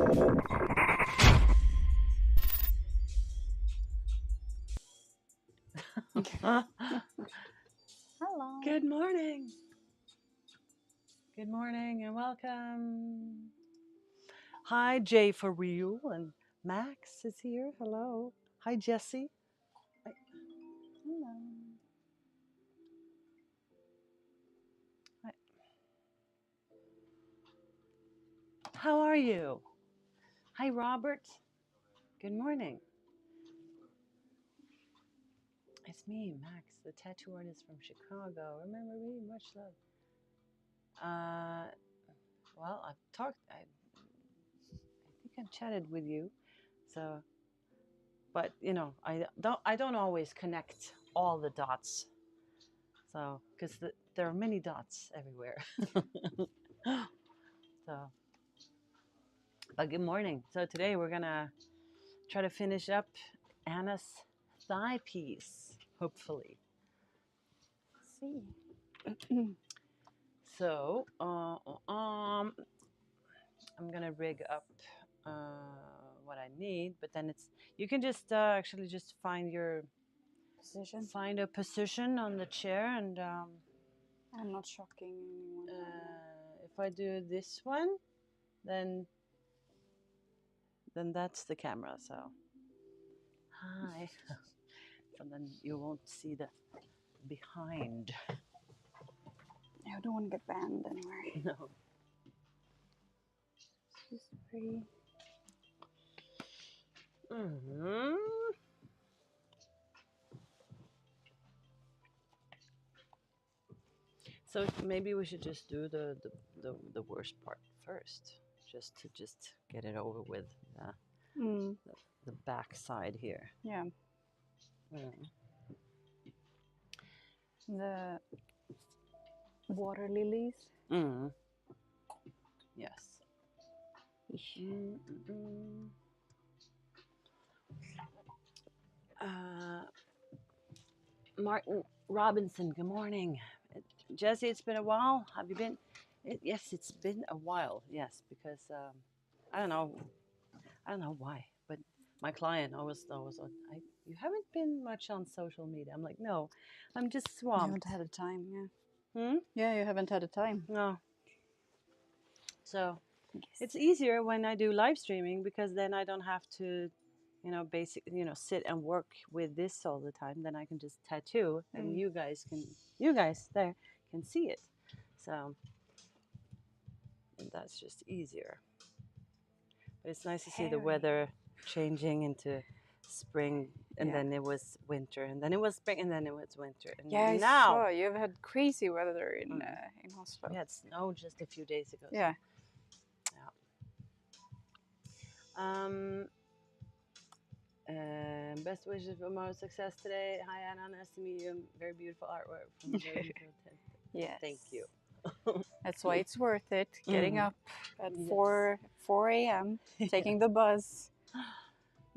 Hello. Good morning. Good morning and welcome. Hi, Jay for real, and Max is here. Hello. Hi, Jesse. Hi. Hello. Hi. How are you? Hi, Robert. Good morning. It's me, Max, the tattoo artist from Chicago. Remember me? Much love. Well, I've talked. I think I've chatted with you. So, but you know, I don't always connect all the dots. So, because there are many dots everywhere. So, but good morning. So today we're gonna try to finish up Anna's thigh piece, hopefully. See. So, I'm gonna rig up what I need, but then you can just actually just find a position on the chair, and I'm not shocking anyone. if I do this one, then that's the camera. So, hi. And then you won't see the behind. I don't want to get banned anywhere. No. She's pretty. Mm-hmm. So maybe we should just do the worst part first, just to get it over with. The back side here. Yeah. The water lilies. Yes. Martin Robinson, good morning. Jesse, it's been a while. Have you been? Yes, it's been a while. Yes, because I don't know why, but my client always you haven't been much on social media. I'm like, no, I'm just swamped. You haven't had a time, yeah. Hmm? Yeah, you haven't had a time. No. So it's easier when I do live streaming because then I don't have to, sit and work with this all the time. Then I can just tattoo, and you guys there can see it. So that's just easier. But it's nice to see the weather changing into spring, and then it was winter, and then it was spring, and then it was winter. And yeah, now I saw you've had crazy weather in Oslo. We had snow just a few days ago. Yeah. So, best wishes for more success today. Hi Anna, nice to meet you. Very beautiful artwork from the Yes. Thank you. That's why it's worth it. Getting up at 4 a.m., taking the bus,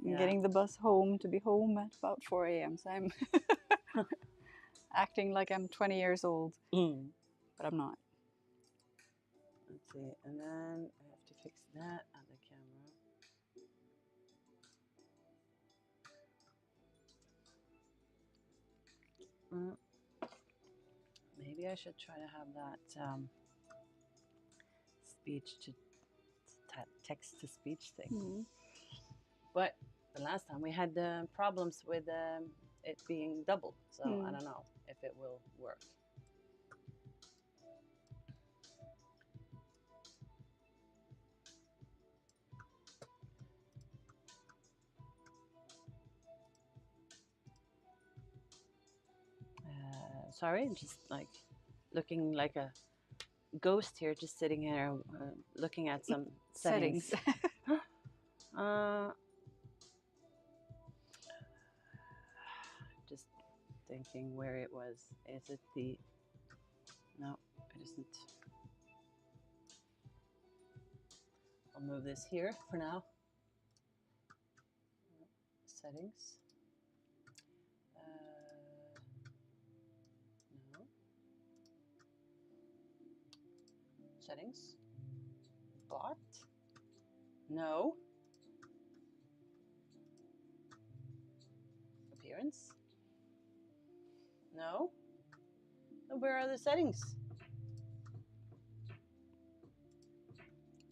and getting the bus home to be home at about 4 a.m. So I'm acting like I'm 20 years old, but I'm not. Let's see, and then I have to fix that on the camera. Maybe I should try to have that speech to text to speech thing. But the last time we had problems with it being doubled, so I don't know if it will work. Sorry, just like looking like a ghost here, just sitting here looking at some settings. Just thinking where it was. Is it the... No, it isn't. I'll move this here for now. Settings. No. Settings. Bot. No. Appearance? No. Where are the settings?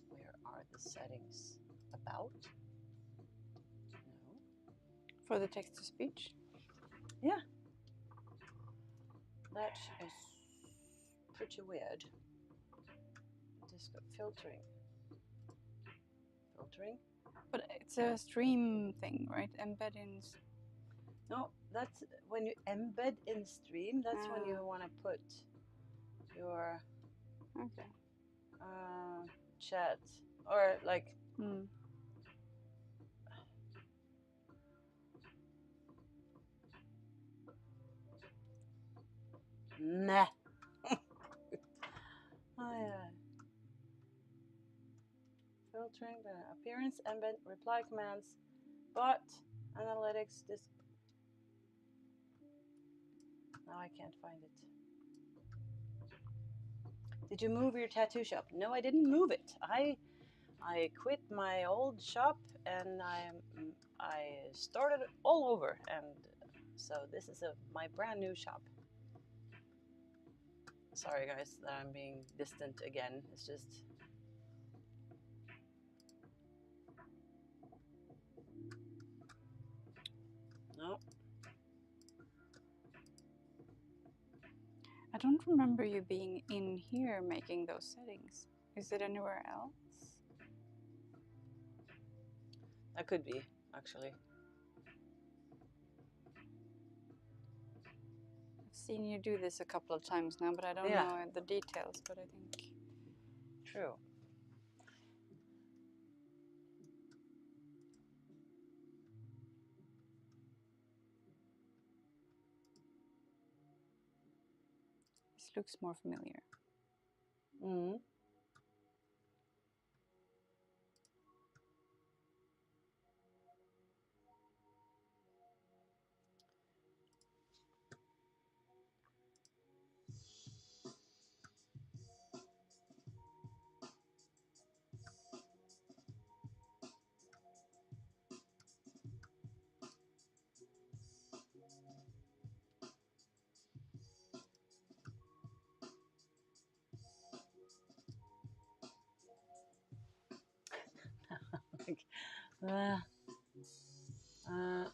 Where are the settings? About? No. For the text to speech? Yeah. That is pretty weird. Just got filtering. Filtering? But it's a stream thing, right? Embed in. No, that's when you embed in stream. That's when you want to put your chat or like. Meh. Filtering the appearance, embed, reply commands, bot, analytics. This. Now I can't find it. Did you move your tattoo shop? No, I didn't move it. I quit my old shop and I started all over, and so this is my brand new shop. Sorry guys that I'm being distant again. It's just no. I don't remember you being in here making those settings. Is it anywhere else? That could be, actually. I've seen you do this a couple of times now, but I don't know the details, but I think... True. This looks more familiar. Mm-hmm.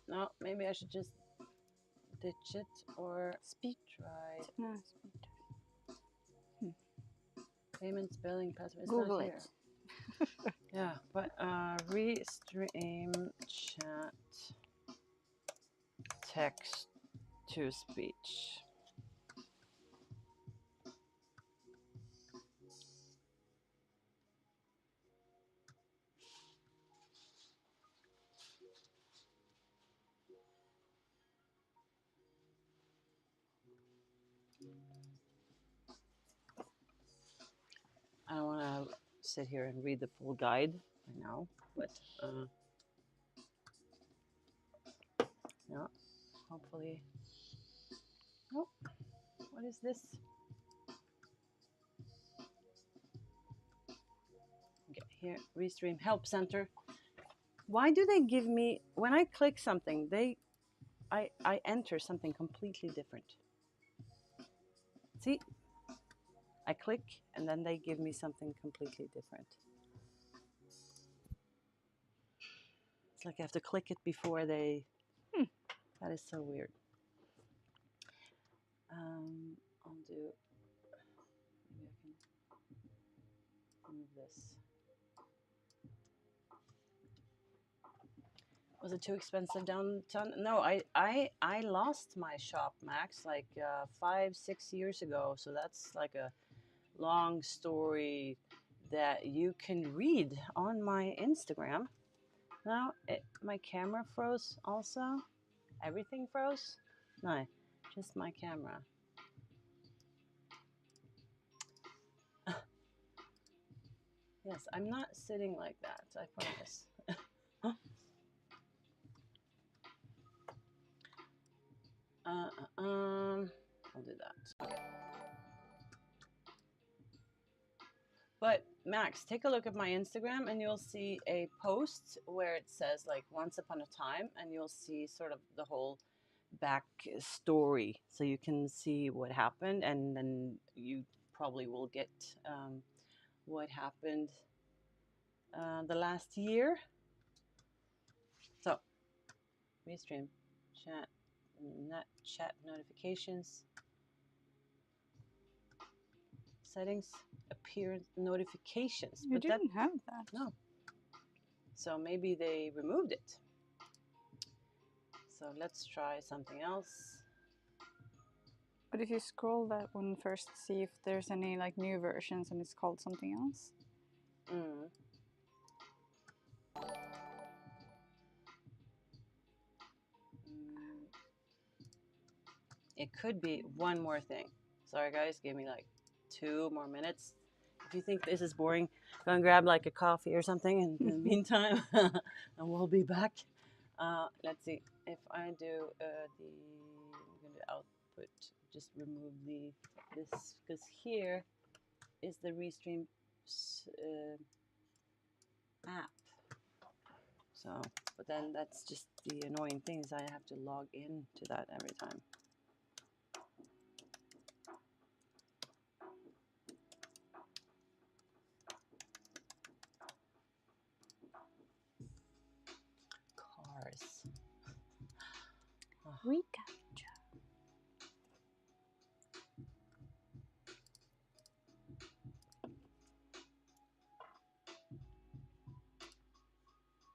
No, maybe I should just ditch it or speed try. No, speed. Payment, billing, password. Google not it. Here. Yeah, but Restream chat text to speech. I don't want to sit here and read the full guide right now, but yeah, hopefully. Oh, what is this? Okay, here, Restream Help Center. Why do they give me, when I click something, I enter something completely different. See? I click and then they give me something completely different. It's like I have to click it before they... That is so weird. I'll do... Maybe I can move this. Was it too expensive downtown? No, I lost my shop, Max, like 5-6 years ago. So that's like a long story that you can read on my Instagram. Now my camera froze also. Everything froze? No, just my camera. Yes, I'm not sitting like that, I promise. I'll do that. Okay. But Max, take a look at my Instagram and you'll see a post where it says like once upon a time, and you'll see sort of the whole back story, so you can see what happened, and then you probably will get what happened the last year. So Restream chat, not chat notifications, settings, appearance notifications. You didn't have that. No. So maybe they removed it. So let's try something else. But if you scroll that one first, see if there's any like new versions and it's called something else. It could be one more thing. Sorry guys, give me like 2 more minutes. If you think this is boring, go and grab like a coffee or something in the meantime, and we'll be back. Let's see if I do I'm going to output, just remove this, because here is the Restream app. So, but then that's just the annoying thing, is I have to log in to that every time. Cars. We gotcha.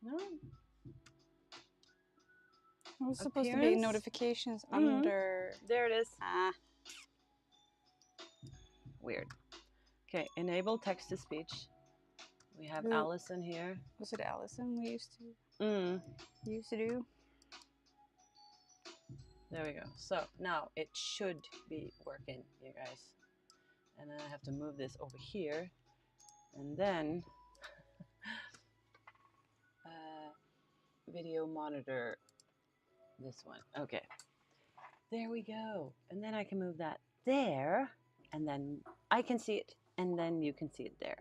No. It was supposed to be notifications under. There it is. Ah. Weird. Okay, enable text to speech. We have Allison here. Was it Allison we used to do? There we go. So now it should be working, you guys. And then I have to move this over here, and then video monitor, this one. Okay, there we go. And then I can move that there, and then I can see it, and then you can see it there.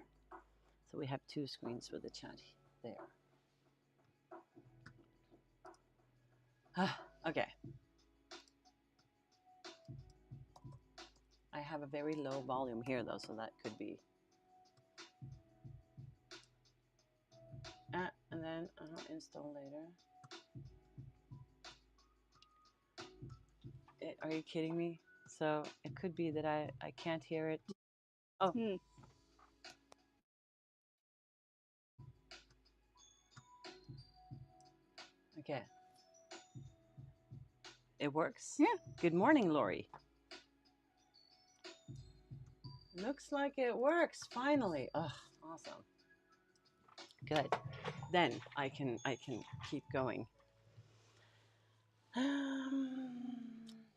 So we have 2 screens for the chat there. Okay. I have a very low volume here though, so that could be. And then I'll install later. Are you kidding me? So it could be that I can't hear it. Oh. Okay. It works? Yeah. Good morning, Lori. Looks like it works, finally. Oh, awesome. Good. Then I can keep going.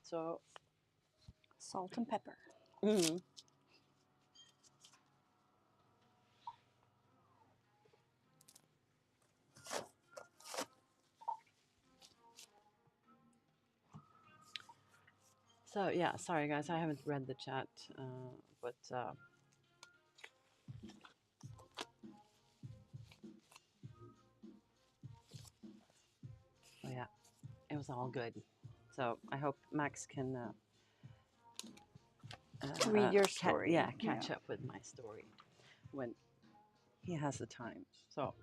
So Salt and pepper. So yeah, sorry guys, I haven't read the chat, but oh yeah, it was all good. So I hope Max can read your story. Catch up with my story when he has the time. So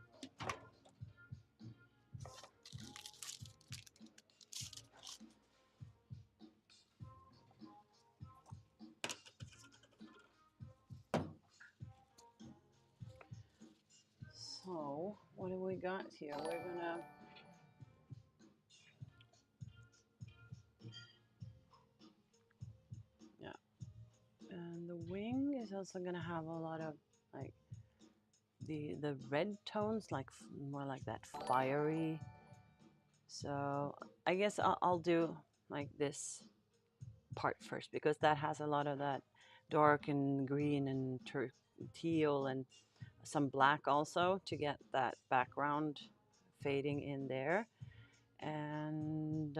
what do we got here? We're gonna and the wing is also gonna have a lot of like the red tones, like more like that fiery. So I guess I'll do like this part first, because that has a lot of that dark and green and teal and some black also, to get that background fading in there. And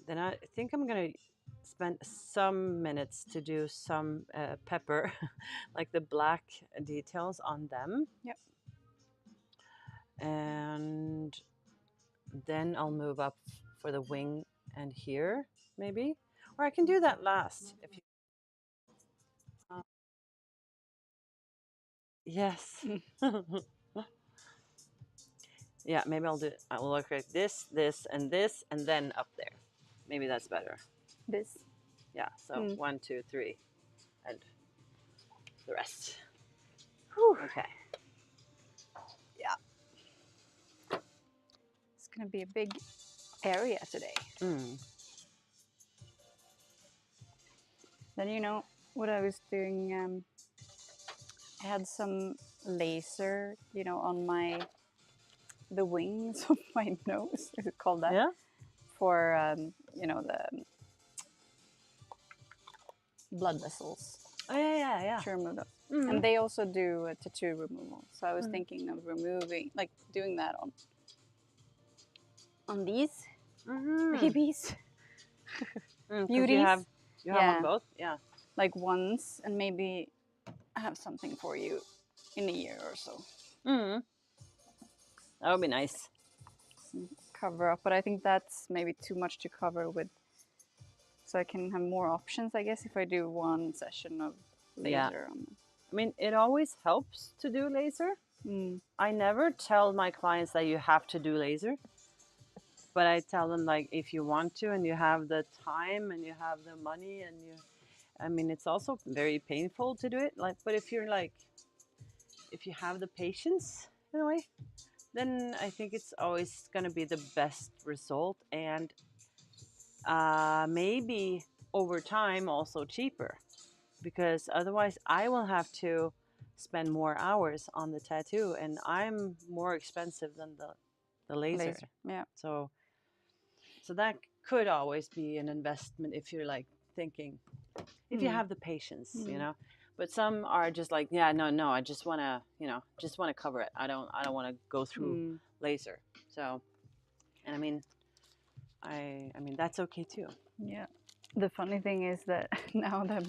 then I think I'm gonna spent some minutes to do some pepper, like the black details on them. Yep. And then I'll move up for the wing and here, maybe. Or I can do that last. If you... Yes. Yeah, maybe I'll do it. I will look like this, and then up there. Maybe that's better. This. Yeah, so 1, 2, 3, and the rest. Whew. Okay. Yeah. It's gonna be a big area today. Then you know what I was doing. I had some laser, you know, on the wings of my nose. Is it called that? Yeah. For you know, the blood vessels. Oh yeah. To remove those. And they also do a tattoo removal. So I was thinking of removing, like doing that on these babies. Beauties. You have on both? Yeah. Like once, and maybe have something for you in a year or so. That would be nice. Some cover up, but I think that's maybe too much to cover with. So I can have more options, I guess, if I do one session of laser on them. I mean, it always helps to do laser. I never tell my clients that you have to do laser, but I tell them, like, if you want to and you have the time and you have the money and I mean, it's also very painful to do it. Like, but if you have the patience in a way, then I think it's always going to be the best result, and maybe over time also cheaper, because otherwise I will have to spend more hours on the tattoo, and I'm more expensive than the laser. Yeah. So that could always be an investment if you're like thinking, if you have the patience, you know. But some are just like, yeah, no, I just want to cover it. I don't want to go through laser. So, and I mean that's okay too. Yeah. The funny thing is that now that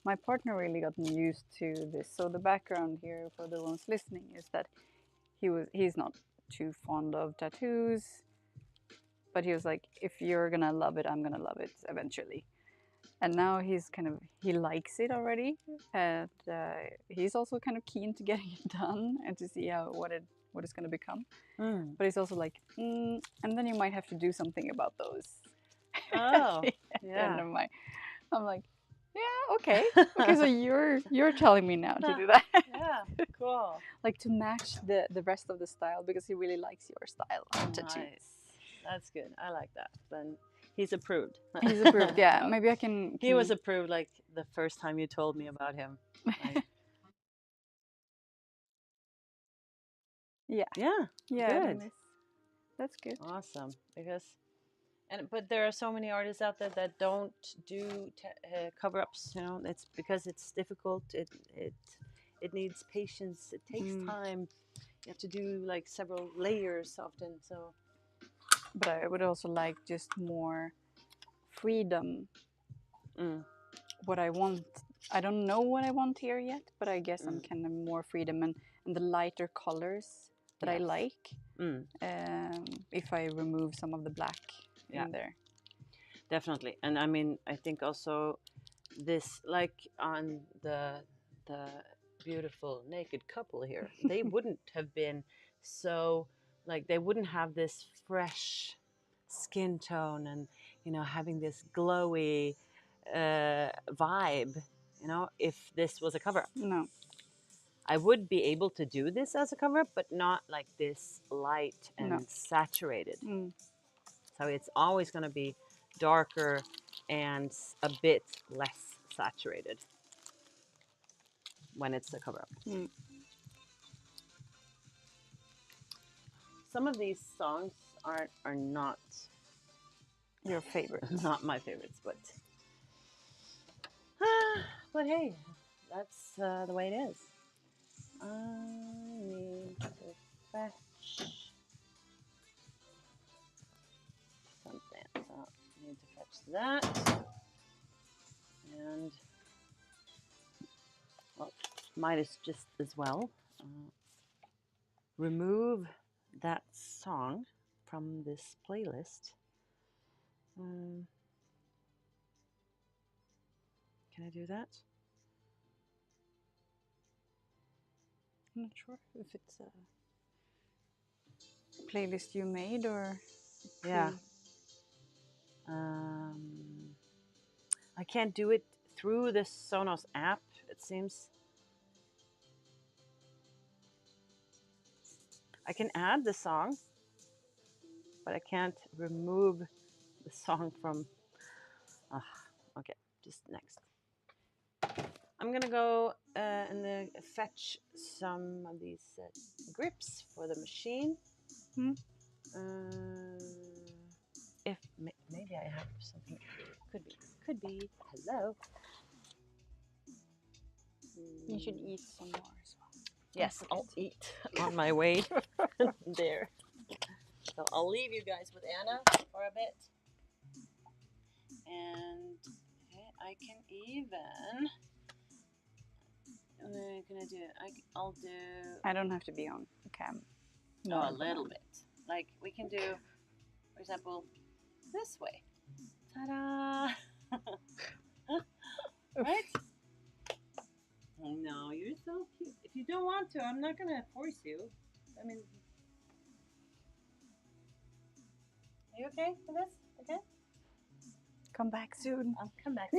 my partner really gotten used to this. So the background here for the ones listening is that he's not too fond of tattoos, but he was like, if you're gonna love it, I'm gonna love it eventually. And now he likes it already, and he's also kind of keen to getting it done and to see what it's gonna become. But he's also like, and then you might have to do something about those. Oh, yeah. And I'm like, yeah, okay. Okay, so you're telling me now to do that. Yeah, cool. Like to match the rest of the style, because he really likes your style of tattoo. Nice. That's good. I like that. Then he's approved. He's approved. Yeah, maybe I can. He was approved like the first time you told me about him. Like... Yeah. Good. That's good. Awesome. But there are so many artists out there that don't do cover-ups. You know, it's because it's difficult. It needs patience. It takes time. You have to do like several layers often. So, but I would also like just more freedom. What I want, I don't know what I want here yet, but I guess I'm kind of more freedom and the lighter colors that I like. If I remove some of the black in there. Definitely. And I mean, I think also this, like on the beautiful naked couple here, they wouldn't have been so, like, they wouldn't have this fresh skin tone and, you know, having this glowy vibe, you know, if this was a cover-up. No. I would be able to do this as a cover-up, but not like this light and saturated. So it's always going to be darker and a bit less saturated when it's a cover-up. Some of these songs are not your favorites. Not my favorites, but hey, that's the way it is. I need to fetch something. So I need to fetch that. and well, might as just as well remove that song from this playlist. Can I do that? I'm not sure if it's a playlist you made or Yeah. I can't do it through the Sonos app, it seems. I can add the song, but I can't remove the song from. Okay, just next. I'm gonna go and fetch some of these grips for the machine. If maybe I have something. Could be. Hello. you should eat some more as well. Yes, I'll eat on my way there. So I'll leave you guys with Anna for a bit. And I can even. Can I do? I'll do. I don't have to be on cam. No, a little bit. Like we can do, for example, this way. Ta-da! Right? No, you're so cute. If you don't want to, I'm not gonna force you. I mean, are you okay with this? Okay. Come back soon. I'll come back.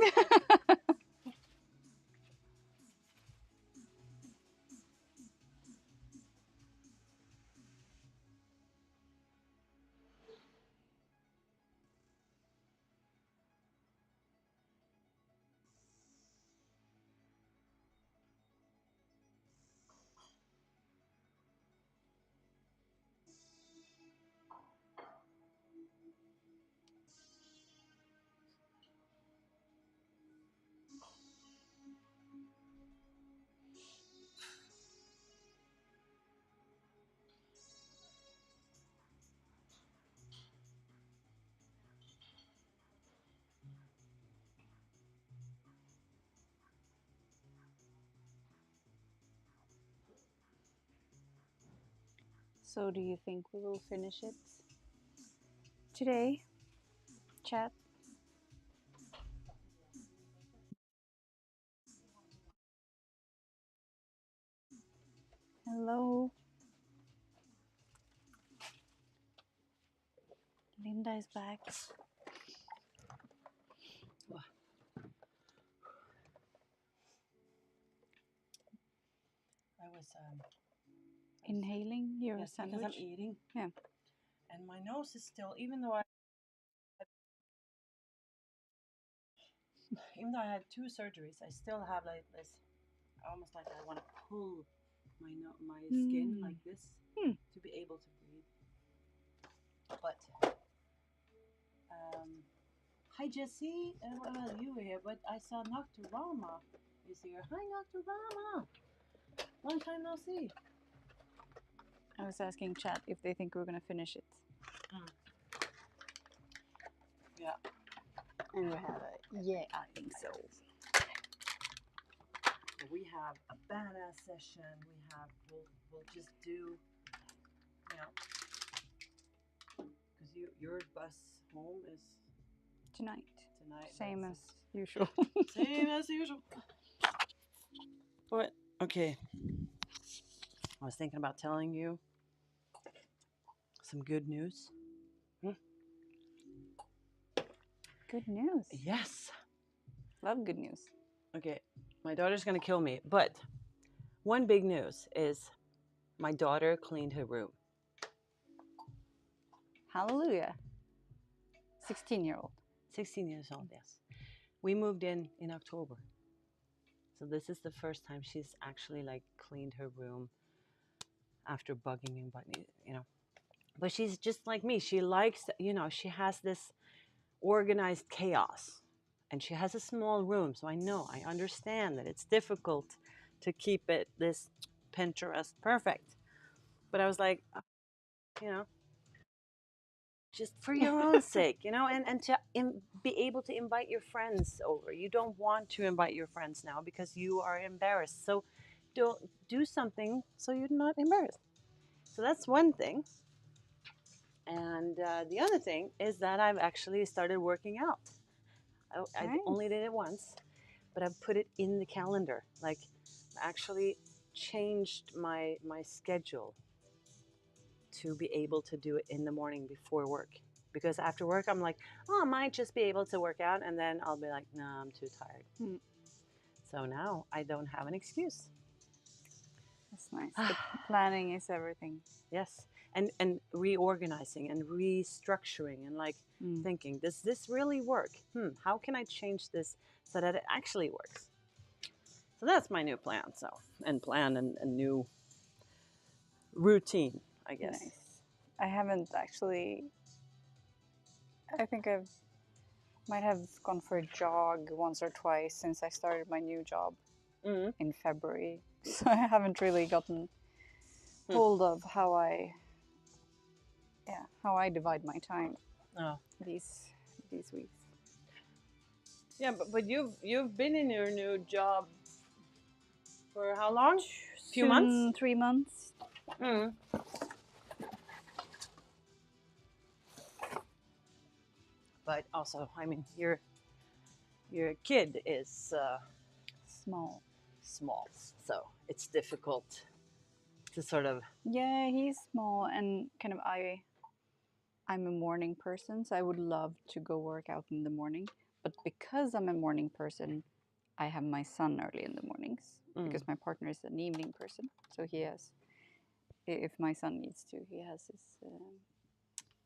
So do you think we will finish it today? Chat? Hello? Linda is back. I was Inhaling your yes, sandwich? because I'm eating. Yeah. And my nose is still, even though I had 2 surgeries, I still have like this, almost like I want to pull my skin like this to be able to breathe. But hi Jessie, well you were here, but I saw Nocturama is here. Hi Nocturama, long time no see. I was asking chat if they think we're gonna finish it. Yeah. And we have yeah, I think so. We have a badass session. We'll just do, you know, because your bus home is Tonight. Same as usual. Same as usual. What? Okay. I was thinking about telling you some good news. Good news. Yes. Love good news. Okay. My daughter's going to kill me. But one big news is my daughter cleaned her room. Hallelujah. 16-year-old. 16 years old, yes. We moved in October. So this is the first time she's actually like cleaned her room after bugging and bugging, you know. But she's just like me. She likes, you know, she has this organized chaos. And she has a small room, so I understand that it's difficult to keep it this Pinterest perfect. But I was like, you know, just for your own sake, you know, and to be able to invite your friends over. You don't want to invite your friends now because you are embarrassed. So don't do something so you're not embarrassed. So that's one thing. And the other thing is that I've actually started working out. I Nice. only did it once, but I've put it in the calendar. Like, actually changed my schedule to be able to do it in the morning before work. Because after work, I'm like, oh, I might just be able to work out. And then I'll be like, no, I'm too tired. So now I don't have an excuse. That's nice. The planning is everything. Yes. And reorganizing and restructuring and like thinking, does this really work? How can I change this so that it actually works? So that's my new plan. So, and new routine, I guess. Nice. I haven't actually. I think I might have gone for a jog once or twice since I started my new job in February. So I haven't really gotten hold of how I divide my time these weeks. Yeah, but you've been in your new job for how long? Few months? 3 months. But also, I mean, your kid is Small. So it's difficult to sort of. Yeah, he's small and kind of I'm a morning person, so I would love to go work out in the morning. But because I'm a morning person, I have my son early in the mornings because my partner is an evening person. So he has, if my son needs to, he has his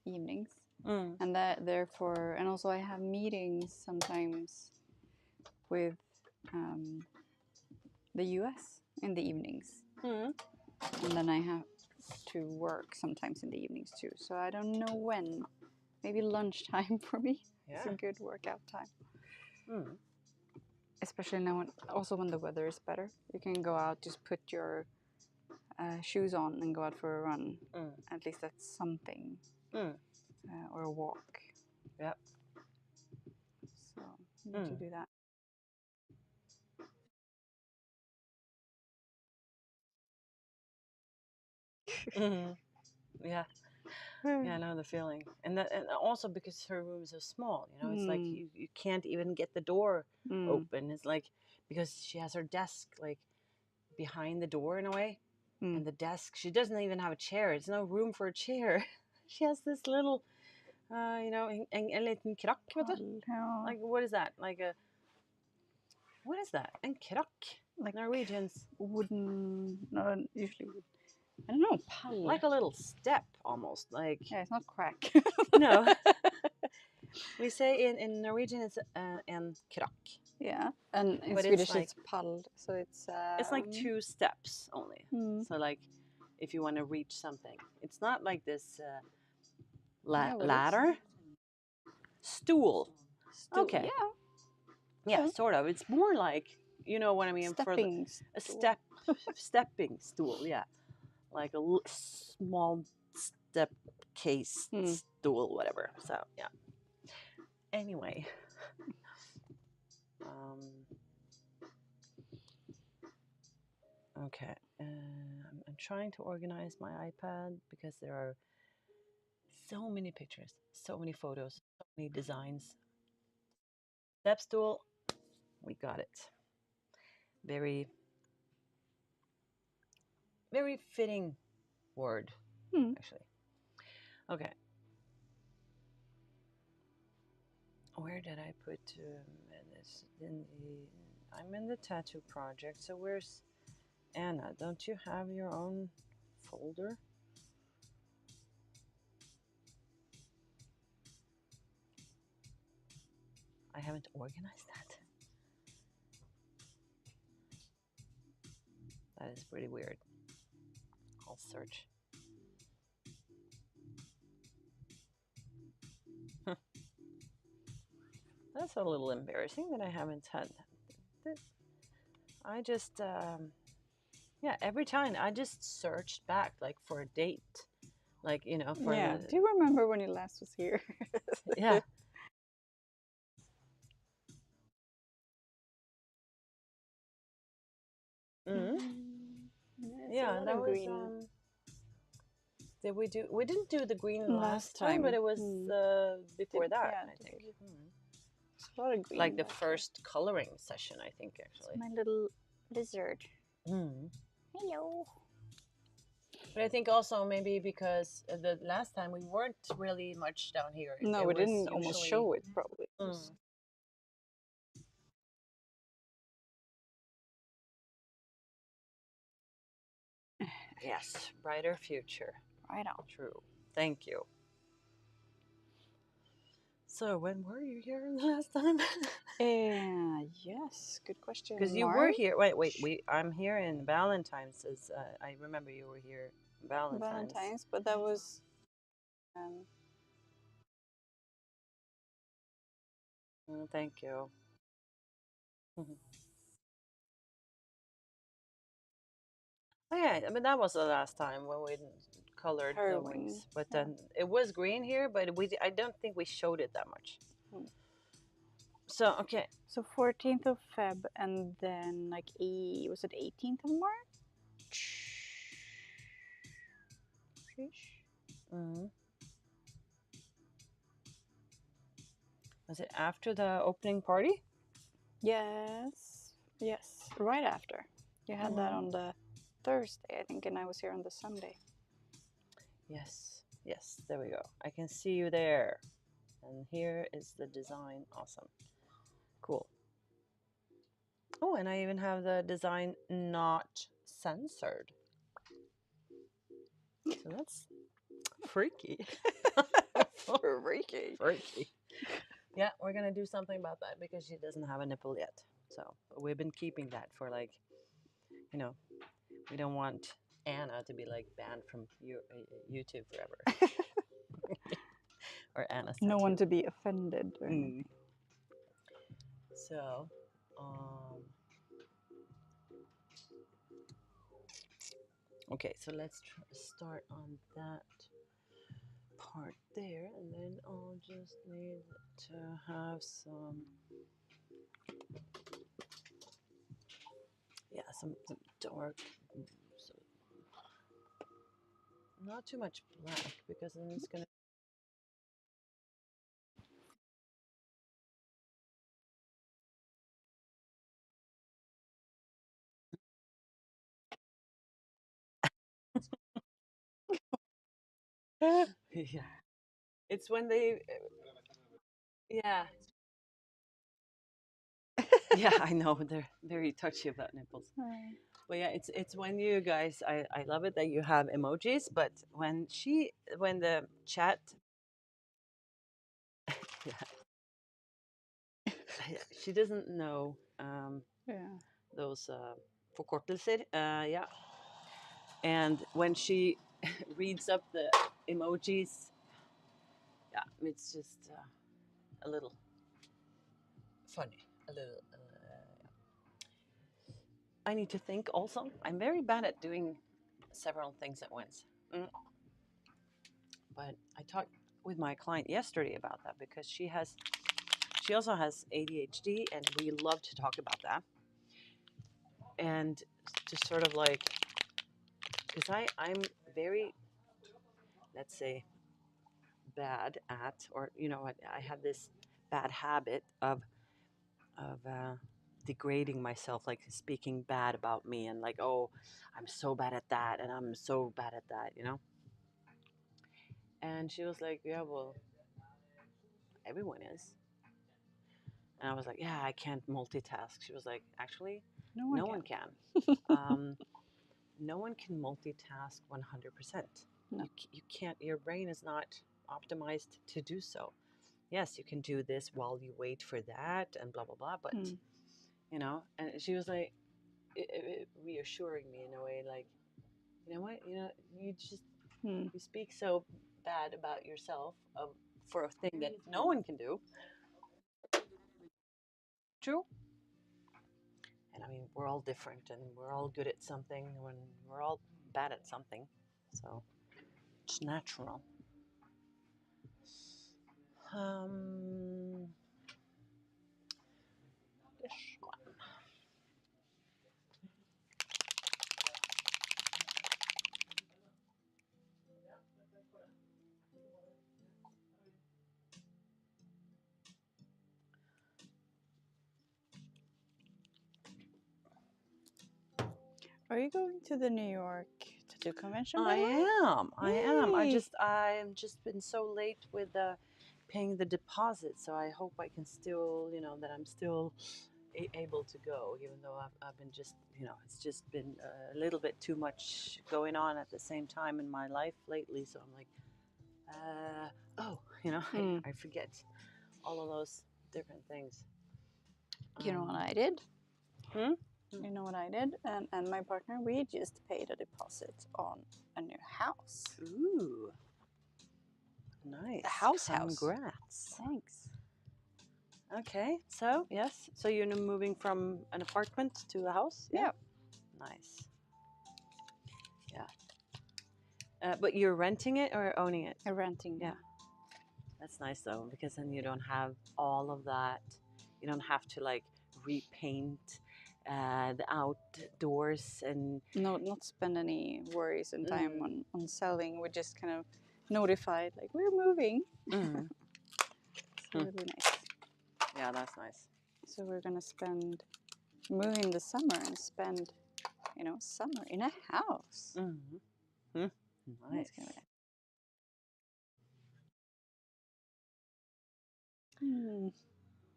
evenings. And that therefore, and also I have meetings sometimes with the US in the evenings. And then I have to work sometimes in the evenings too. So I don't know when. Maybe lunchtime for me. It's a good workout time. Especially now, when the weather is better. You can go out, just put your shoes on and go out for a run. At least that's something. Or a walk. Yep. So I need to do that. Yeah. Yeah, I know the feeling. And also because her room is so small, you know, it's like you can't even get the door open. It's like, because she has her desk like behind the door in a way. And the desk, she doesn't even have a chair. It's no room for a chair. She has this little, you know, en liten krakk, vet du? Like, what is that? Like a, what is that? En krakk? Like Norwegians. Wooden, no, usually wood. I don't know, pall. Like a little step almost. Like, yeah, it's not crack. no. We say in Norwegian it's en krakk. Yeah, and in But Swedish like, it's pall, so it's like 2 steps only. So like, if you want to reach something, it's not like this ladder. Stool. Okay. Yeah, sort of. It's more like, you know what I mean, stepping a stepping stool. Yeah, like a small step case stool, whatever. So yeah. Anyway. Okay. I'm trying to organize my iPad because there are so many pictures, so many photos, so many designs. Step stool, we got it. Very, very fitting word, actually. Okay. Where did I put this? I'm in the tattoo project. So where's Anna? Don't you have your own folder? I haven't organized that. That is pretty weird. I'll search. That's a little embarrassing that I haven't had. I just, yeah, every time I just searched back like for a date like for Yeah. the Do you remember when you last was here? yeah. Hmm. It's a Yeah, lot that of was green. we didn't do the green Last last time, but time. it was before that, Yeah, I think. it's a lot of green Like the back here. first coloring session, I think, It's actually. my little lizard. Mm. Hello. But I think also maybe because the last time we weren't really much down here. No, It we was didn't almost usually show it probably. mm, yes, brighter future. Right on. True. Thank you. So when were you here the last time? Yes, good question. Because you were March? here. Wait. I'm here in Valentine's. I remember you were here Valentine's. Valentine's, but that was um, Thank you. Mhm. Oh, yeah, I mean that was the last time when we colored the Heroin. wings. But Yeah. then it was green here, but I don't think we showed it that much. Hmm. So okay. So 14th of Feb, and then like was it 18th of March? Mhm. Was it after the opening party? Yes, yes, right after. You had that Mhm. on the Thursday, I think, and I was here on the Sunday. Yes. Yes. There we go. I can see you there. And here is the design. Awesome. Cool. Oh, and I even have the design not censored. So that's freaky. Freaky. Freaky. Yeah, we're gonna do something about that because she doesn't have a nipple yet. So we've been keeping that for like, you know, we don't want Anna to be like banned from YouTube forever, or Anna's No one tattoo. to be offended or Mm. anything. So, um, okay, so let's start on that part there, and then I'll just need to have some, yeah, some dark, so not too much black because then it's gonna. Yeah, it's when they, yeah, yeah, I know they're very touchy about nipples. But yeah, it's when you guys, I love it that you have emojis, but when the chat, yeah, she doesn't know Yeah. those förkortelser, yeah, and when she reads up the emojis, yeah, it's just a little funny, a little. I need to think also. I'm very bad at doing several things at once. Mm. But I talked with my client yesterday about that because she also has ADHD, and we love to talk about that. And just sort of like, because I'm very, let's say, bad at, or I have this bad habit of degrading myself, like speaking bad about me, and like, oh, I'm so bad at that, and I'm so bad at that. And she was like, yeah, well, everyone is. And I was like, yeah, I can't multitask. She was like, actually, No one no one can. can. Um, no one can multitask 100%. No. You can't, your brain is not optimized to do so. Yes, you can do this while you wait for that and blah, blah, blah. But, Mm. and she was like, reassuring me in a way, like, you know what, you just, Mm. you speak so bad about yourself for a thing that no one can do. True. And I mean, we're all different and we're all good at something when we're all bad at something. So, It's natural. This one. Are you going to the New York tattoo convention? I am. Yay. I'm just been so late with paying the deposit, so I hope I can still, that I'm still able to go, even though I've been just, it's just been a little bit too much going on at the same time in my life lately. So I'm like, I forget all of those different things. You know what I did? Hmm? You know what I did? And my partner, we just paid a deposit on a new house. Ooh. Nice. The house. Congrats. Thanks. Okay, so yes, so you're moving from an apartment to a house? Yeah. Nice. Yeah. But you're renting it or owning it? Renting. Yeah. That's nice though, because then you don't have all of that. You don't have to like repaint the outdoors and not spend any worries and time on selling. We just kind of notified like we're moving. So it'll be nice. Yeah, that's nice. So we're gonna move in the summer and spend, summer in a house. Nice.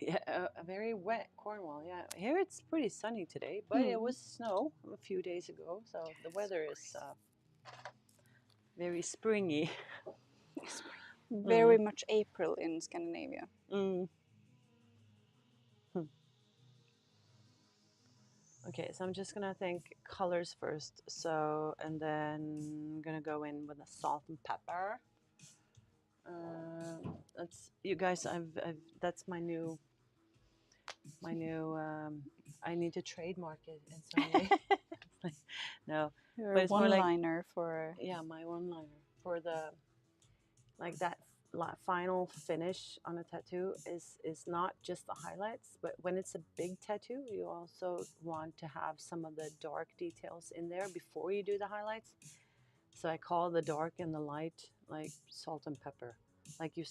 Yeah, a very wet Cornwall. Yeah, here it's pretty sunny today, but it was snow a few days ago, so the weather is very springy. Very much April in Scandinavia. Okay, so I'm just gonna think colors first. So, and then I'm gonna go in with the salt and pepper. That's you guys. That's my new. I need to trademark it in some way. No, Your but it's more like one-liner for my one-liner for the like that final finish on a tattoo is not just the highlights, but when it's a big tattoo, you also want to have some of the dark details in there before you do the highlights. So I call the dark and the light like salt and pepper, like you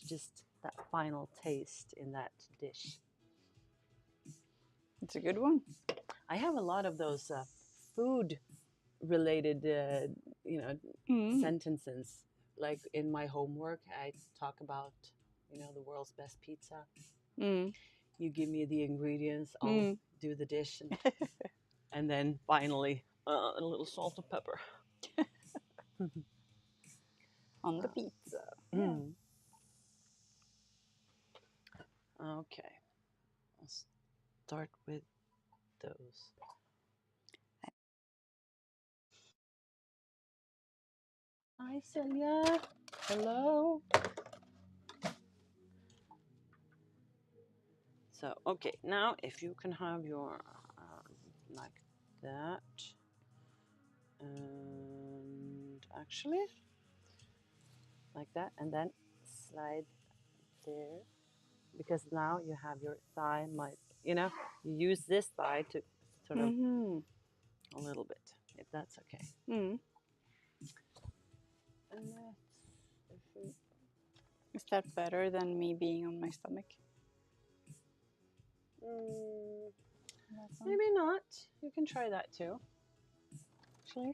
just that final taste in that dish. It's a good one. I have a lot of those food related sentences. Like in my homework, I talk about, the world's best pizza. You give me the ingredients, I'll do the dish, and then finally a little salt and pepper on the pizza. Okay, I'll start with those. Hi, Celia. Hello. So, okay, now if you can have your, like that, and actually, like that, and then slide there, because now you have your thigh, you use this thigh to sort of, a little bit, if that's okay. And is that better than me being on my stomach? Maybe not. You can try that too. Actually,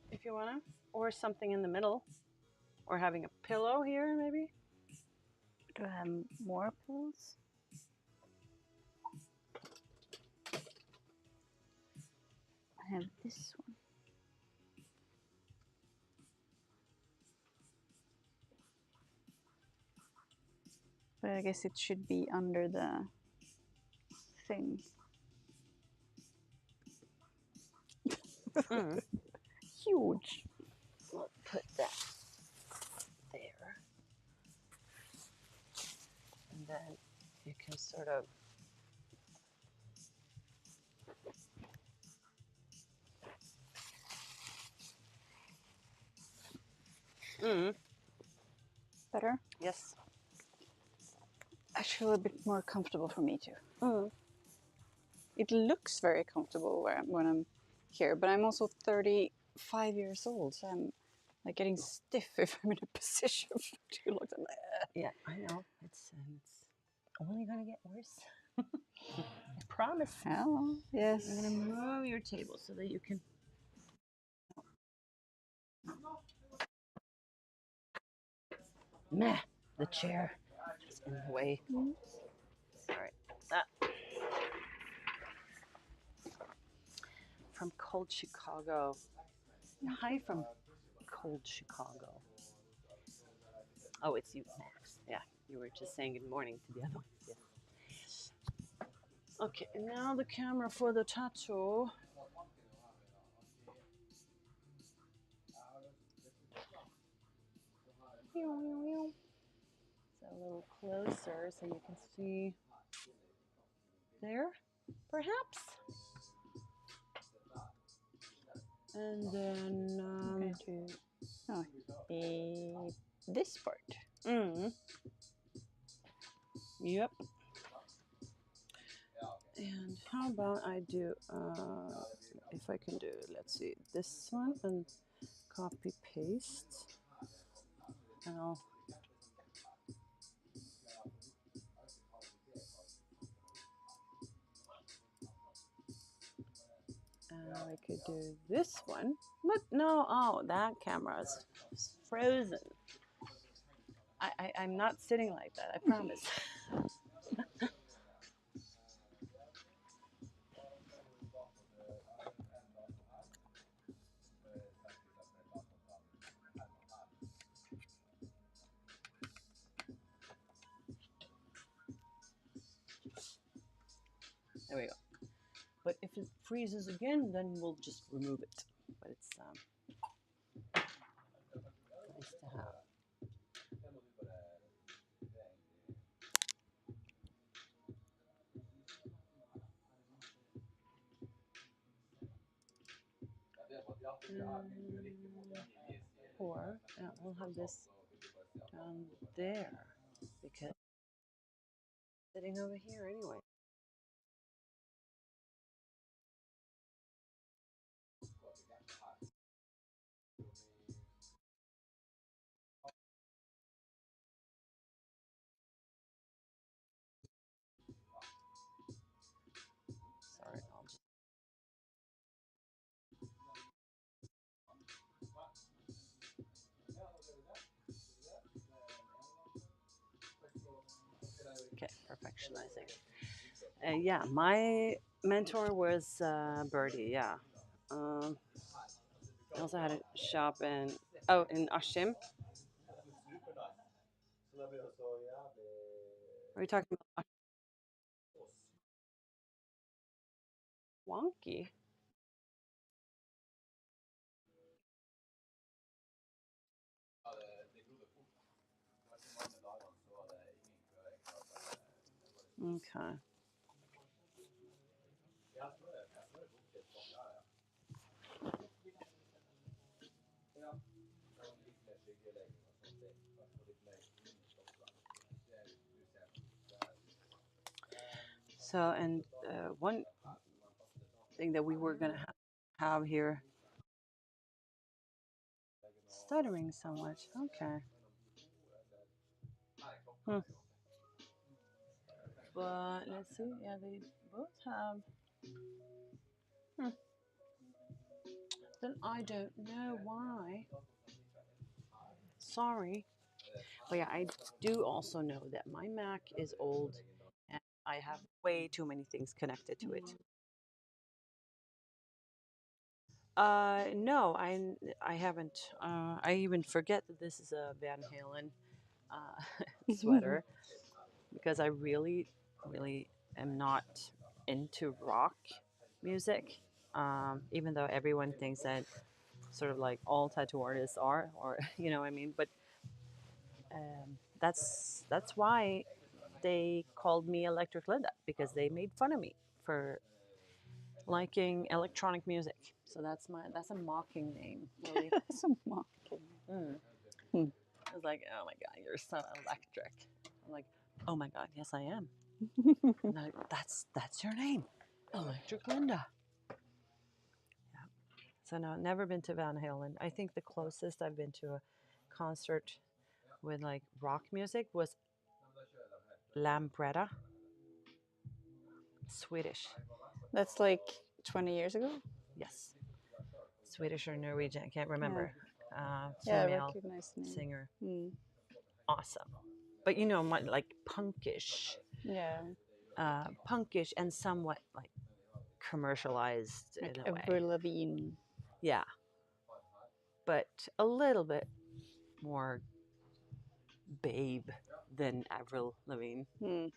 if you wanna, or something in the middle, or having a pillow here, maybe. Do I have more pills? I have this one. But I guess it should be under the thing. Huge. We'll put that there. And then you can sort of Mm. Better? Yes. Actually, a bit more comfortable for me too. Mm. It looks very comfortable when I'm here, but I'm also 35 years old, so I'm like getting stiff if I'm in a position for too long. Yeah, I know. It's only gonna get worse. I promise. Oh, yes. I'm gonna move your table so that you can. Meh, the chair is in the way. Mm. All right, that from cold Chicago. Hi from cold Chicago. Oh, it's you, Max. Yeah, you were just saying good morning to the other one. Yes. Okay, and now the camera for the tattoo. So a little closer so you can see there, perhaps. And then I'm going to this part. Yep. And how about I do, if I can do, let's see, this one and copy paste. And I could do this one, but no, oh, that camera is frozen. I'm not sitting like that, I promise. There we go. But if it freezes again, then we'll just remove it. But it's nice to have. Or we'll have this down there because it's sitting over here anyway. Sorry, I'll just. Okay, perfectionizing. Yeah, my mentor was Birdie. Yeah. I also had a shop in Askim. Are we talking about wonky? Okay. So, and one thing that we were gonna have here, stuttering so much. Okay. Hmm. But let's see. Yeah, they both have. Hmm. Then I don't know why. Sorry. But yeah, I do also know that my Mac is old and I have way too many things connected to it. No, I haven't. I even forget that this is a Van Halen sweater because I really, really am not into rock music. Even though everyone thinks that sort of like all tattoo artists are, or you know what I mean. But that's why they called me Electric Linda because they made fun of me for liking electronic music. So that's a mocking name. Really. That's a mocking. like, oh my God, you're so electric. I'm like, oh my God, yes, I am. And they're like, that's your name, Electric Linda. Yeah. So no, never been to Van Halen. I think the closest I've been to a concert with like rock music was Lambretta, Swedish. That's like 20 years ago. Yes, Swedish or Norwegian, I can't remember. Yeah, I Female recognize the name. singer, Mm. awesome. But you know, like punkish, Yeah, punkish and somewhat like commercialized like in a way. Avril Lavigne. Yeah, but a little bit more babe than Avril Lavigne. Mm.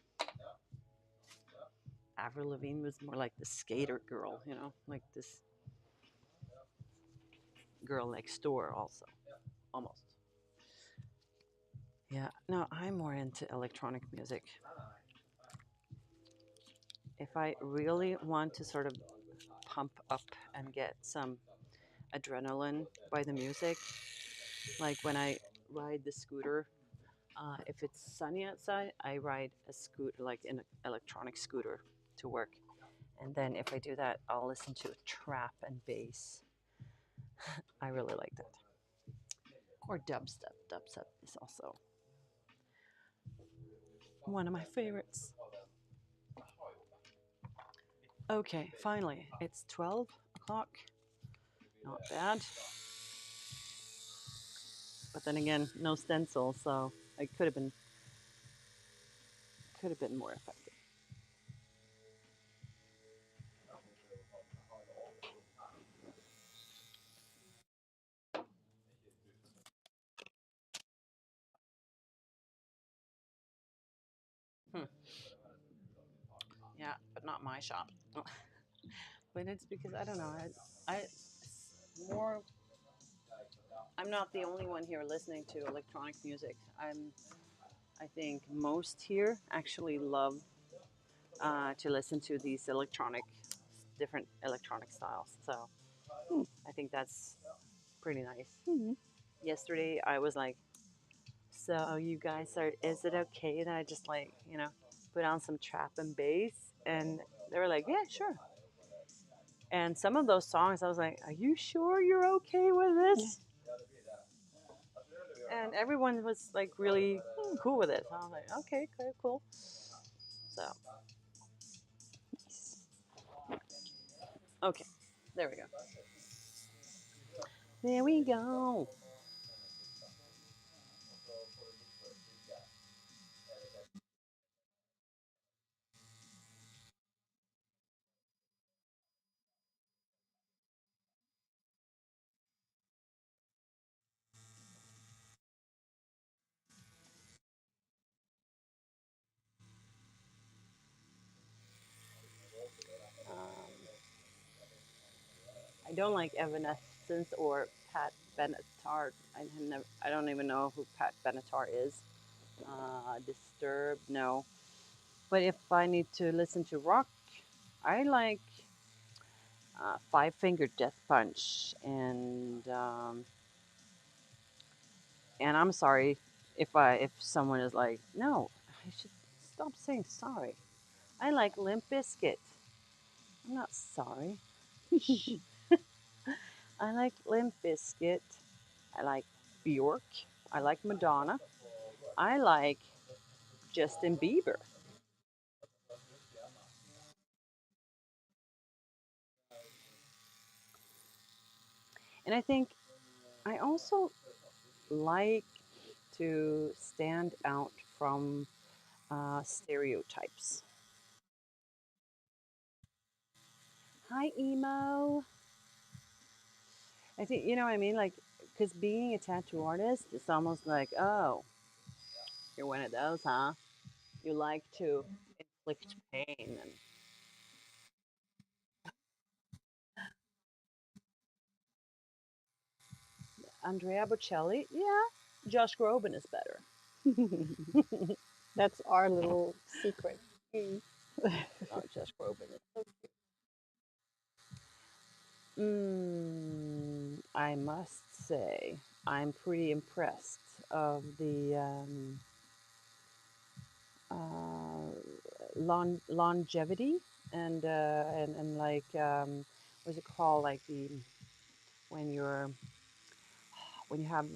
Avril Lavigne was more like the skater girl, you know, like this girl next door, also, almost. Yeah, no, I'm more into electronic music. If I really want to sort of pump up and get some adrenaline by the music, like when I ride the scooter, if it's sunny outside, I ride a scooter, like an electronic scooter to work. And then if I do that, I'll listen to trap and bass. I really like that. Or dubstep. Dubstep is also one of my favorites. Okay, finally, it's 12 o'clock. Not bad. But then again, no stencil, so I could have been more effective. Hmm. Yeah, but not my shop. But it's because I don't know. I more. I'm not the only one here listening to electronic music. I think most here actually love to listen to these different electronic styles. So Hmm. I think that's pretty nice. Mm. Yesterday I was like, so you guys are, is it okay that I just like, put on some trap and bass? And they were like, yeah, sure. And some of those songs, I was like, are you sure you're okay with this? And everyone was like really cool with it. So I was like, okay, cool. So, okay, there we go. There we go. I don't like Evanescence or Pat Benatar. I don't even know who Pat Benatar is. Disturbed, no. But if I need to listen to rock, I like Five Finger Death Punch, and I'm sorry if someone is like, no, I should stop saying sorry. I like Limp Bizkit. I'm not sorry. I like Limp Bizkit. I like Bjork. I like Madonna. I like Justin Bieber. And I think I also like to stand out from stereotypes. Hi, emo. I think, you know what I mean? Like, because being a tattoo artist, it's almost like, oh, you're one of those, huh? You like to inflict pain. And Andrea Bocelli, yeah, Josh Groban is better. That's our little secret. Mm. Oh, Josh Groban is so I must say, I'm pretty impressed of the uh, longevity and like what's it called, like the when you're when you have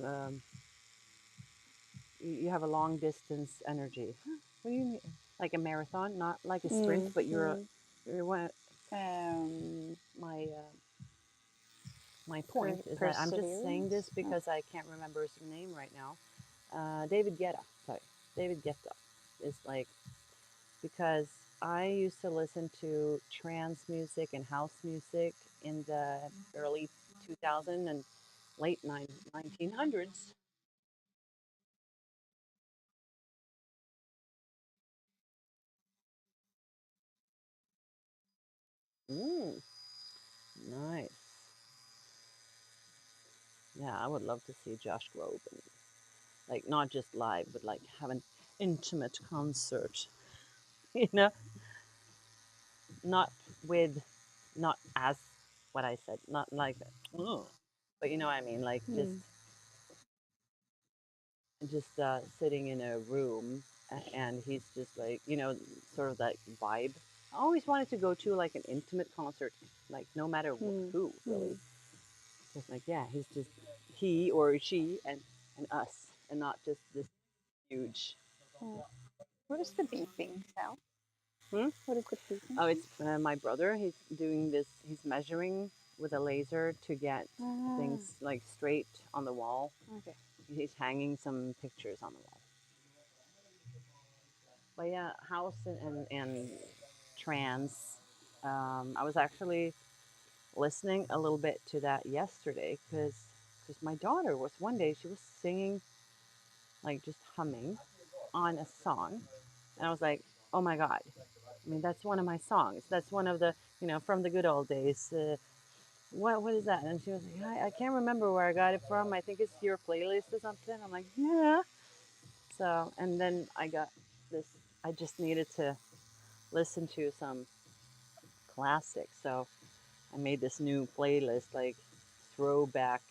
you have a long distance energy. What do you mean? Like a marathon, not like a sprint, Mm, but mm. you're one. My my point is that I'm just saying Perseverance? this because I can't remember his name right now. David Guetta, sorry, David Guetta is like, because I used to listen to trance music and house music in the early 2000 and late 1900s. Mm, nice. Yeah, I would love to see Josh Groban, like not just live, but like have an intimate concert. You know, not with, not as what I said, not like, oh, but you know what I mean, like Mm, just sitting in a room and he's just like, sort of that vibe. I always wanted to go to like an intimate concert, like no matter mm, who really, mm. just like, yeah, he's just he or she and us, and not just this huge. Oh. What is the beeping sound? Hmm? What is the beeping Oh, sound? it's my brother. He's doing this. He's measuring with a laser to get Ah, things like straight on the wall. okay. He's hanging some pictures on the wall. But yeah, house and trance. I was actually listening a little bit to that yesterday because my daughter was one day she was singing, like just humming on a song, and I was like, oh my god! I mean, that's one of my songs. That's one of the, from the good old days. What is that? And she was like, I can't remember where I got it from. I think it's your playlist or something. I'm like, yeah. So, and then I got this. I just needed to listen to some classics. So I made this new playlist, like throwback,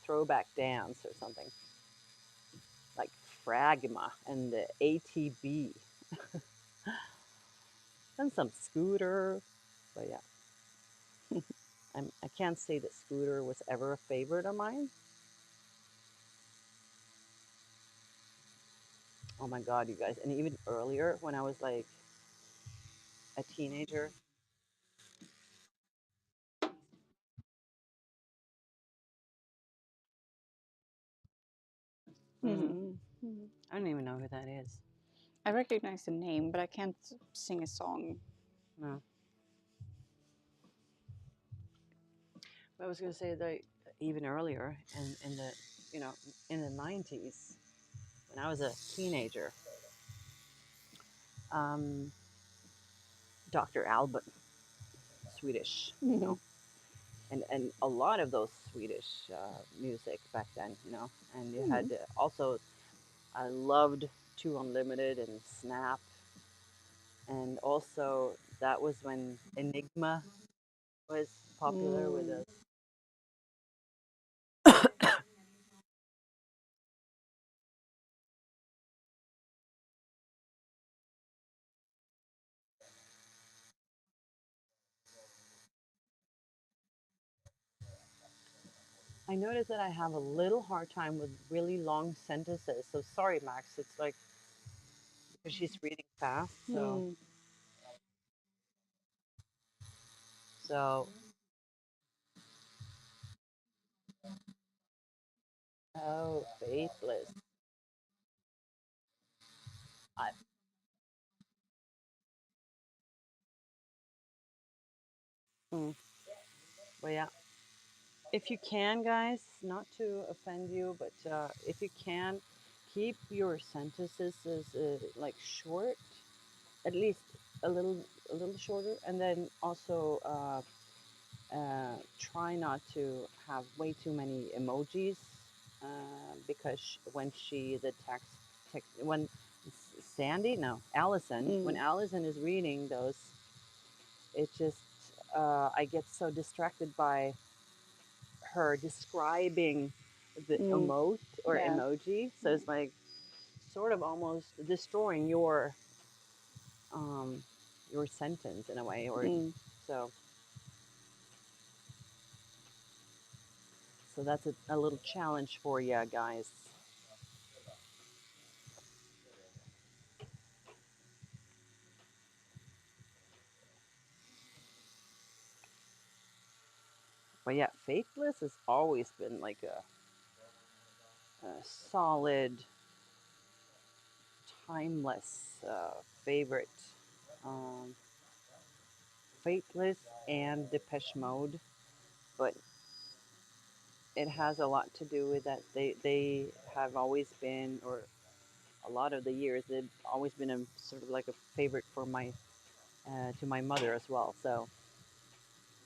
throwback dance or something, like Fragma and the ATB and some Scooter. But yeah, I can't say that Scooter was ever a favorite of mine. Oh my God, you guys. And even earlier when I was like a teenager. Mm, Mm, mm. I don't even know who that is. I recognize the name, but I can't sing a song. No. But I was going to say that even earlier in the, you know, in the 90s, when I was a teenager, um, Dr. Albert, Swedish, Mhm. and a lot of those Swedish music back then, and you had also, I loved Two Unlimited and Snap, and also that was when Enigma was popular with Mm. us. I noticed that I have a little hard time with really long sentences. So sorry, Max. It's like because she's reading fast. So Mm. so oh, faithless. I, mm, but yeah, if you can, guys, not to offend you, but if you can, keep your sentences as like short, at least a little a little shorter, and then also try not to have way too many emojis because when the text when Sandy, no, Allison, when Mm. Allison is reading those, it just I get so distracted by her describing the Mm. emote or Yeah. emoji. So it's like sort of almost destroying um, your sentence in a way, or Mm. so. So that's a little challenge for you guys. But yeah, Faithless has always been like a solid, timeless favorite. Um, Faithless and Depeche Mode, but it has a lot to do with that they have always been, or a lot of the years, they've always been a sort of like a favorite for my to my mother as well. So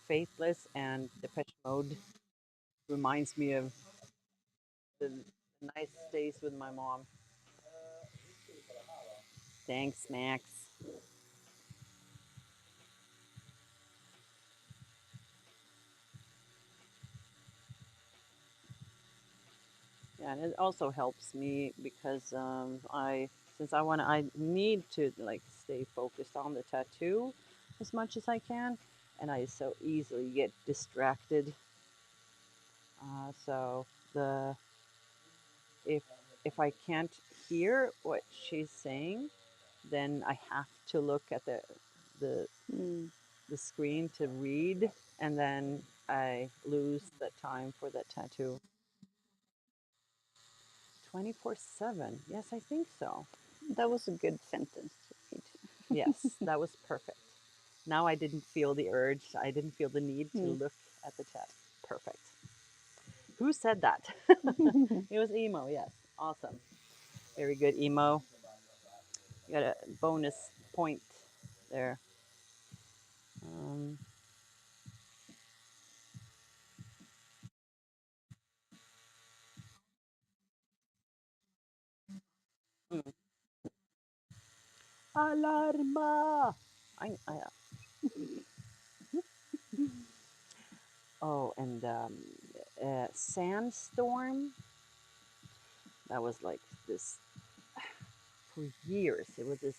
Faithless and Depeche Mode reminds me of the nice days with my mom. Thanks, Max. Yeah, and it also helps me because since I need to like stay focused on the tattoo as much as I can, and I so easily get distracted. So the if if I can't hear what she's saying, then I have to look at the Mm. the screen to read, and then I lose the time for that tattoo. 24/7. Yes, I think so. That was a good sentence to Yes, read. that was perfect. Now I didn't feel the urge. I didn't feel the need to Mm. look at the chat. Perfect. Who said that? It was emo. Yes. Awesome. Very good, emo. You got a bonus point there. Um, mm. Alarma! I oh, and Sandstorm. That was like this for years. It was this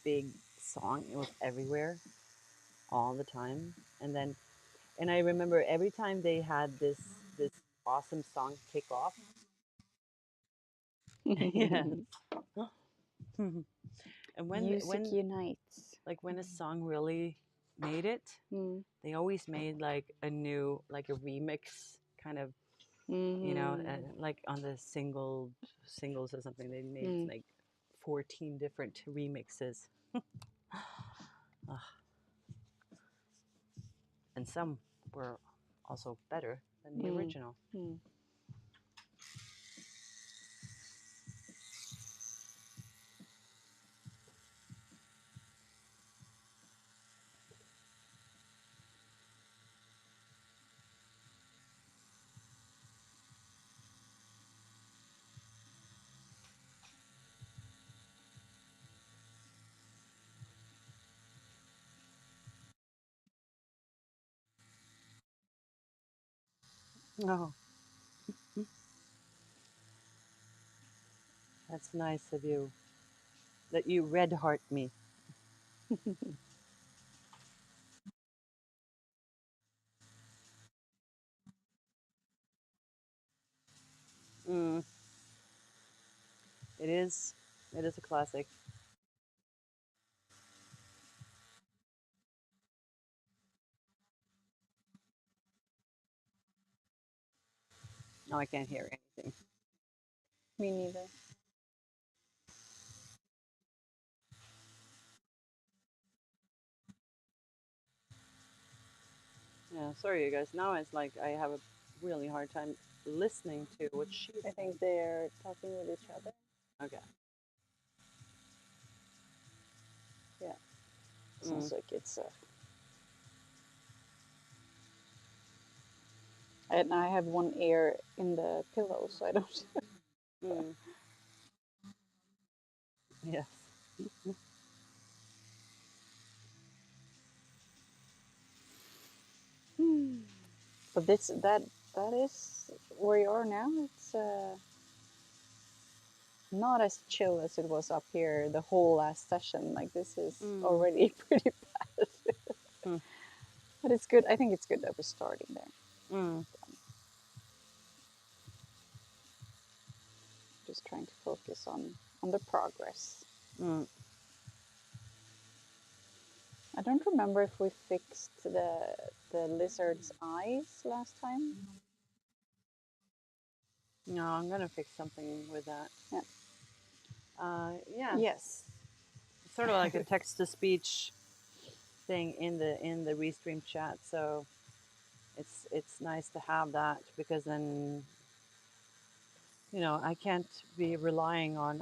big song. It was everywhere all the time. And I remember every time they had this awesome song kick off. Yes. And Music unites. when a song really made it, Mm. they always made like a new, like a remix kind of, Mm. like on the singles or something. They made Mm. like 14 different remixes. Ugh. And some were also better than the Mm. original. Mm. Oh, that's nice of you that you red heart me. Mm, it is. It is a classic. No, I can't hear anything. Me neither. Yeah, sorry, you guys. Now it's like I have a really hard time listening to what she's I saying. think they're talking with each other. Okay. Yeah. Mm, Sounds like it's and I have one ear in the pillow, so I don't. mm, yes. But this that is where you are now. It's. not as chill as it was up here the whole last session. Like this is already Mm. pretty bad. Mm. But it's good. I think it's good that we're starting there. Mm. Just trying to focus on the progress. Mm. I don't remember if we fixed the lizard's eyes last time. No, I'm gonna fix something with that. Yeah. Yeah. Yes. It's sort of like a text to speech thing in the Restream chat. So it's nice to have that, because then I can't be relying on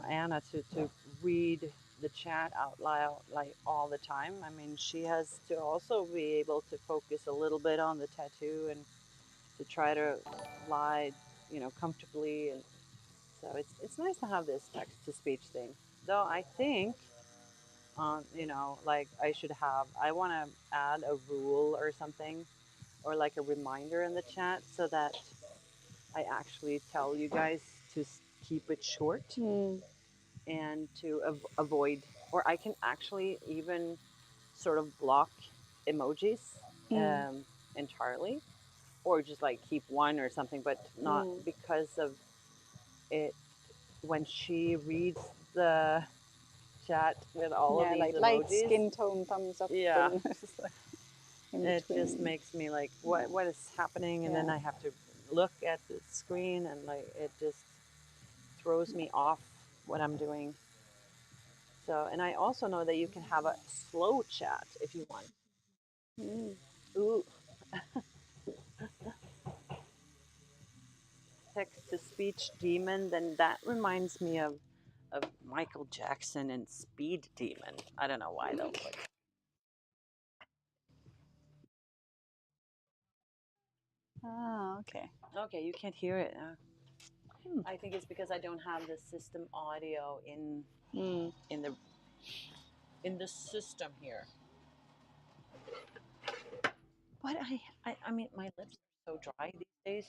Anna to read the chat out loud like all the time. I mean, she has to also be able to focus a little bit on the tattoo and to try to lie, comfortably. And so it's nice to have this text to speech thing. Though I think, like I want to add a rule or something, or like a reminder in the chat, so that I actually tell you guys to keep it short and to avoid, or I can actually even sort of block emojis entirely, or just like keep one or something, but not because of it. When she reads the chat with all of Yeah, these like light, emojis, skin tone, thumbs up, yeah, and in it just between. makes me like, what is happening? And then Yeah. I have to look at the screen, and like it just throws me off what I'm doing. So, and I also know that you can have a slow chat if you want. Ooh, text to speech demon. Then that reminds me of Michael Jackson and Speed Demon. I don't know why though. But... Ah, okay. Okay, you can't hear it. I think it's because I don't have the system audio in the in the system here. But I mean, my lips are so dry these days.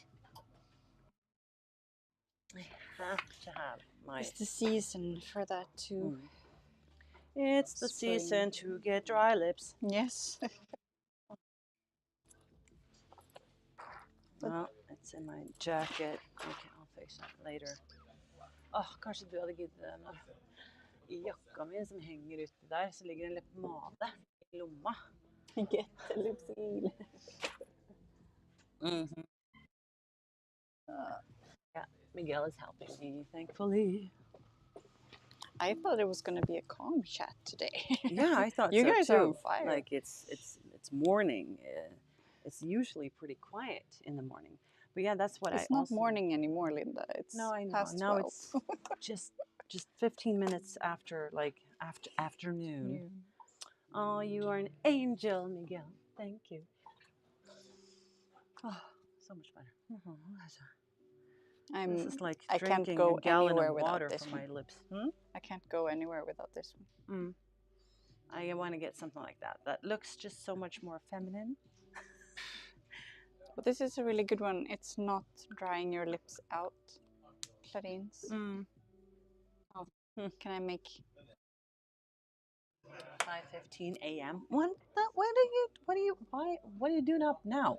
I have to have my. It's the season for that too. It's the Spring. season to get dry lips. Yes. Well, it's in my jacket. Okay, I'll fix that later. Kanskje du hadde giddet den. I jakka mi som henger uti der, så ligger en leppepomade i lomma. Get the lips healed. Mm-hmm. Yeah, Miguel is helping me, thankfully. I thought it was going to be a calm chat today. Yeah, I thought you so guys too. are on fire. Like it's morning. It's usually pretty quiet in the morning. But yeah, that's what it's I not also... morning anymore, Linda. It's No, I know. past Now 12. it's just 15 minutes after, like afternoon. Yeah. Oh, you are an angel, Miguel. Thank you. Oh, so much better. This is like I can't drinking go a gallon anywhere of without water this from one. my lips. I can't go anywhere without this one. I want to get something like that. That looks just so much more feminine. But this is a really good one. It's not drying your lips out, Clarins. Oh, can I make 5:15 a.m. What are you doing up now?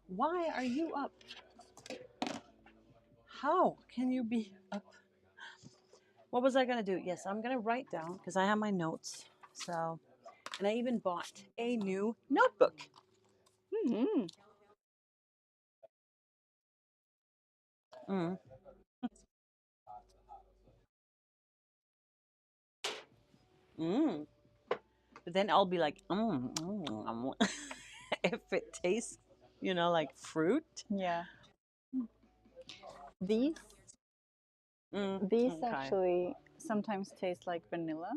Why are you up? How can you be up? What was I gonna do? Yes, I'm gonna write down, because I have my notes. So, and I even bought a new notebook. But then I'll be like, if it tastes, like fruit. Yeah. These Okay. actually sometimes taste like vanilla.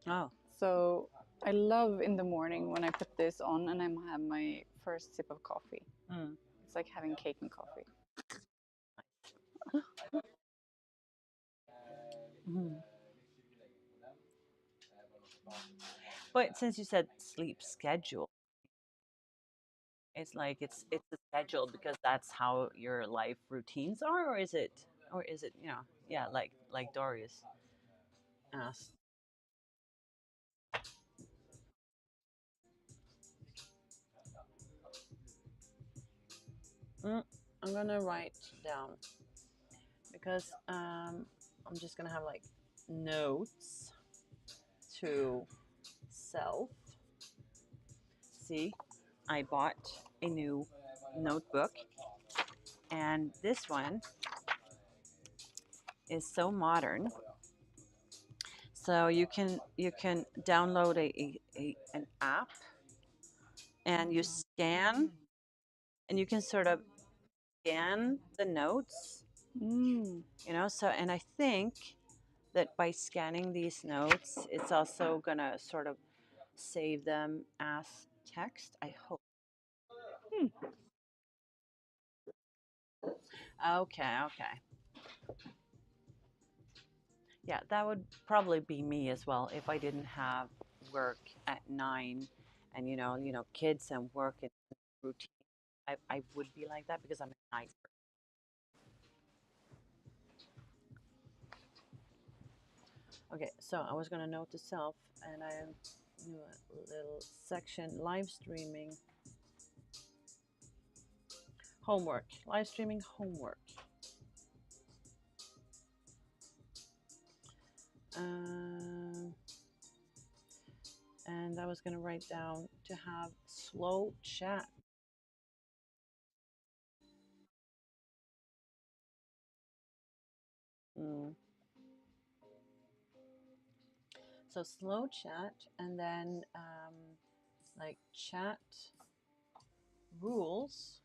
Oh. So I love in the morning when I put this on and I have my first sip of coffee. It's like having cake and coffee. But since you said sleep schedule, it's like it's a schedule because that's how your life routines are, or is it? or is it, yeah, like Darius asked. Mm, I'm gonna write down because I'm just gonna have like notes to self. See, I bought a new notebook, and this one is so modern. So you can download an app, and you scan, and you can sort of scan the notes, Mm. So, and I think that by scanning these notes, it's also gonna sort of save them as text. I hope. Hmm. Okay, okay. Yeah, that would probably be me as well if I didn't have work at 9, and kids and work and routine. I would be like that because I'm a night person. Okay, so I was gonna note to self, and I knew a little section live streaming homework. Live streaming homework. Um, and I was gonna write down to have slow chat. Mm. So slow chat, and then like chat rules.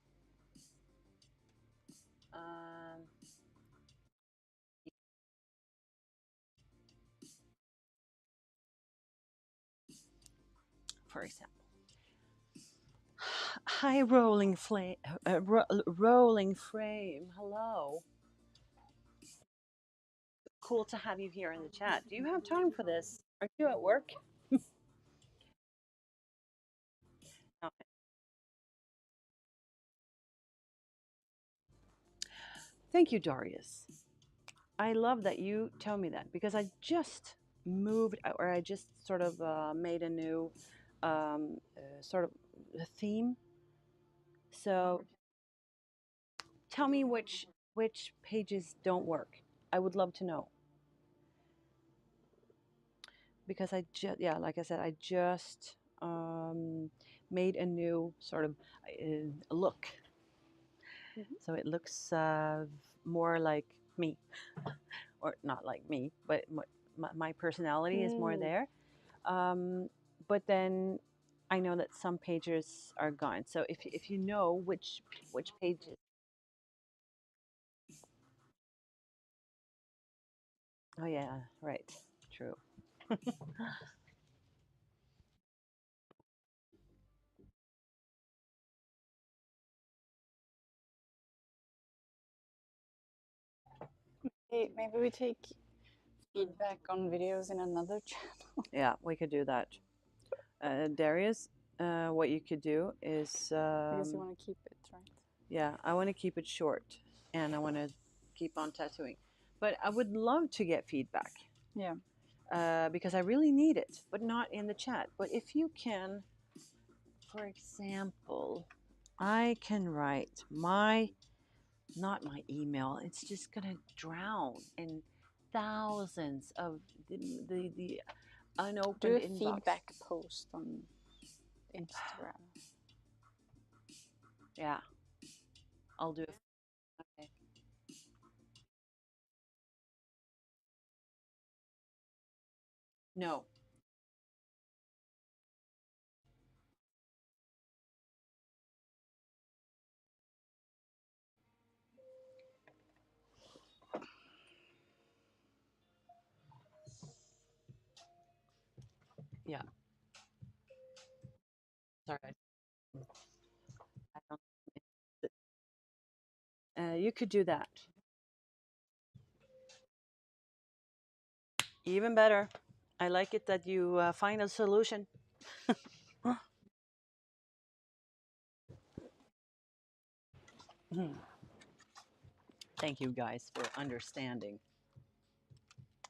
Um, for example, hi rolling flame, rolling frame. Hello, cool to have you here in the chat. Do you have time for this? Are you at work? No. Thank you, Darius. I love that you tell me that because I just moved, or I just sort of made a new sort of theme. So tell me which pages don't work. I would love to know because I just, yeah, like I said, I just made a new sort of look. Mhm. So it looks more like me, or not like me, but my personality is more Mm. there. Um, but then I know that some pages are gone. So if you know which pages, oh yeah, right, true. Maybe we take feedback on videos in another channel. Yeah, we could do that. Darius, what you could do is, Because you want to keep it, right? yeah, I want to keep it short, and I want to keep on tattooing. But I would love to get feedback Yeah. because I really need it, but not in the chat. But if you can, for example, I can write not my email. It's just gonna drown in thousands of the Do unopened a inbox. feedback post on Instagram. Yeah, I'll do it. Okay. No. Yeah. Sorry. I don't. You could do that. Even better. I like it that you find a solution. Thank you guys for understanding.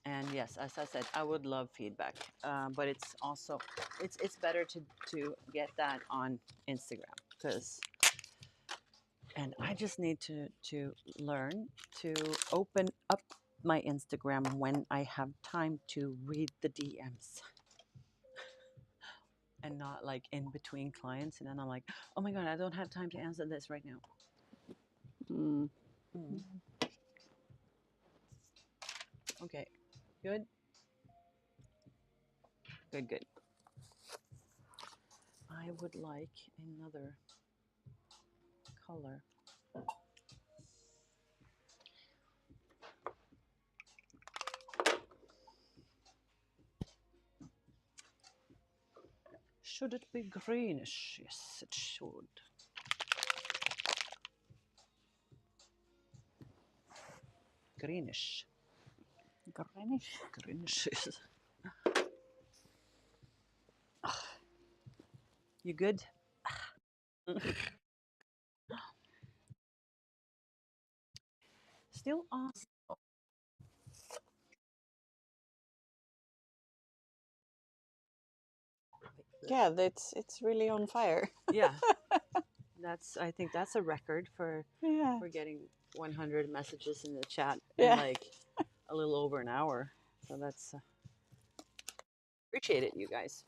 And yes, as I said, I would love feedback, but it's also it's better to get that on Instagram because, and I just need to learn to open up my Instagram when I have time to read the DMs and not like in between clients, and then I'm like, oh my god, I don't have time to answer this right now. Mm. Mm. Okay, good, good, good. I would like another color. Should it be greenish? Yes, it should. Greenish. Greenish. Greenish. You good? Still awesome. Yeah, it's really on fire. Yeah, I think that's a record for Yeah. getting 100 messages in the chat in Yeah. like a little over an hour. So that's appreciate it, you guys.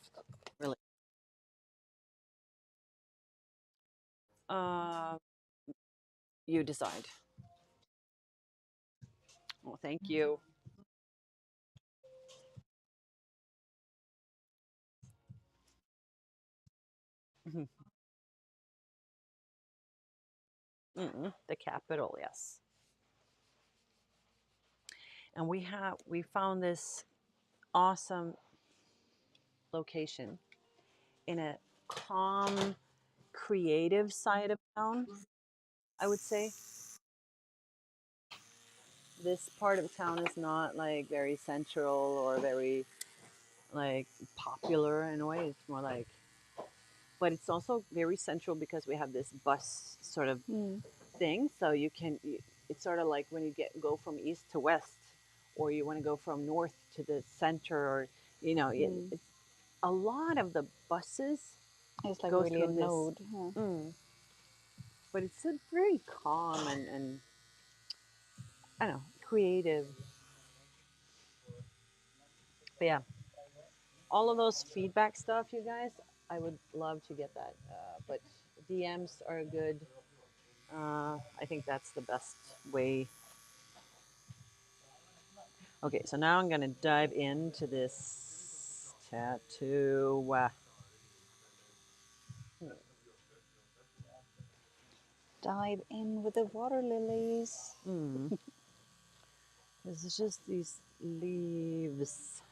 Really. Uh, you decide. Well, thank you. The capital, yes. And we found this awesome location in a calm, creative side of town, I would say. This part of town is not like very central or very like popular in a way. It's more like, but it's also very central because we have this bus sort of Mm. thing. So it's sort of like when you go from east to west, or you want to go from north to the center, or Mm. it's a lot of the buses It's like go really a through this. node. Yeah. But it's a very calm and I don't know, creative. But yeah, all of those feedback stuff, you guys, I would love to get that. But DMs are good. I think that's the best way. Okay, so now I'm going to dive into this tattoo. Dive in with the water lilies. This is just these leaves.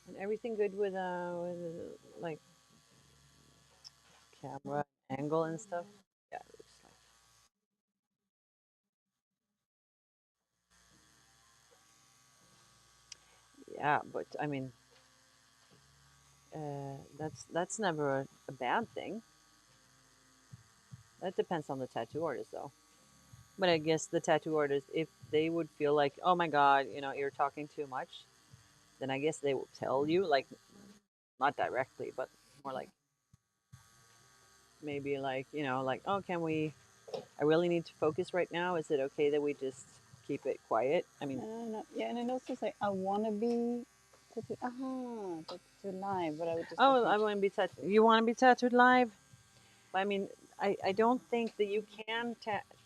And everything good with like camera angle and stuff? Yeah, it looks like. Yeah, but I mean, that's never a bad thing. That depends on the tattoo artist, though. But I guess the tattoo artist, if they would feel like, oh my God, you're talking too much, then I guess they will tell you, like, not directly, but more like maybe like, like, oh, I really need to focus right now. Is it okay that we just keep it quiet? I mean, Yeah, and it also say I want to be tattooed. Tattooed live, but I would just like oh, make I want to be tattooed. You want to be tattooed live? I mean, I don't think that you can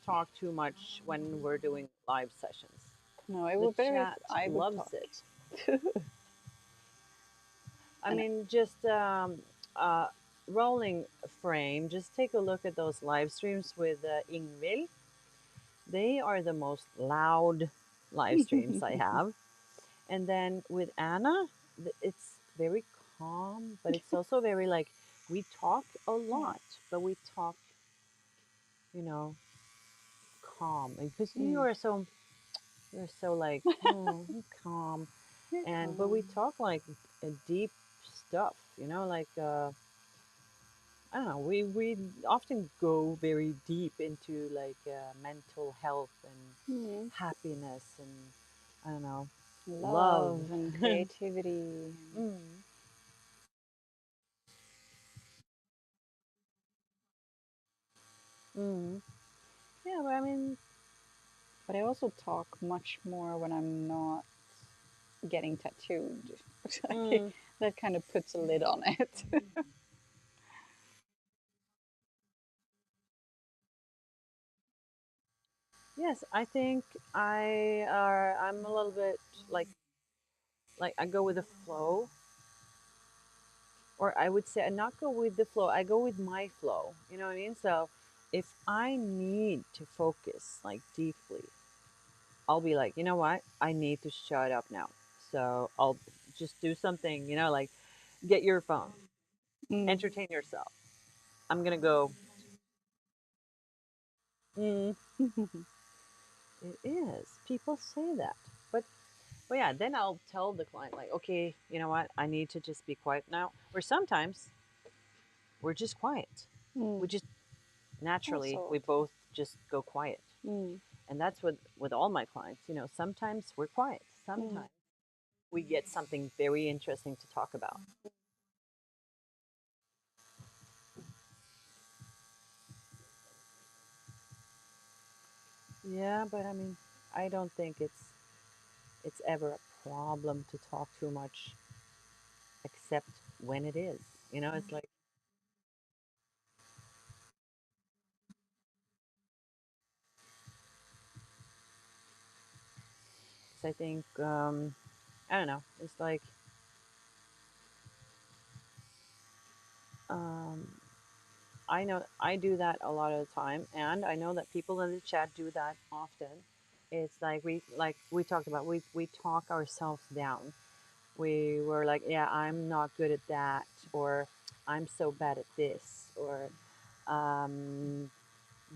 talk too much when we're doing live sessions. no. It The would better if chat I would loves talk. it. I And mean, just rolling frame. Just take a look at those live streams with Ingvild. They are the most loud live streams I have. And then with Anna, it's very calm, but it's also very like we talk a yeah. lot, but we talk, you know, calm. Because Mm. you're so like calm, You're but we calm. talk like deep stuff, like I don't know. We often go very deep into like mental health and Mm. happiness and I don't know, love. Love and creativity. Mm. Mm. Yeah, but I mean, But I also talk much more when I'm not getting tattooed. mm, That kind of puts a lid on it. yes, I think I'm a little bit like I go with the flow, or I would say I not go with the flow. I go with my flow. You know what I mean? So if I need to focus like deeply, I'll be like, you know what? I need to shut up now. So I'll just do something. Like get your phone, Mm. entertain yourself. I'm gonna go. Mm, it is. People say that, but yeah, then I'll tell the client like, okay, you know what? I need to just be quiet now. Or sometimes we're just quiet. Mm. We just naturally Also, we both just go quiet, mm. and that's with all my clients. Sometimes we're quiet. Mm. Sometimes we get something very interesting to talk about. Yeah, but I mean, I don't think it's ever a problem to talk too much, except when it is. It's like I think I don't know. It's like um, I know I do that a lot of the time, and I know that people in the chat do that often. It's like we talked about. We talk ourselves down. We were like, yeah, I'm not good at that, or I'm so bad at this, or um,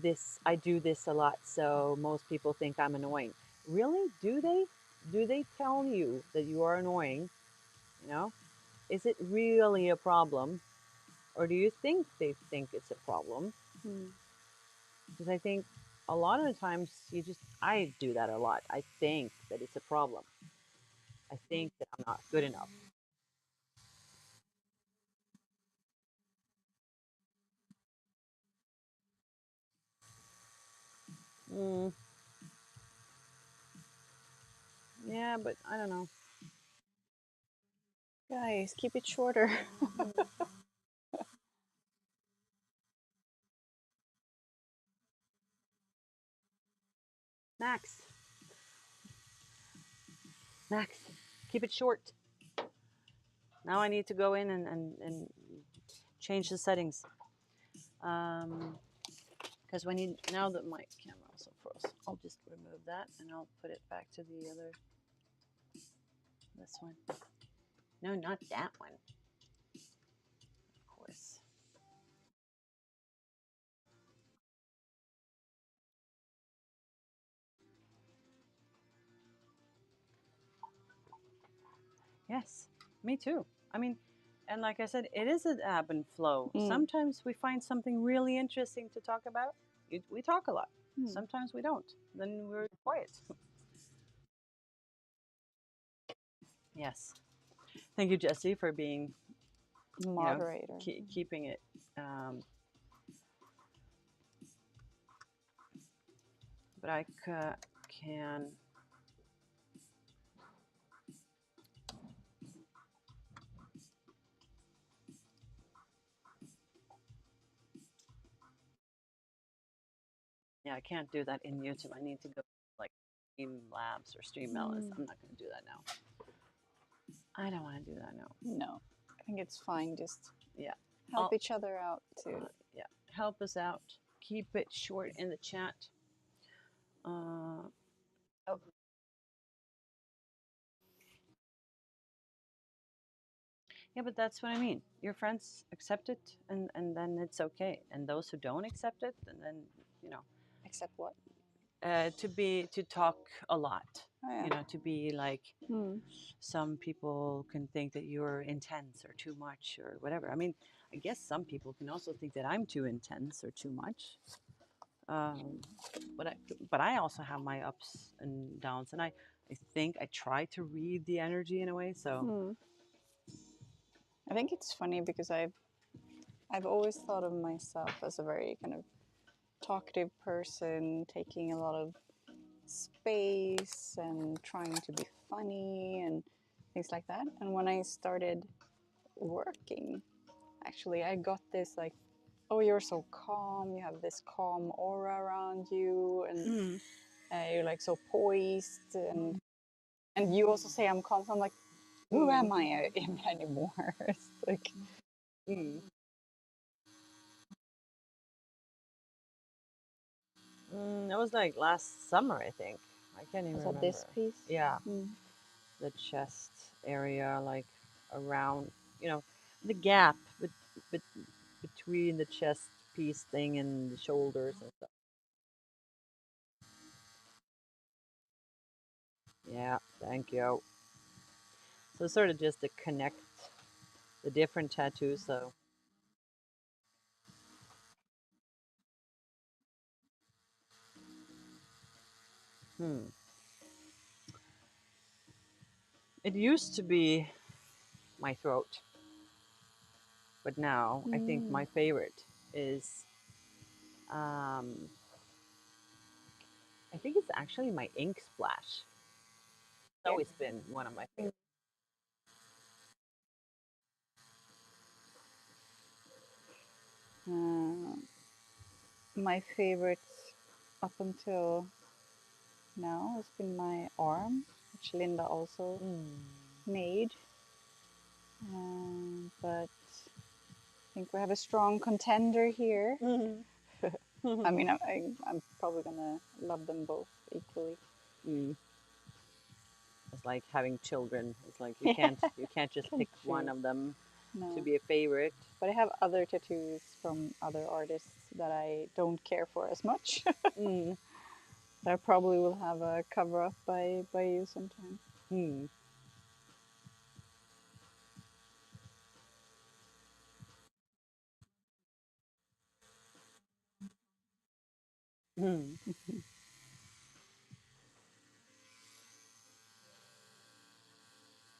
this I do this a lot, so most people think I'm annoying. Really? Do they? Do they tell you that you are annoying? You know, is it really a problem, or do you think they think it's a problem? Mm. Because I think a lot of the times I do that a lot. I think that it's a problem. I think that I'm not good enough. Mm, yeah, but I don't know. Guys, keep it shorter. Max, Max, keep it short. Now I need to go in and change the settings. Um, because now that my camera also froze, I'll just remove that and I'll put it back to the other, this one. No, not that one, of course. Yes, me too. I mean, and like I said, it is an ebb and flow. Mm. Sometimes we find something really interesting to talk about. We talk a lot. Mm. Sometimes we don't. Then we're quiet. Yes. Thank you, Jesse, for being, you know, Moderator. keeping it. Um, but I can. Yeah, I can't do that in YouTube. I need to go like Stream Labs or Stream Melons. Mm. I'm not going to do that now. I don't want to do that now. No, I think it's fine. Just Yeah. help I'll, each other out too. yeah. Help us out. Keep it short in the chat. Uh, oh, yeah, but that's what I mean. Your friends accept it, and then it's okay. And those who don't accept it, and then you know, Except what? to talk a lot. Oh, yeah. You know, to be like, Mm. some people can think that you're intense or too much or whatever. I mean, I guess some people can also think that I'm too intense or too much. Um, but I also have my ups and downs, and I think I try to read the energy in a way. So Mm. I think it's funny because I've always thought of myself as a very kind of talkative person, taking a lot of space and trying to be funny and things like that. And when I started working, actually, I got this like, oh, you're so calm, you have this calm aura around you, and mm, you're like so poised, and you also say I'm calm. So I'm like, who mm, am I anymore? It's like, mm. It was like last summer, I think. I can't even was that remember. this piece? Yeah, Mm. the chest area, like around, you know, the gap bet between the chest piece thing and the shoulders and stuff. Yeah, thank you. So sort of just to connect the different tattoos. So, hmm. It used to be my throat, but now I think Mm. my favorite is, um, I think it's actually my ink splash. It's Okay. always been one of my favorites. Uh, my favorite up until now has been my arm, which Linda also Mm. made. But I think we have a strong contender here. Mm. I mean, I'm probably gonna love them both equally. Mm. It's like having children. It's like Yeah, you can't just can pick one choose. of them to No, be a favorite. but I have other tattoos from other artists that I don't care for as much. Mm. That I probably will have a cover up by you sometime. Mm. Mm.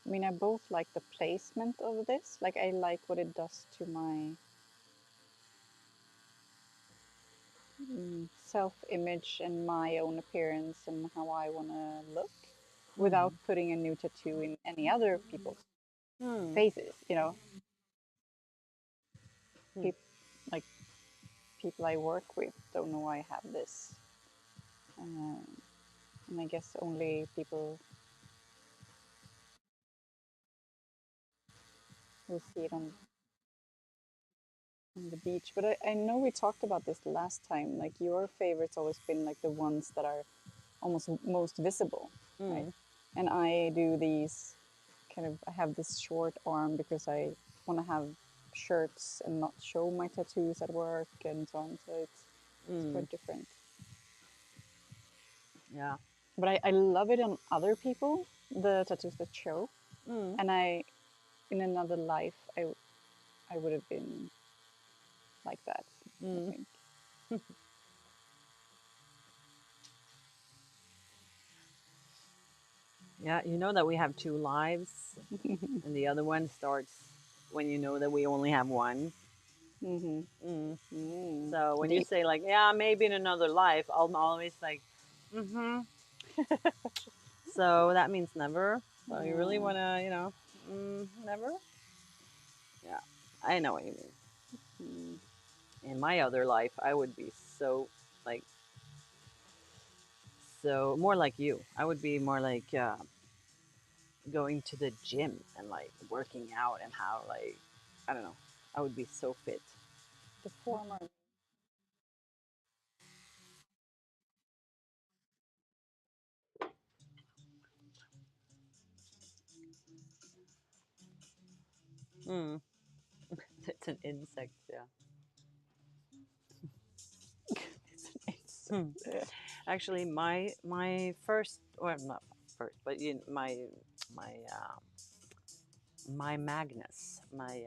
I mean, I both like the placement of this. Like, I like what it does to my self-image and my own appearance and how I want to look, without Mm. putting a new tattoo in any other people's Mm. faces. Mm. Peop like people I work with don't know I have this, and I guess only people who see it on the beach. But I know we talked about this last time. Like, your favorite's always been like the ones that are almost most visible, right? Mm. And I do these kind of, I have this short arm because I want to have shirts and not show my tattoos at work and so on. So it's Mm. quite different. Yeah. But I love it on other people, the tattoos that show. Mm. And in another life, I would have been like that, I Mm. think. Yeah, you know that we have two lives, and the other one starts when you know that we only have one. Mm-hmm. Mm. Mm. So when you Deep. say like, yeah, maybe in another life, I'm always like, mm-hmm. So that means never. So you really Yeah. want to, never? Yeah, I know what you mean. Mm. In my other life, I would be so like, so more like you. I would be more like going to the gym and like working out and how like, I don't know. I would be so fit. The former. Mm. It's an insect, yeah. It's an Hmm. insect. Actually, my first, or not first, but my my Magnus, my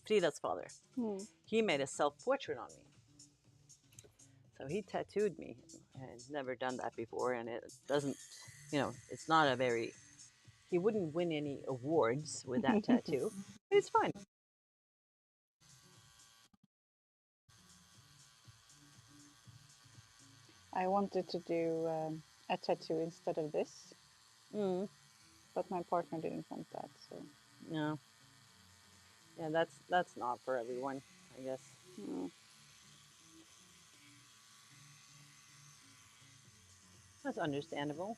Frida's father, Hmm. he made a self portrait on me. So he tattooed me. I'd never done that before, and it doesn't, it's not a very. He wouldn't win any awards with that tattoo. But it's fine. I wanted to do a tattoo instead of this, Mm, but my partner didn't want that. So no, yeah, that's not for everyone, I guess. mm. That's understandable.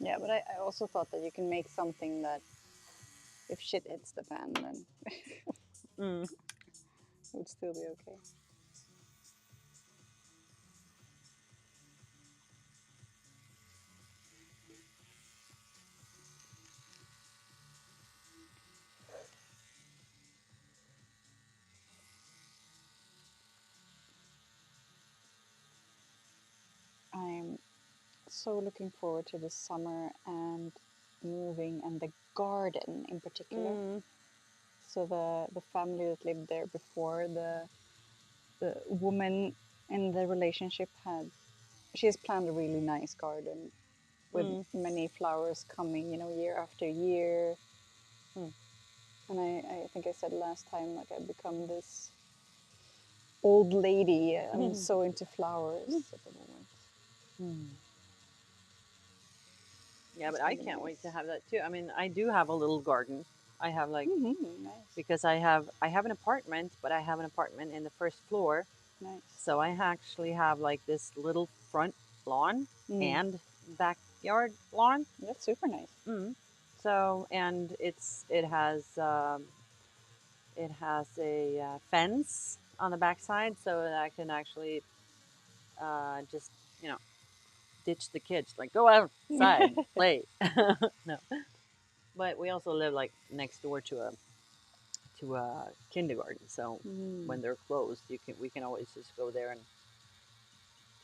Yeah, but I also thought that you can make something that if shit hits the fan, then Mm. it would still be okay. I'm so looking forward to the summer and moving and the garden in particular. Mm. So the family that lived there before, the woman in the relationship had, she has planned a really nice garden with Mm. many flowers coming, year after year. Mm. And I think I said last time, like I've become this old lady. I'm so into flowers at the moment. Mm. Yeah, It's but gonna I be can't wait to nice. have that too. I mean, I do have a little garden. I have like Nice, because I have an apartment, but I have an apartment in the first floor. nice. So I actually have like this little front lawn Mm, and backyard lawn. that's super nice. Mm. So and it has a fence on the backside, so that I can actually just you know ditch the kids, like go outside play. No, but we also live like next door to a kindergarten, so Mm, when they're closed, we can always just go there and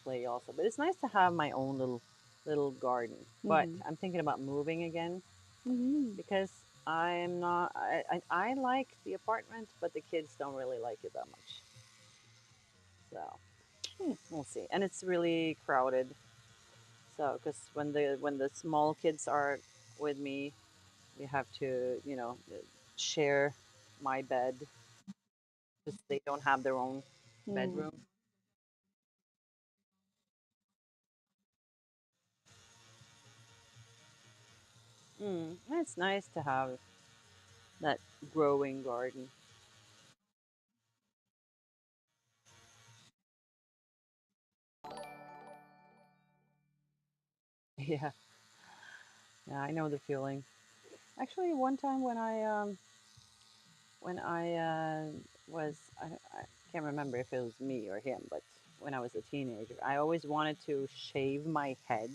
play also. But it's nice to have my own little garden. But mm-hmm, I'm thinking about moving again mm-hmm. because I'm not. I like the apartment, but the kids don't really like it that much. So we'll see. And it's really crowded. So because when the small kids are with me, we have to share my bed because they don't have their own Mm. bedroom. It's nice to have that growing garden. Yeah, yeah, I know the feeling. Actually, one time when I was I can't remember if it was me or him, but when I was a teenager, I always wanted to shave my head.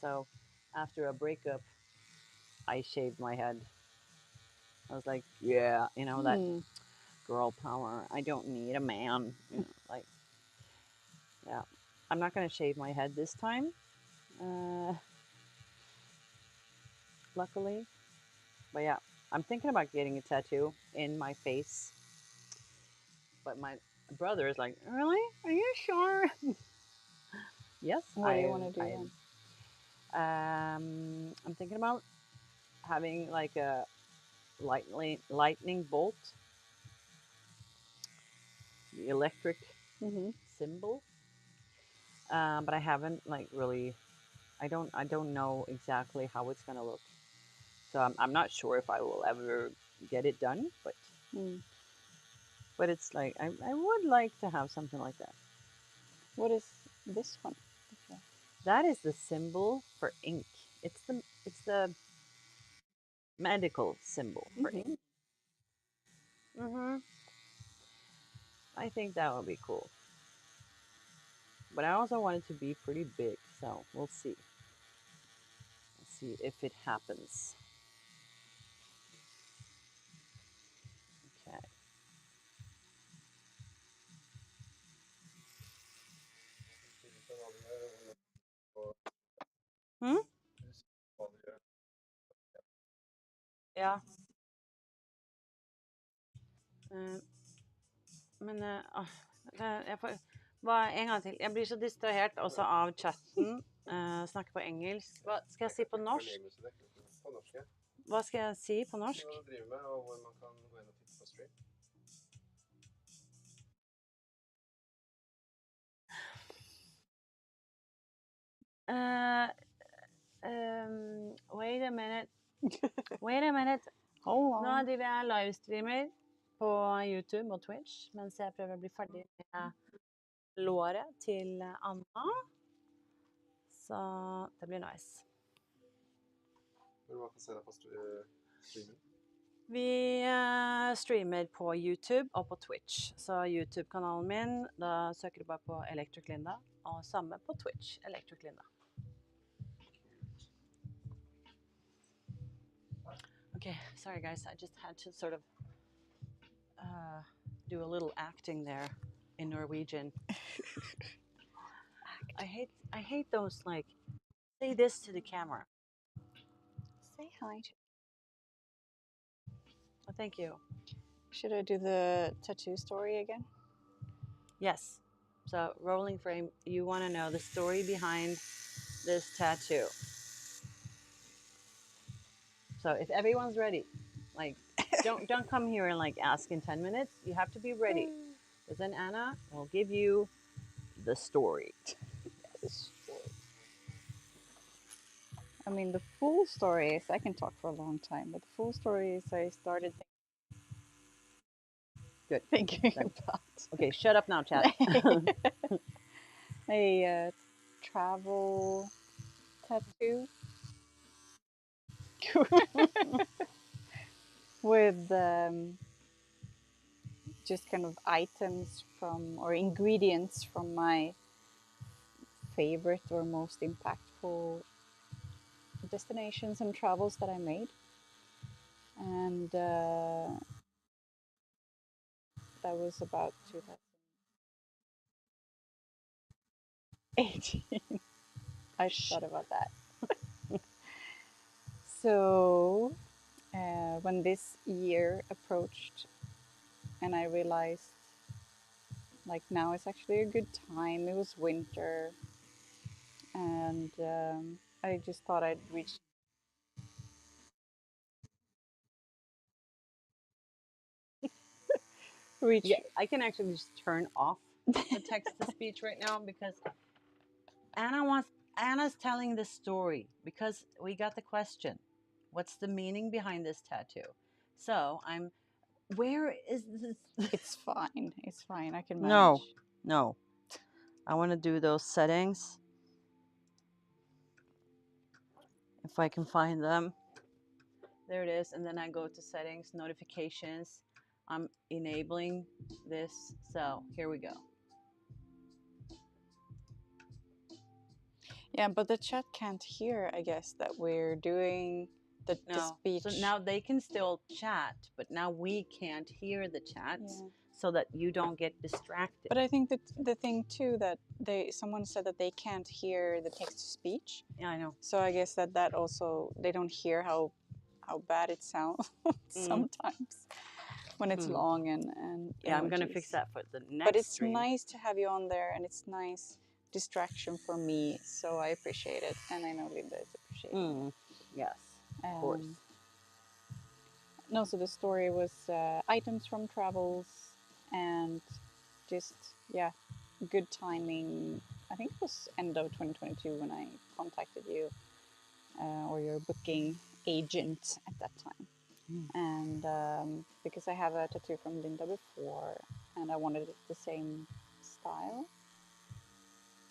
So after a breakup, I shaved my head. I was like, yeah, that Mm. girl power. I don't need a man. Like, yeah, I'm not gonna shave my head this time. Uh, luckily, but yeah, I'm thinking about getting a tattoo in my face. But my brother is like, really? Are you sure? Yes, What do you I want to do I then? I'm thinking about having like a lightning bolt, the electric Mm-hmm. symbol. But I haven't like really. I don't know exactly how it's gonna look. So I'm not sure if I will ever get it done. Mm. But it's like I would like to have something like that. What is this one? Okay. That is the symbol for ink. It's the medical symbol for Mm-hmm. ink. I think that would be cool. But I also want it to be pretty big, so we'll see. We'll see if it happens. Okay. Ja. Men jeg får en gang til. Jeg blir så distrahert også av chatten. Snakker på engelsk. Hva skal jeg si på norsk? Hva skal jeg si på norsk? Hva du driver med, og hvor man kan gå inn og titte på stream. Wait a minute. Wait a minute. Nå driver jeg livestreamer på YouTube og Twitch, mens jeg prøver å bli ferdig med låret til Anna. Så det blir nice. Hvor man kan se deg på streamen? Vi streamer på YouTube og på Twitch. Så YouTube-kanalen min, da søker du bare på Electric Linda, og samme på Twitch, Electric Linda. Okay, sorry guys, I just had to sort of do a little acting there in Norwegian. I hate those, like, say this to the camera. Say hi. Oh, thank you. Should I do the tattoo story again? Yes. So, rolling frame, you want to know the story behind this tattoo. So, if everyone's ready, like, don't come here and like ask in 10 minutes. You have to be ready. Because then Anna will give you the story. I mean, the full story is, I can talk for a long time, but the full story is I started thinking about... Okay, shut up now, chat. A travel tattoo. With just kind of items from, or ingredients from my favorite or most impactful destinations and travels that I made. And that was about 2018. I thought about that. So when this year approached and I realized like now is actually a good time, it was winter, and I just thought I'd reach. Yeah, I can actually just turn off the text-to-speech right now because Anna's telling the story because we got the question, what's the meaning behind this tattoo? So where is this? It's fine. It's fine. I can manage. No. I want to do those settings. If I can find them. There it is. And then I go to settings, notifications. I'm enabling this. So here we go. Yeah, but the chat can't hear, I guess, that we're doing the speech. So now they can still chat, but now we can't hear the chats so that you don't get distracted. But I think that the thing too that someone said that they can't hear the text-to-speech. Yeah, I know. So I guess that also they don't hear how bad it sounds sometimes when it's long and yeah, I'm gonna fix that for the next. But it's stream. Nice to have you on there, and it's nice distraction for me, so I appreciate it, and I know Linda is appreciating it. Yes, of course. No, so the story was items from travels and just good timing. I think it was end of 2022 when I contacted you or your booking agent at that time. And because I have a tattoo from Linda before and I wanted it the same style.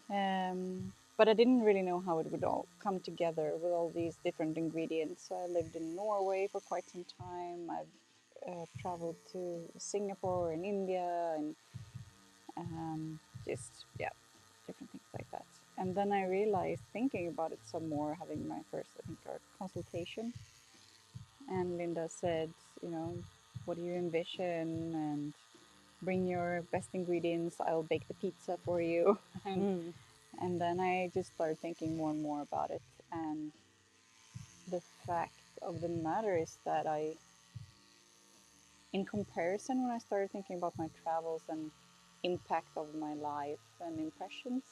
But I didn't really know how it would all come together with all these different ingredients. So I lived in Norway for quite some time. I've traveled to Singapore and India and different things like that. And then I realized, thinking about it some more, having my first, I think, our consultation, and Linda said, you know, what do you envision? And bring your best ingredients. I'll bake the pizza for you. And then I just started thinking more and more about it. And the fact of the matter is that in comparison, when I started thinking about my travels and impact of my life and impressions,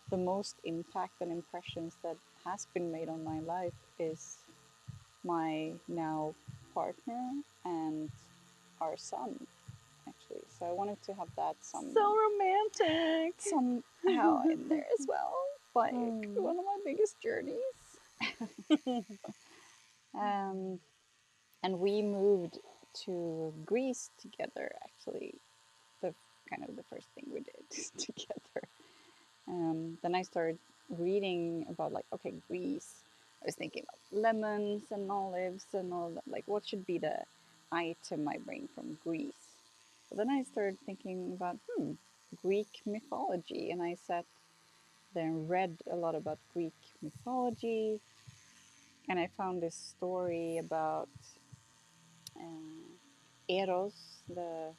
the most impact and impressions that has been made on my life is my now partner and our son, actually. So I wanted to have that So romantic. somehow in there as well, like one of my biggest journeys. And we moved to Greece together, actually. The kind of the first thing we did together. Then I started reading about, like, okay, Greece. I was thinking about lemons and olives and all that. Like, what should be the item I bring from Greece? But then I started thinking about Greek mythology, and I sat there and read a lot about Greek mythology, and I found this story about Eros, the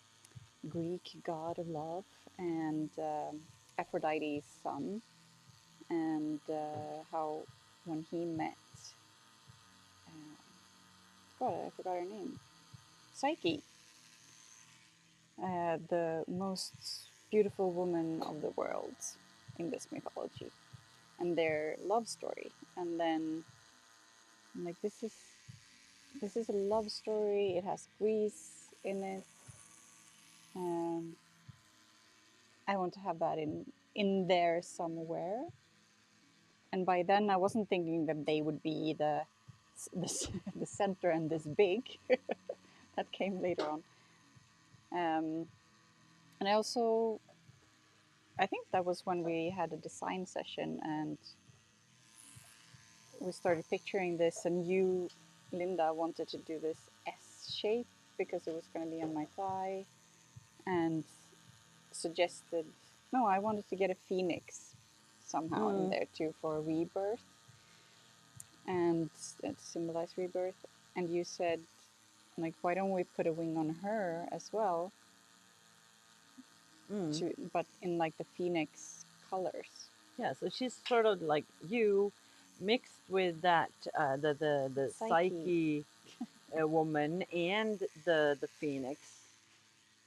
Greek god of love, and Aphrodite's son, and how when he met, God, I forgot her name, Psyche, the most beautiful woman of the world in this mythology, and their love story. And then I'm like, this is a love story. It has Greece in it. Um, I want to have that in there somewhere. And by then, I wasn't thinking that they would be the center and this big. That came later on. And I think that was when we had a design session and we started picturing this. And you, Linda, wanted to do this S shape because it was going to be on my thigh, and suggested, no, I wanted to get a phoenix somehow in there too for rebirth, and to symbolize rebirth. And you said, like, why don't we put a wing on her as well, but in like the phoenix colors. Yeah, so she's sort of like you, mixed with that the Psyche woman and the phoenix.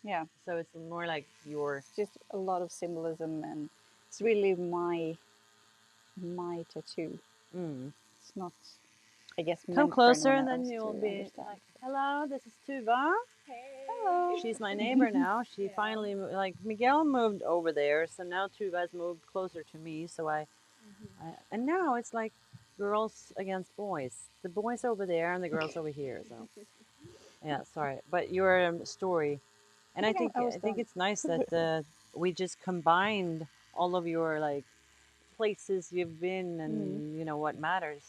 Yeah. So it's more like your. It's just a lot of symbolism, and it's really my tattoo. It's not, I guess, Come meant closer, for and anyone then else you'll to be understand. like, "Hello, this is Tuva. Hello. She's my neighbor now. She finally like Miguel moved over there, so now Tuva's moved closer to me. So and now it's like girls against boys. The boys over there and the girls over here. So yeah, sorry, but your story, and I was I think done. it's nice that we just combined all of your like places you've been and you know what matters.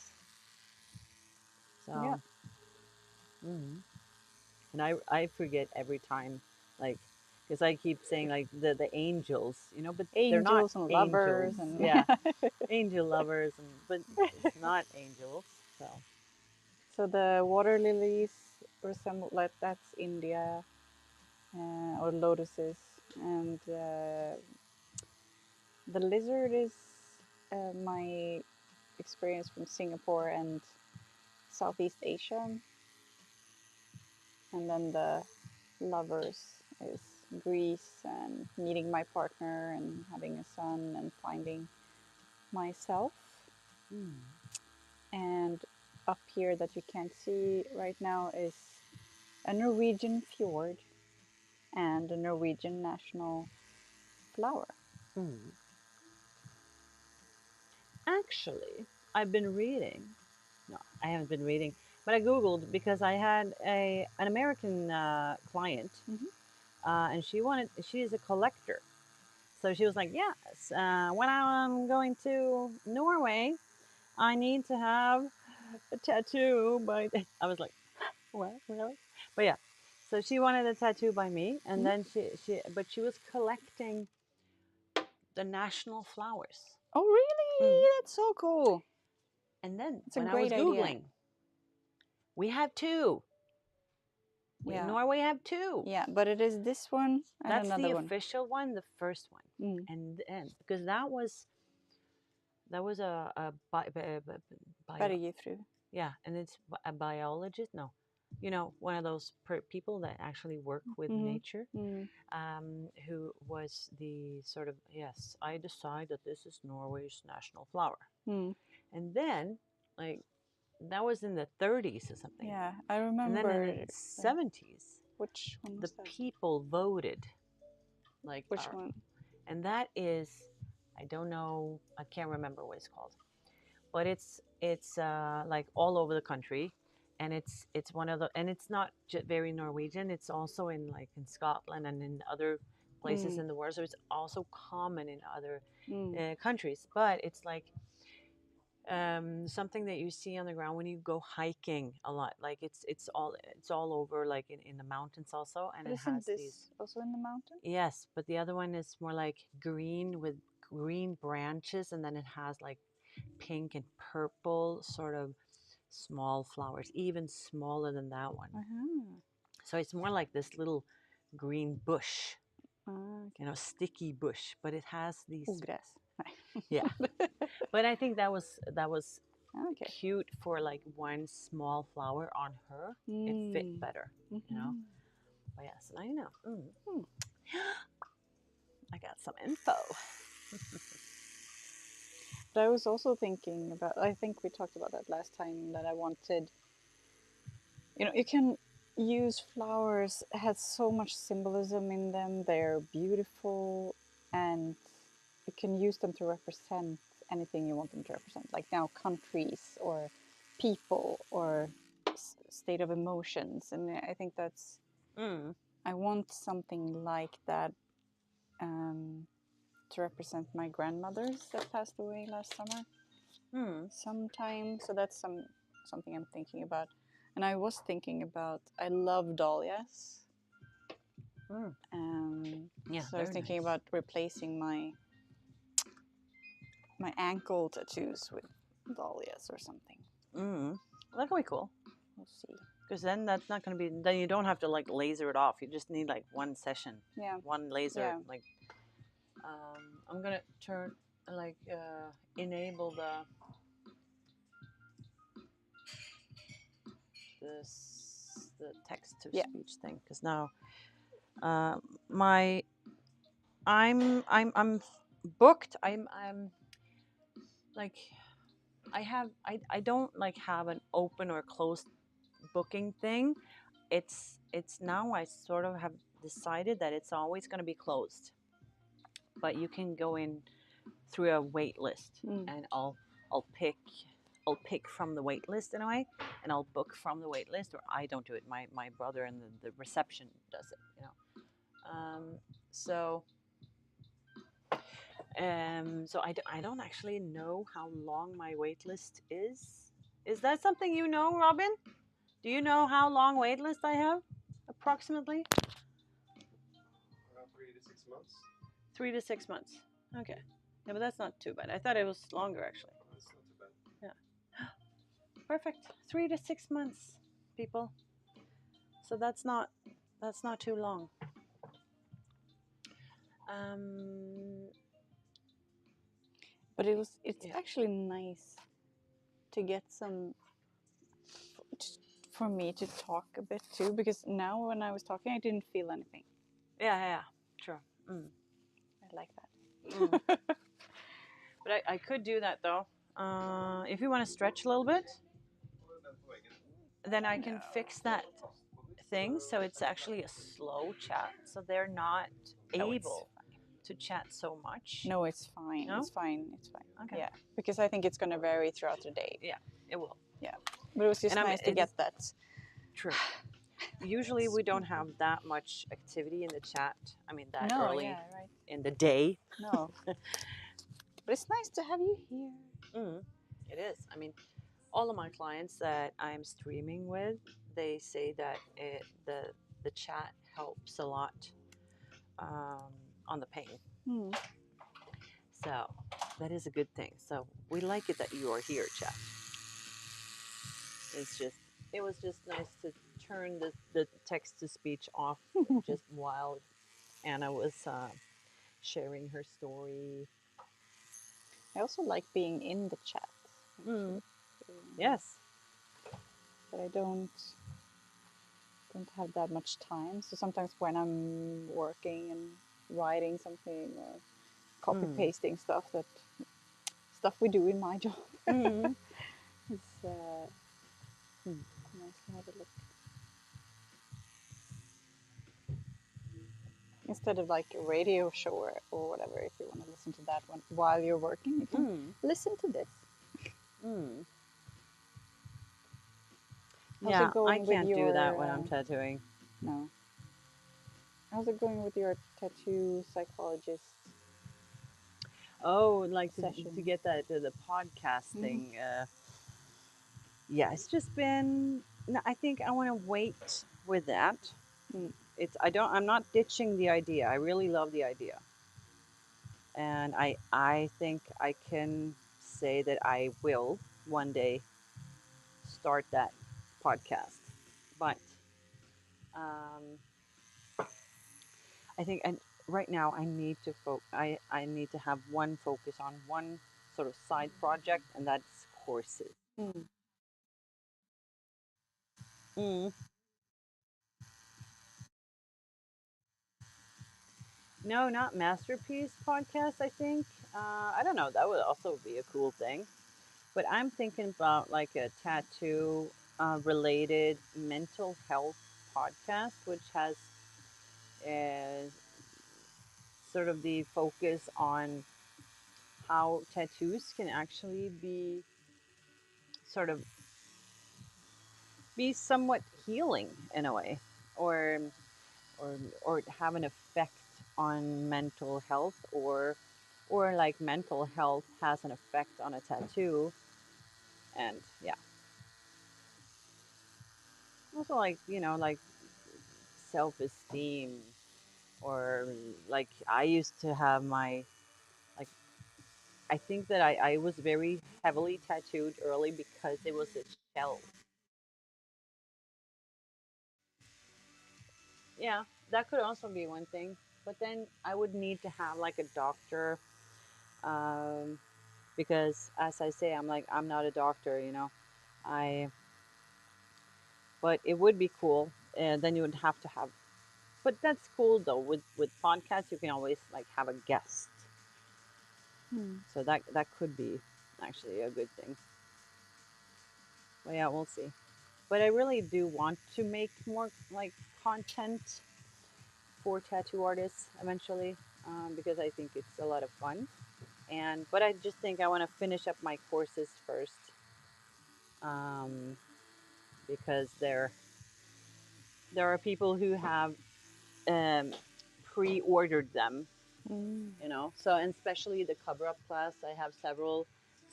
So Yeah. and I forget every time, like, because I keep saying like the angels, you know, but they're not Angels and angels. lovers and Yeah, angel lovers, but it's not angels. So so the water lilies resemble, like, that's India, or lotuses, and the lizard is my experience from Singapore and Southeast Asia, and then the lovers is Greece and meeting my partner and having a son and finding myself. And up here that you can't see right now is a Norwegian fjord and a Norwegian national flower. actually, I've been reading. No, I haven't been reading, but I googled because I had an American client, and she is a collector. So she was like, yes, when I'm going to Norway, I need to have a tattoo by. I was like, what, really? But yeah, so she wanted a tattoo by me, and then but she was collecting the national flowers. Oh, really? That's so cool. And then It's a when I was great idea. Googling, we have two. We in Norway have two. Yeah, but it is this one and That's another the one. official one, the first one, and because that was a Bergifru. Yeah, and it's a biologist. No, one of those people that actually work with Mm-hmm. nature, Mm. who was the sort of, yes, I decide that this is Norway's national flower. Mm. And then, like, that was in the 30s or something. Yeah, I And then in the remember. 70s, Which one the was that? people voted. Like, Which one? and that is, I don't know, I can't remember what it's called, but it's like all over the country, and it's one of the, and it's not very Norwegian. It's also in, like, in Scotland and in other places Mm. in the world. So it's also common in other Mm. countries, but it's like something that you see on the ground when you go hiking a lot. Like it's all over, like in the mountains also, and But it isn't has this these. also in the mountain? Yes, but the other one is more like green with green branches, and then it has like pink and purple sort of small flowers, even smaller than that one. Uh-huh. So it's more like this little green bush, Okay. sticky bush, but it has these. Ogräs. Yeah, but I think that was Okay. cute for like one small flower on her. It fit better, Mm-hmm. But yes, I know. Hmm. I got some info. But I was also thinking about, I think we talked about that last time, that I wanted, you can use flowers, it has so much symbolism in them, they're beautiful, and you can use them to represent anything you want them to represent, like now countries or people or state of emotions. And I think that's, I want something like that, to represent my grandmothers that passed away last summer sometime. So that's something I'm thinking about. And I was thinking about, I love dahlias. Yeah, So I was thinking about replacing my ankle tattoos with dahlias or something. That could be cool. We'll see. Because then that's not going to be. Then you don't have to like laser it off. You just need like one session. Yeah. One laser. Yeah. Like, I'm gonna turn like enable the text to speech thing, because now my I'm booked. I'm like I don't like have an open or closed booking thing. It's now I sort of have decided that it's always going to be closed, but you can go in through a wait list, and I'll pick from the wait list in a way, and I'll book from the wait list, or I don't do it. My brother and the reception does it, so so I don't actually know how long my wait list is. Is that something you know, Robin? Do you know how long wait list I have approximately? Around 3 to 6 months. 3 to 6 months. Okay. Yeah, but that's not too bad. I thought it was longer, actually. That's not too bad. Yeah. Perfect. 3 to 6 months, people. So that's not too long. But it's actually nice to get some, for me to talk a bit too, because now when I was talking I didn't feel anything. Yeah, true. I like that. But I could do that though. If you want to stretch a little bit, then I can fix that thing so it's actually a slow chat, so they're not able to chat so much. No, it's fine. No? It's fine. It's fine. Okay. Yeah, because I think it's going to vary throughout the day. Yeah, it will. Yeah, but it was just nice to get that. True. Usually we don't have that much activity in the chat. I mean, that early in the day. No. But it's nice to have you here. It is. I mean, all of my clients that I'm streaming with, they say that the chat helps a lot on the pain. So that is a good thing. So we like it that you are here, chat. It was just nice to turn the text to speech off just while Anna was sharing her story. I also like being in the chat. Yes. but I don't have that much time. So sometimes when I'm working and writing something or copy Mm. pasting stuff we do in my job, Mm. it's nice to have a look. Instead of like a radio show or whatever, if you want to listen to that one while you're working, you can Mm. listen to this. Mm. How's it Yeah, I going with can't do that your when I'm tattooing. no? How's it going with your tattoo psychologist Oh, like to session? get that to the Mm-hmm. podcasting. Yeah, it's just been. No, I think I want to wait with that. Mm. It's. I don't. I'm not ditching the idea. I really love the idea, and I think I can say that I will one day start that podcast. But um, I think and right now I need to I need to have one focus on one sort of side project, and that's courses. Mm. Mm. No, not masterpiece podcast. I think I don't know. That would also be a cool thing. But I'm thinking about like a tattoo related mental health podcast, which has uh, sort of the focus on how tattoos can actually be sort of be somewhat healing in a way, or or or have an effect on mental health, or like mental health has an effect on a tattoo, and yeah, also like like self-esteem, or like I used to have my like I think that I was very heavily tattooed early because it was a shell. Yeah, that could also be one thing. But then I would need to have like a doctor, um, because as I say, I'm not a doctor, I but it would be cool, and then you would have to have. But that's cool though. With podcasts, you can always like have a guest, Mm. so that could be actually a good thing. But yeah, we'll see. But I really do want to make more like content for tattoo artists eventually, because I think it's a lot of fun. And but I just think I want to finish up my courses first, um, because there are people who have um, pre-ordered them, Mm. So, and especially the cover up class, I have several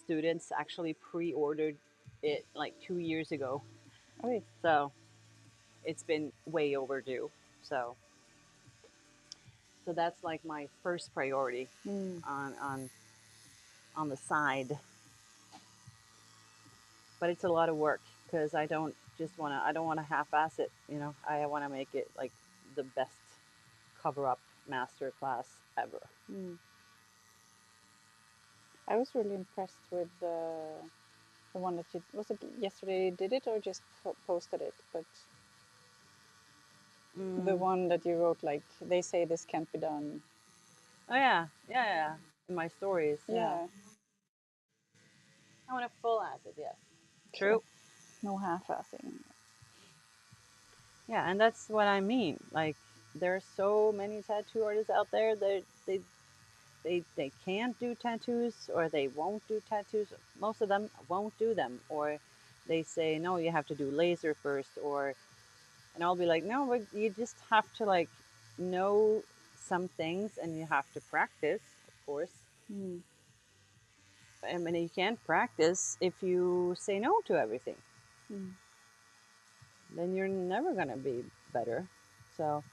students actually pre-ordered it like 2 years ago, Wait. so it's been way overdue. So that's like my first priority Mm. on on the side, but it's a lot of work because I don't want to half-ass it. I want to make it like the best cover up master class ever. Mm. I was really impressed with the one that you was it yesterday you did it or just posted it, but the Mm. one that you wrote like they say this can't be done. Oh yeah, yeah, yeah. In my stories, yeah. Yeah, I want to full ass it. Yes. true. True. No half-assing. Yeah, and that's what I mean. Like, there are so many tattoo artists out there that they can't do tattoos, or they won't do tattoos. Most of them won't do them, or they say no, you have to do laser first, or and I'll be like, no, but you just have to like know some things, and you have to practice, of course. Mm. I mean, you can't practice if you say no to everything. Mm. Then you're never gonna be better. So,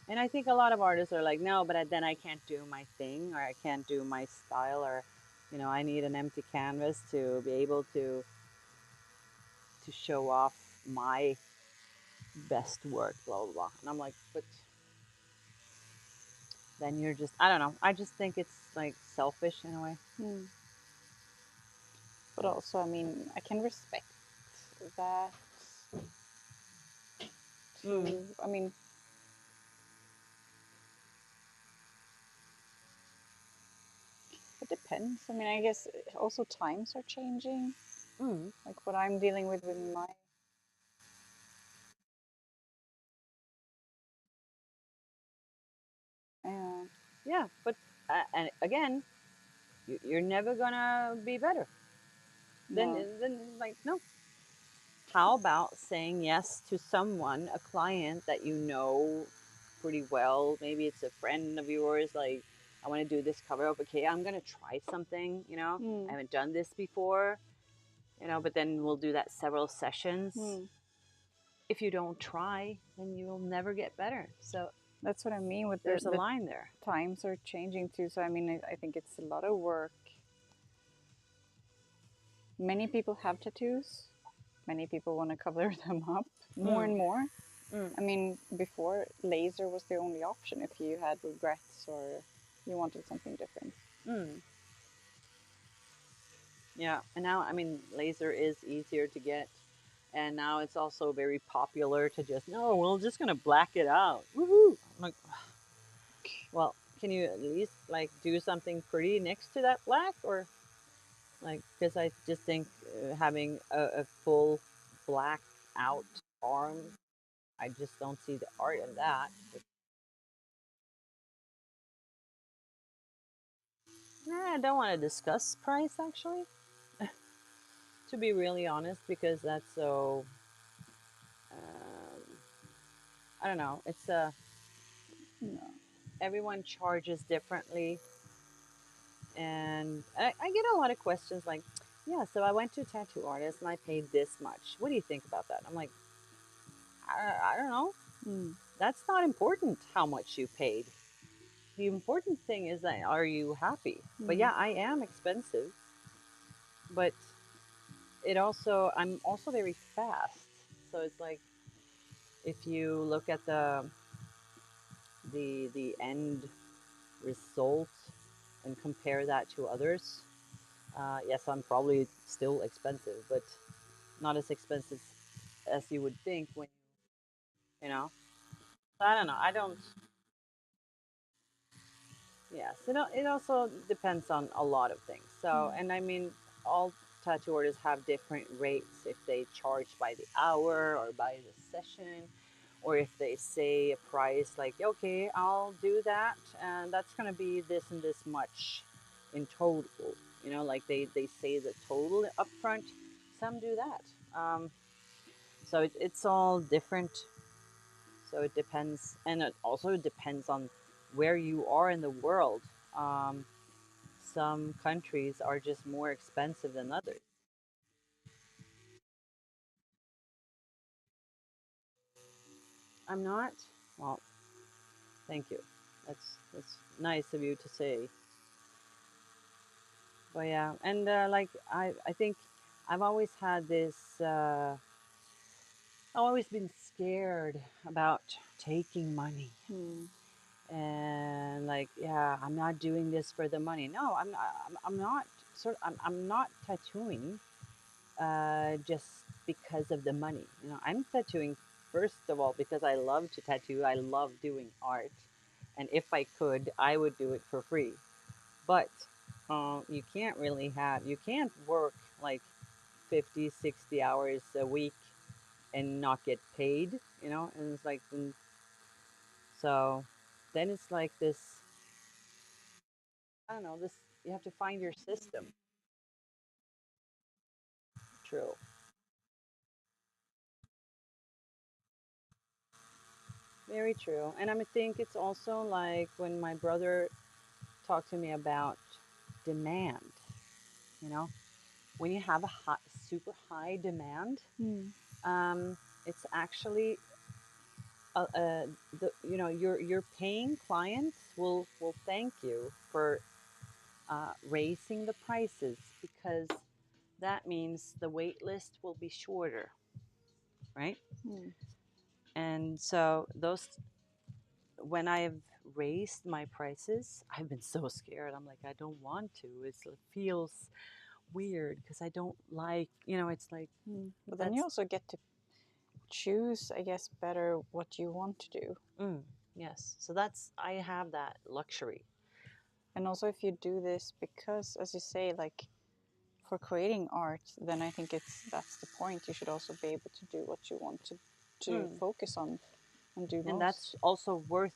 and I think a lot of artists are like, no, but then I can't do my thing, or I can't do my style, or I need an empty canvas to be able to show off my best work, blah blah blah. And I'm like, but then you're just, I don't know. I just think it's like selfish in a way. Mm. But So, also, I mean, I can respect that So Mm. I mean, it depends. I mean, I guess also times are changing. Mm. Like what I'm dealing with my uh, Yeah, but and again, you're never gonna be better. Then, no, like, no. How about saying yes to someone, a client that you know pretty well? Maybe it's a friend of yours. Like, I want to do this cover up. Okay, I'm gonna try something. I mm, haven't done this before. But then we'll do that several sessions. mm. If you don't try, then you will never get better. So That's what I mean with there's a the line there. times are changing too. So I mean, I think it's a lot of work. Many people have tattoos. Many people want to cover them up more Mm, and more. mm, I mean, before laser was the only option if you had regrets or you wanted something different. mm. Yeah, and now I mean, laser is easier to get, and now it's also very popular to just no, we're just gonna black it out. Woohoo! I'm like, well, can you at least like do something pretty next to that black, or like because I just think having a full black out arm, I just don't see the art in that. But, nah, I don't want to discuss price actually, to be really honest, because that's so. Um, I don't know. It's No. everyone charges differently, and I get a lot of questions like, yeah, so I went to a tattoo artist and I paid this much. What do you think about that? I'm like, I don't know. Mm. That's not important how much you paid. The important thing is that are you happy? But Mm. yeah, I am expensive, but I'm also very fast. So it's like if you look at the end result and compare that to others, yes, I'm probably still expensive, but not as expensive as you would think when you know. I don't know. I don't. Yes, it also depends on a lot of things. So, Mm. and I mean, all tattoo artists have different rates if they charge by the hour or by the session, or if they say a price like, okay, I'll do that, and that's gonna be this and this much in total. Like they say the total upfront. Some do that. So it's all different. So it depends, and it also depends on where you are in the world. Um, some countries are just more expensive than others. I'm not. Well, thank you. That's nice of you to say. But yeah, and like I think I've always had this. I've always been scared about taking money, Mm. and like, yeah, I'm not doing this for the money. No, I'm not. I'm not. I'm not tattooing just because of the money. I'm tattooing first of all because I love to tattoo. I love doing art, and if I could, I would do it for free. But you can't work like 50, 60 hours a week and not get paid. And it's like, so then it's like this. I don't know. This you have to find your system. True. Very true. And I think it's also like when my brother talked to me about demand. You know, when you have a super high demand, Mm. um, it's actually your paying clients will thank you for raising the prices because that means the wait list will be shorter, right? Mm. And so those when I've raised my prices, I've been so scared. I'm like, I don't want to. It feels weird because I don't like, it's like Mm. But then you that's also get to choose, I guess, better what you want to do. Yes. So that's, I have that luxury. And also, if you do this because, as you say, like for creating art, then I think that's the point. You should also be able to do what you want to focus on and do And most. that's also worth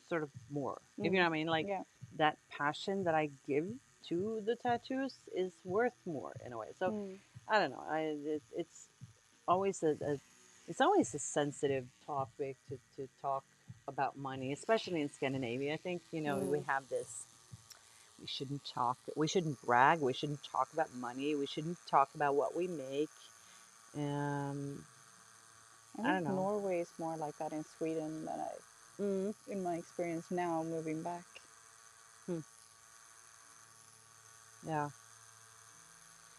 sort of more. If you know what I mean, like Yeah. that passion that I give to the tattoos is worth more in a way. So I don't know. It's always it's always a sensitive topic to talk about money, especially in Scandinavia. I think we have this. We shouldn't talk. We shouldn't brag. We shouldn't talk about money. We shouldn't talk about what we make. Um, I I don't think know. Norway is more like that in Sweden than in my experience now moving back. Hmm. Yeah.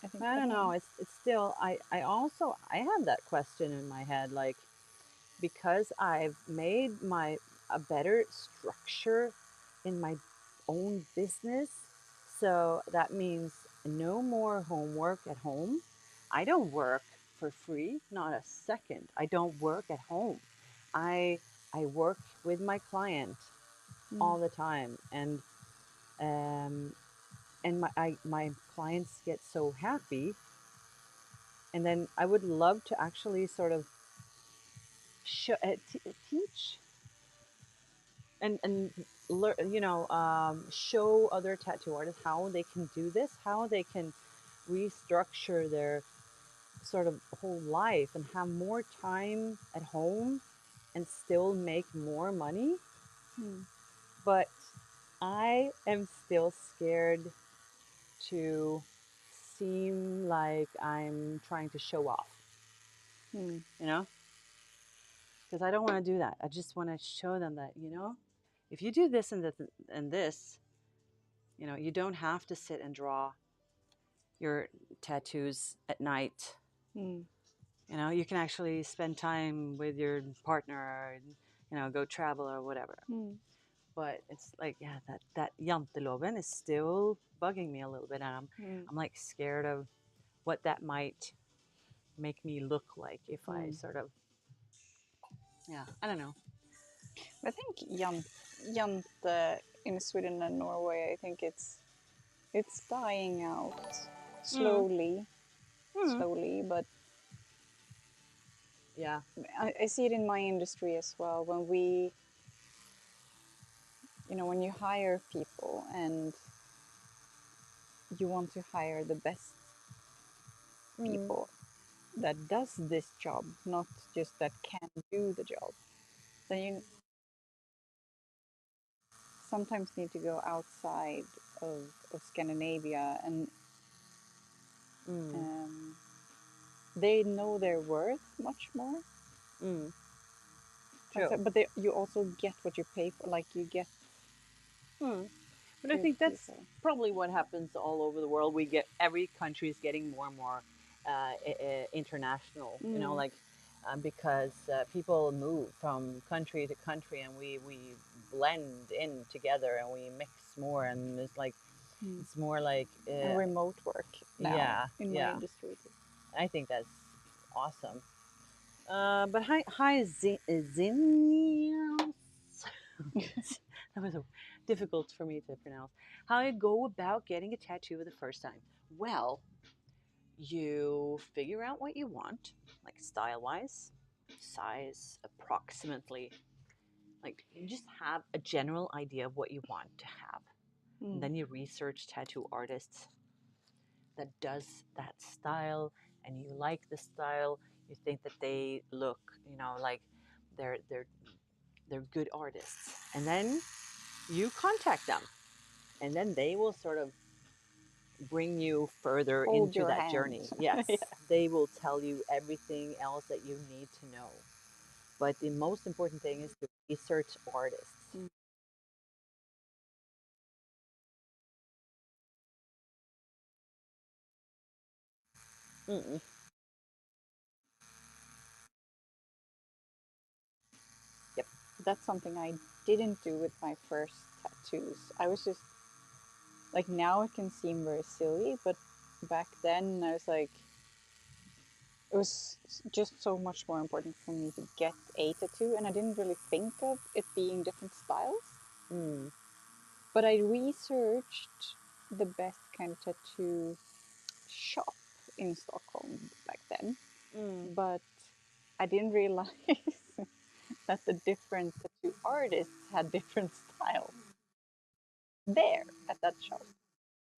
I I don't don't know. know. It's still. I also I have that question in my head, like because I've made my a better structure in my own business. So that means no more homework at home. I don't work for free, not a second. I don't work at home. I I work with my client all the time, um, and my clients get so happy. And then I would love to actually sort of teach and learn, show other tattoo artists how they can do this, how they can restructure their sort of whole life and have more time at home and still make more money. But I am still scared to seem like I'm trying to show off, you know, because I don't want to do that. I just want to show them that, if you do this and this, you don't have to sit and draw your tattoos at night. You can actually spend time with your partner, or, go travel or whatever. But it's like, yeah, that janteloven is still bugging me a little bit, and I'm like scared of what that might make me look like if I sort of, yeah, I don't know. I think Jante in Sweden and Norway, I think it's dying out slowly, but Yeah. I see it in my industry as well. When you hire people and you want to hire the best people that does this job, not just that can do the job, then you sometimes need to go outside of Scandinavia, and Mm. they know their worth much more. True. But you also get what you pay for. Like you get But I your think that's people. probably what happens all over the world. We get every country is getting more and more international. Like because people move from country to country, and we blend in together, and we mix more, and it's more like And remote work now yeah, in my yeah. industry too. I think that's awesome. But hi, Zinnias. That was difficult for me to pronounce. How you go about getting a tattoo for the first time? Well, you figure out what you want, like style wise, size, approximately. Like you just have a general idea of what you want to have. And then you research tattoo artists that does that style, and you like the style. You think that they look, like they're they're good artists, and then you contact them, and then they will sort of bring you further Hold into your that hand. journey. Yes, Yeah. they will tell you everything else that you need to know. But the most important thing is to research artists. Mm-mm. Yep. That's something I didn't do with my first tattoos. I was just like, now it can seem very silly, but back then I was like, it was just so much more important for me to get a tattoo, and I didn't really think of it being different styles. Mm. But I researched the best kind of tattoo shop in Stockholm back then, Mm. but I didn't realize that the different tattoo artists had different styles there at that shop.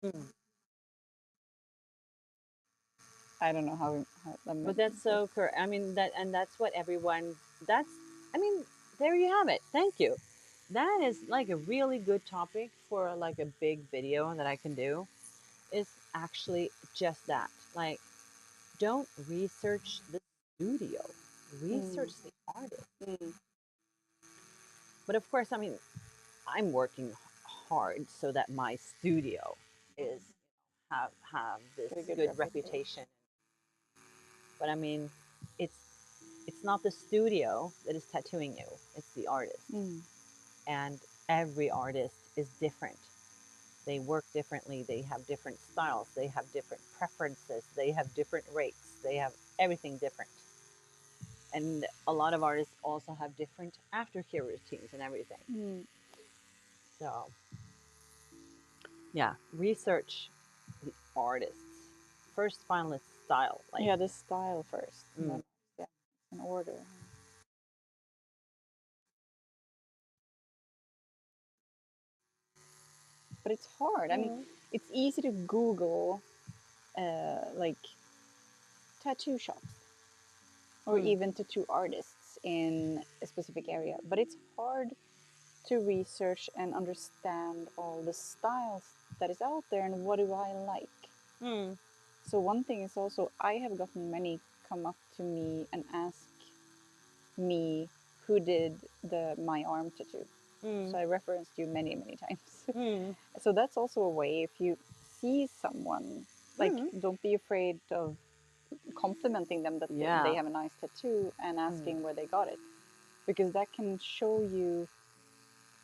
Mm. I don't know how that But meant. that's so correct. I mean that, and that's what everyone. That's. I mean, there you have it. Thank you. That is like a really good topic for like a big video that I can do. Is actually just that. Like, don't research the studio. Mm, Research the artist. mm, But of course, I mean, I'm working hard so that my studio is have this get a good good reputation. reputation. But I mean, it's it's not the studio that is tattooing you, it's the artist. Mm, And every artist is different. They work differently, they have different styles, they have different preferences, they have different rates, they have everything different. And a lot of artists also have different aftercare routines and everything. mm. So, yeah, research the artists. First, find the style. Like, Yeah, the style first, and mm, then yeah, in order. But it's hard. I mean, mm, it's easy to Google like tattoo shops or mm, even tattoo artists in a specific area, but it's hard to research and understand all the styles that is out there and what do I like. mm, So one thing is also I have gotten many come up to me and ask me who did the my arm tattoo. So mm, I referenced you many times. mm, So that's also a way if you see someone, like mm. don't be afraid of complimenting them that they Yeah. have a nice tattoo and Mm, asking where they got it, because that can show you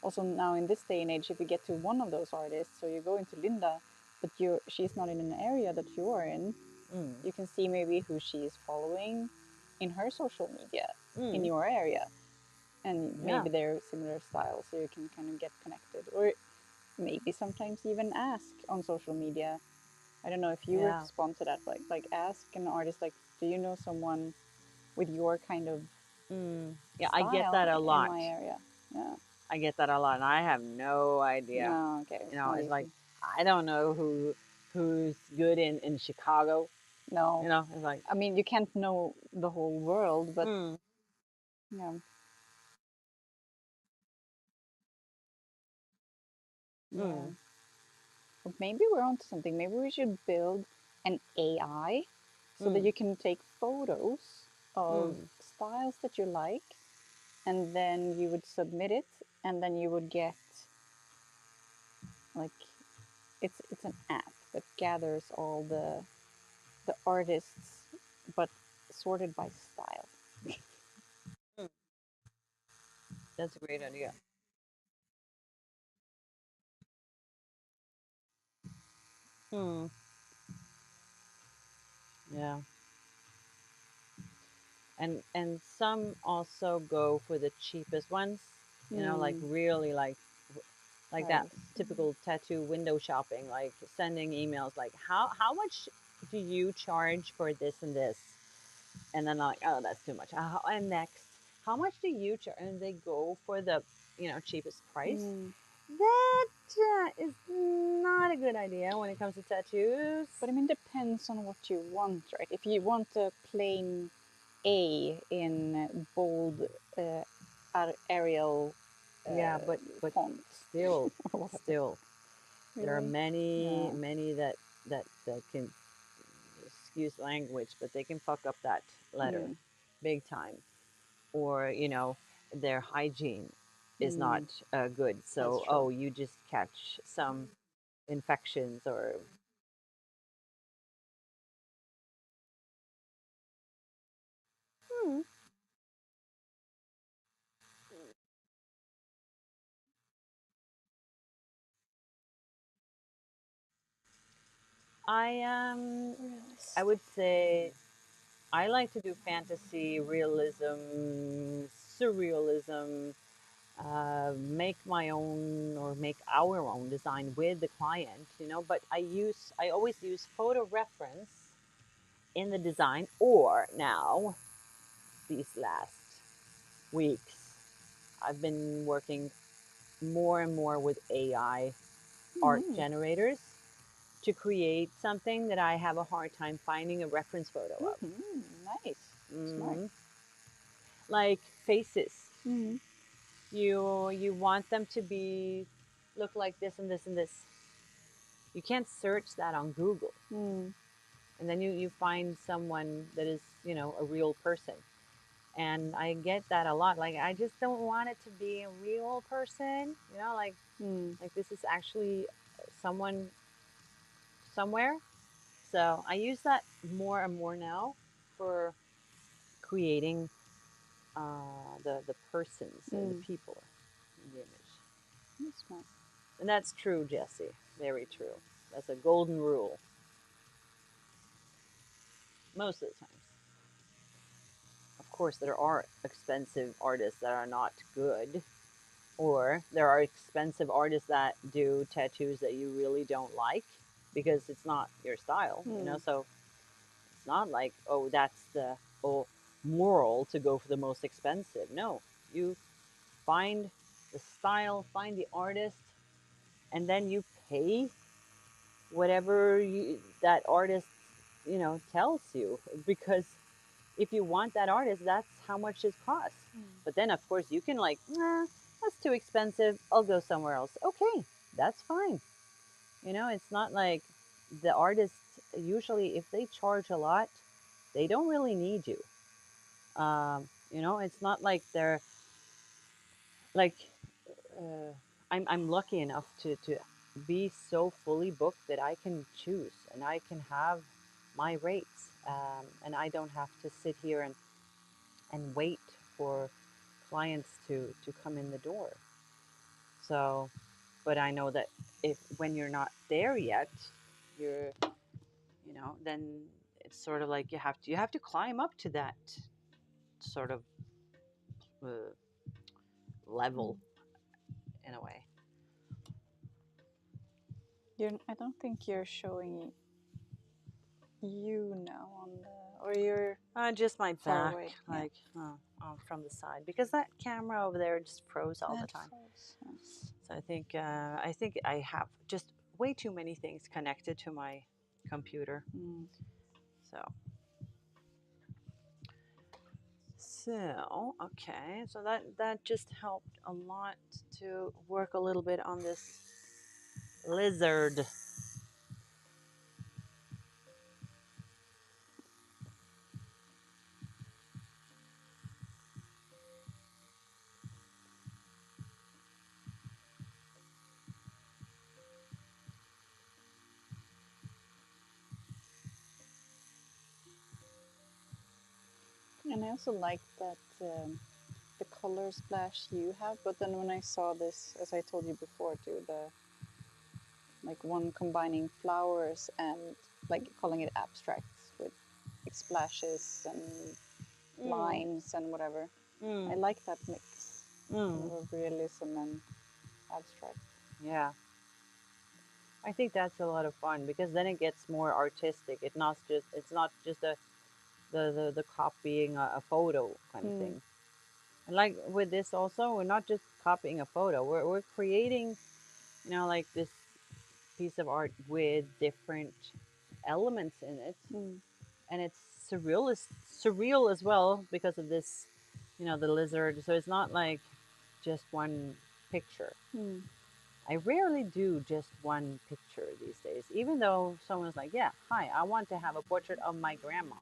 also now in this day and age, if you get to one of those artists, so you're going to Linda, but she's not in an area that you are in, mm, you can see maybe who she is following in her social media in mm. your area, and Yeah. maybe they're similar styles, so you can kind of get connected, or maybe sometimes even ask on social media. I don't know if you Yeah. respond to that, like ask an artist, like, do you know someone with your kind of Yeah, I get style that a in lot. my area? Yeah. I get that a lot, and I have no idea. No, okay, You it's know, not it's like easy. I don't know who's good in Chicago. No, You know, it's like, I mean you can't know the whole world, but mm, yeah, yeah. mm, But maybe we're onto something. Maybe we should build an AI so that mm, you can take photos of mm. styles that you like, and then you would submit it, and then you would get like it's an app that gathers all the artists, but sorted by style. Mm. That's a great idea. Hmm. Yeah, and some also go for the cheapest ones. You know, like Hmm. really like that Price. typical tattoo window shopping, like sending emails like how much do you charge for this and this, and then like, oh, that's too much. And next, how much do you charge? And they go for the cheapest price. Hmm. That is not a good idea when it comes to tattoos. But I mean, depends on what you want, right? If you want a plain A in bold Arial Yeah, uh, but font still, or whatever. still, there are Really? many Yeah. many that can, excuse language, but they can fuck up that letter Mm, big time. Or their hygiene is not mm, good, that's so true. you just catch some infections or hmm, I Really I would say I like to do fantasy, realism, surrealism, make my own or make our own design with the client, you know. But I always use photo reference in the design, or now these last weeks, I've been working more and more with AI art Mm. generators to create something that I have a hard time finding a reference photo of. Mm-hmm. Nice. Smart. Hmm. Like faces. Mm. You want them to be look like this and this and this. You can't search that on Google. Mm. And then you find someone that is, you know, a real person. And I get that a lot. Like I just don't want it to be a real person, you know, Mm. like this is actually someone somewhere. So I use that more and more now for creating the persons and the Mm. people in the image. That's smart. And that's true, Jesse. Very true. That's a golden rule most of the times. Of course, there are expensive artists that are not good, or there are expensive artists that do tattoos that you really don't like because it's not your style, you know. Mm. So it's not like, oh, that's the oh moral to go for the most expensive. No, you find the style, find the artist, and then you pay whatever that artist, you know, tells you, because if you want that artist, that's how much it costs. Mm. But then of course you can like, nah, that's too expensive, I'll go somewhere else. Okay, that's fine. You know, it's not like the artists, usually if they charge a lot, they don't really need you. You know, it's not like they're like, uh, I'm lucky enough to be so fully booked that I can choose and I can have my rates, and I don't have to sit here and wait for clients to come in the door. So, but I know that if when you're not there yet, you're, you know, then it's sort of like you have to climb up to that sort of uh, level Mm. in a way. I don't think you're showing you now on the, or you're Just my far back, away. Yeah. like from the side, because that camera over there just froze all the That time. falls. So I think I have just way too many things connected to my computer. Mm. So so okay, so that just helped a lot to work a little bit on this lizard. And I also like that the color splash you have. But then when I saw this, as I told you before, too, the like one combining flowers and like calling it abstracts with like splashes and Mm, lines and whatever. I mm, like that mix, kind mm. of realism and abstract. Yeah, I think that's a lot of fun because then it gets more artistic. It's not just the copying a photo kind of Mm. thing. And like with this also, we're not just copying a photo. We're creating, you know, like this piece of art with different elements in it, Mm. and it's surreal as well because of this, you know, the lizard. So it's not like just one picture. Mm. I rarely do just one picture these days, even though someone's like, yeah, hi, I want to have a portrait of my grandma.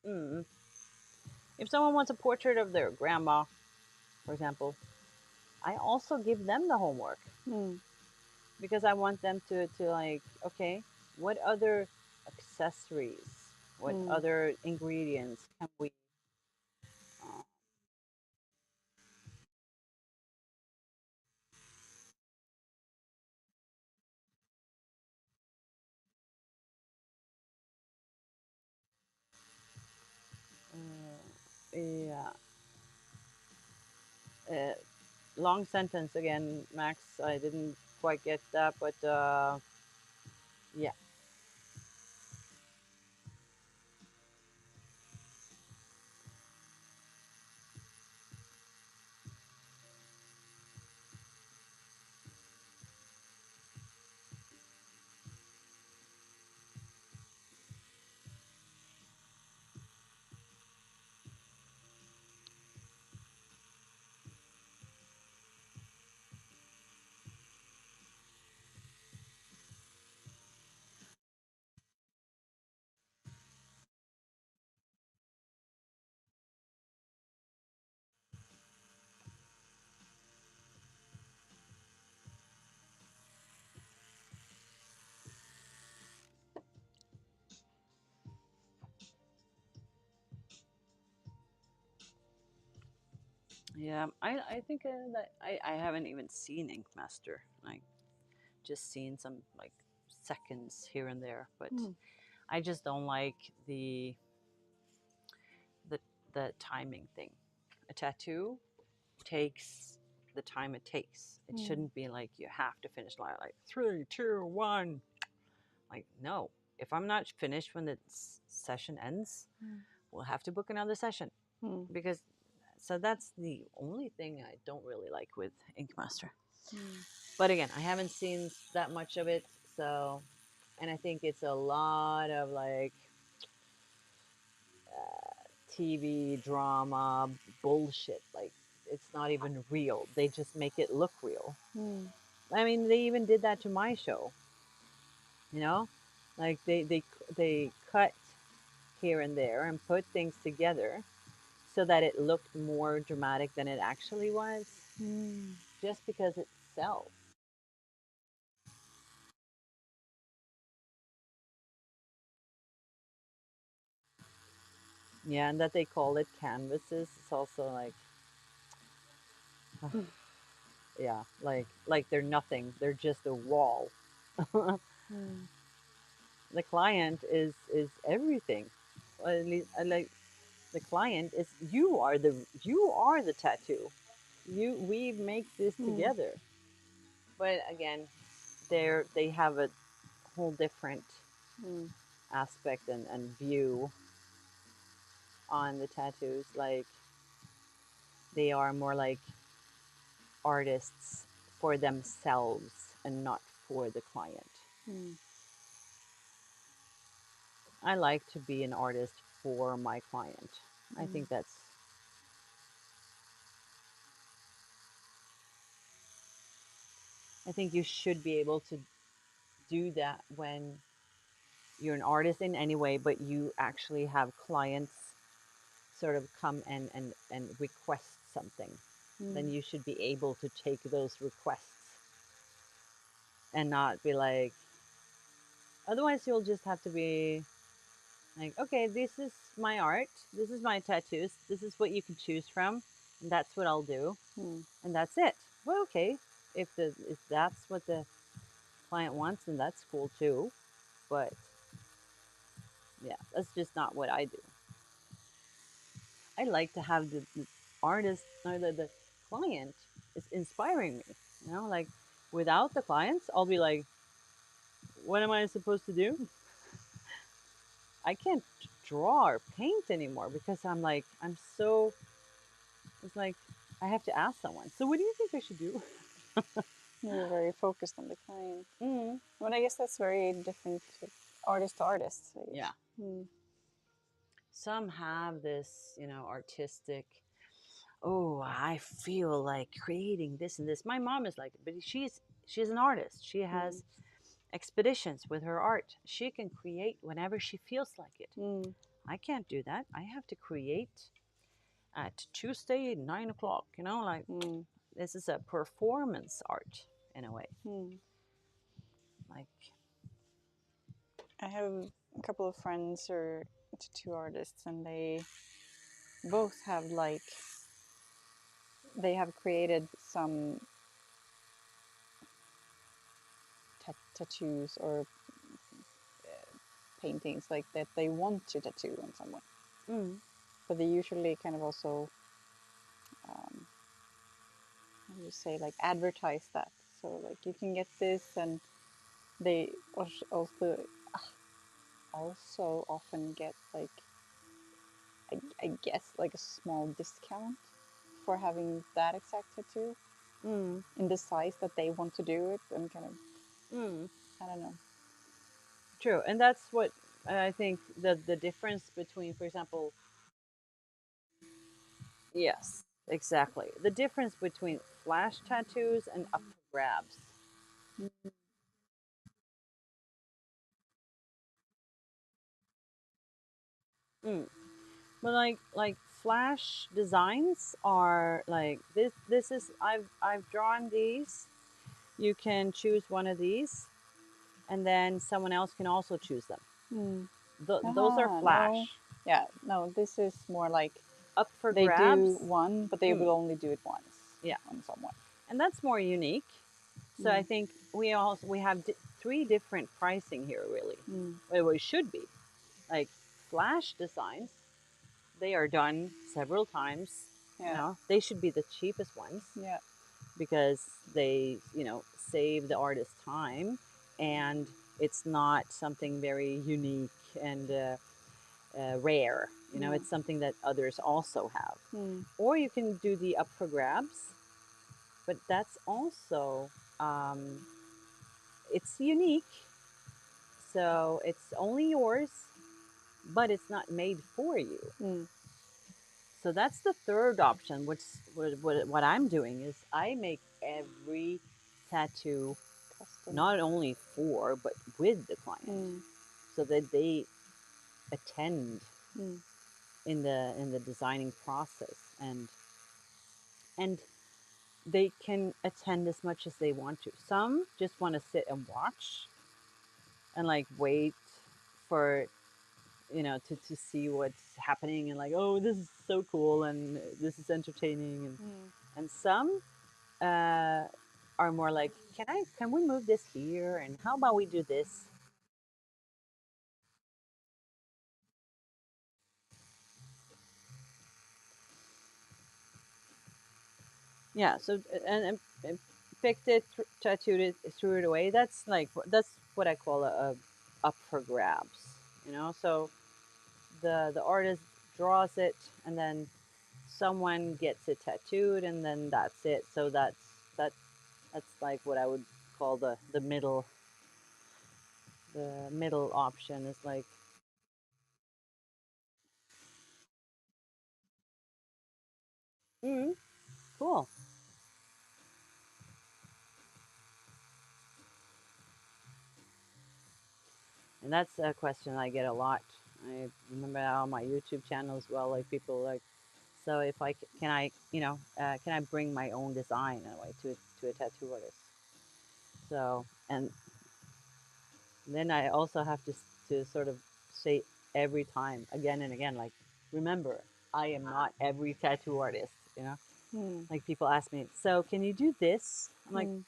Mm. If someone wants a portrait of their grandma, for example, I also give them the homework Mm. because I want them to like, okay, what other accessories, what Mm. other ingredients can we uh, long sentence again, Max. I didn't quite get that, but yeah. Yeah, I think that I haven't even seen Ink Master. I just seen some like seconds here and there, but Mm. I just don't like the the timing thing. A tattoo takes the time it takes. It Mm. shouldn't be like you have to finish like 3, 2, 1. Like no, if I'm not finished when the session ends, Mm. we'll have to book another session Mm. because. So that's the only thing I don't really like with Ink Master. Mm. But again, I haven't seen that much of it, so and I think it's a lot of like TV drama bullshit. Like it's not even real. They just make it look real. Mm. I mean, they even did that to my show. You know, like they cut here and there and put things together so that it looked more dramatic than it actually was, Mm. just because it sells. Yeah, and that they call it canvases. It's also like, yeah, like they're nothing. They're just a wall. The Mm. client is everything. Well, at least, like the client is you are the tattoo. We make this Mm. together. But again, they have a whole different Mm. aspect and view on the tattoos. Like they are more like artists for themselves and not for the client. Mm. I like to be an artist for my client. I Mm. think that's I think you should be able to do that when you're an artist in any way, but you actually have clients sort of come and request something. Then Mm. you should be able to take those requests and not be like, otherwise, you'll just have to be like, okay, this is my art, this is my tattoos, this is what you can choose from, and that's what I'll do, Mm. and that's it. Well, okay, if that's what the client wants, then that's cool too. But yeah, that's just not what I do. I like to have the artist or the client is inspiring me. You know, like without the clients, I'll be like, what am I supposed to do? I can't draw or paint anymore because I'm so it's like I have to ask someone. So what do you think I should do? You're very focused on the client. Mm. But I guess that's very different artist to artist. I guess. Yeah. Mm. Some have this, artistic. Oh, I feel like creating this and this. My mom is like, but she's an artist. She Mm. has expeditions with her art. She can create whenever she feels like it. Mm. I can't do that. I have to create at Tuesday 9 o'clock. Like Mm. this is a performance art in a way. Mm. Like, I have a couple of friends who are tattoo artists, and they both have they have created some tattoos or paintings like that they want to tattoo on someone, mm, but they usually kind of also um, how do you say, like advertise that. So like you can get this, and they also often get like I guess like a small discount for having that exact tattoo Mm. in the size that they want to do it, and kind of Mm. I don't know. True, and that's what I think the difference between, for example, yes, exactly, the difference between flash tattoos and up for grabs. Mm. But like flash designs are like this. This is I've drawn these. You can choose one of these, and then someone else can also choose them. Mm. Those are No. flash. Yeah, no, this is more like Up for they grabs. do one, but they Mm. will only do it once Yeah, on someone. and that's more unique. So I Mm. think we have three different pricing here, really. Mm. Well, it should be like flash designs. They are done several times. You Yeah, know, they should be the cheapest ones yeah, because they, you know, save the artist time, and it's not something very unique and rare. You know, mm. it's something that others also have. Mm. Or you can do the up for grabs, but that's also um, it's unique, so it's only yours, but it's not made for you. Mm. So that's the third option. What I'm doing is I make every tattoo Custom. not only for but with the client, Mm. so that they attend Mm. in the designing process, and they can attend as much as they want to. Some just want to sit and watch and like wait for, you know, to see what's happening, and like, oh, this is so cool and this is entertaining, Mm. and some uh, are more like, can we move this here, and how about we do this. Yeah, so and picked it, tattooed it, threw it away. That's what I call a up for grabs, you know. So the artist draws it, and then someone gets it tattooed, and then that's it. So that that's like what I would call the middle option is like, mm, cool. And that's a question I get a lot. I remember on my YouTube channel as well, like people like, so if can I, can I bring my own design in a way to a tattoo artist? So, and then I also have to sort of say every time again and again, like, remember, I am not every tattoo artist, you know? Mm. Like people ask me, so can you do this? I'm like, Mm.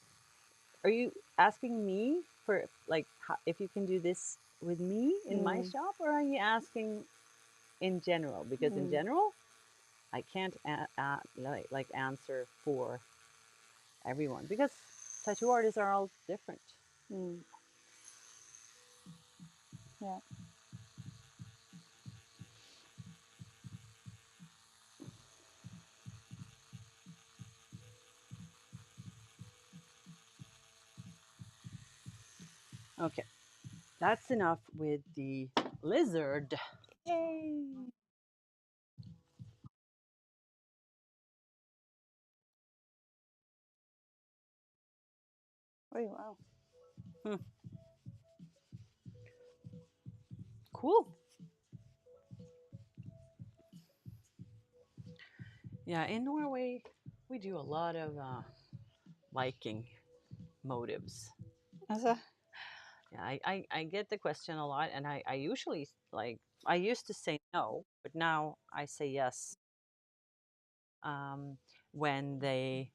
are you asking me for like if you can do this with me in my Mm. shop, or are you asking in general? Because in Mm. general, I can't like answer for everyone because tattoo artists are all different. Mm. Yeah. Okay, that's enough with the lizard. Yay! Oh wow. Hmm, cool. Yeah, in Norway, we do a lot of Viking motives. Also, Yeah, I get the question a lot, and I usually like, I used to say no, but now I say yes, when they,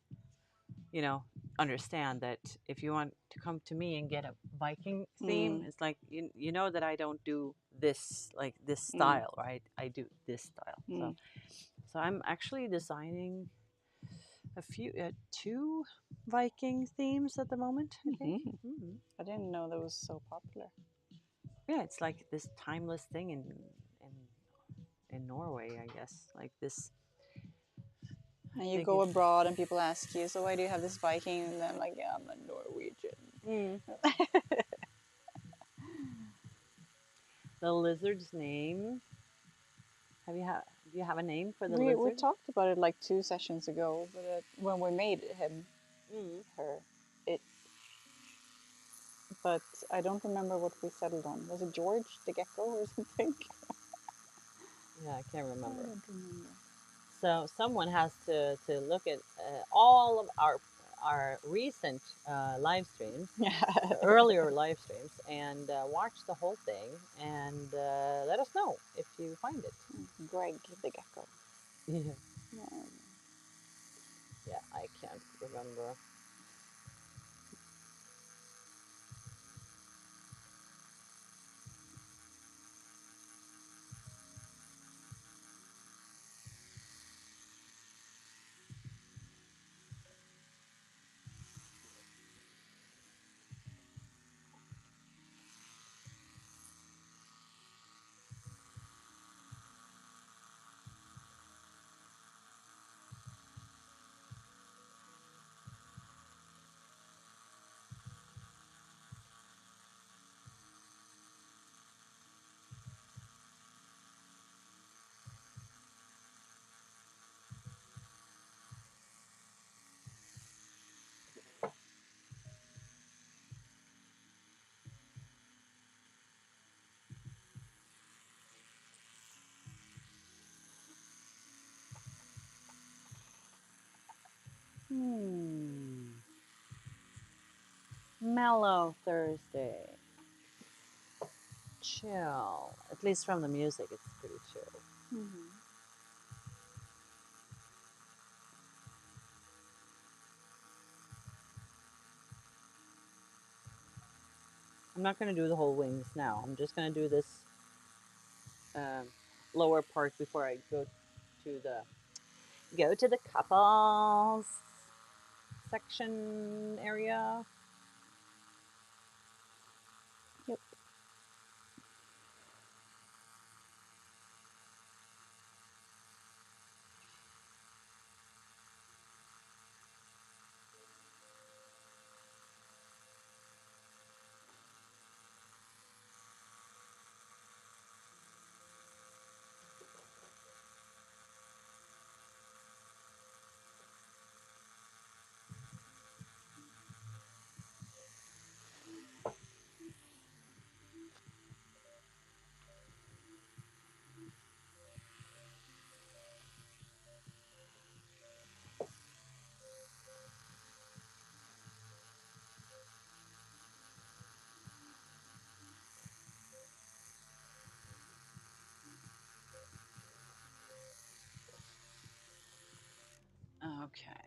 you know, understand that if you want to come to me and get a Viking theme, mm. it's like, you know that I don't do this, like this Mm. style, right? I do this style. Mm. So I'm actually designing a few, two Viking themes at the moment, I think. I didn't know that was so popular. Yeah, it's like this timeless thing in Norway, I guess. Like this. And you go abroad and people ask you, so why do you have this Viking? And I'm like, yeah, I'm a Norwegian. The lizard's name. Do you have a name for the We lizard? talked about it like 2 sessions ago, but when we made him, her, it. But I don't remember what we settled on. Was it George the gecko or something? Yeah, I can't remember. I don't remember. So someone has to look at all of our recent live streams, earlier live streams, and watch the whole thing, and let us know if you find it. Greg the gecko. Yeah. Yeah, I can't remember. Mellow Thursday. Chill. At least from the music, it's pretty chill. I'm not going to do the whole wings now. I'm just going to do this lower part before I go to the couples section area. Yep. Okay,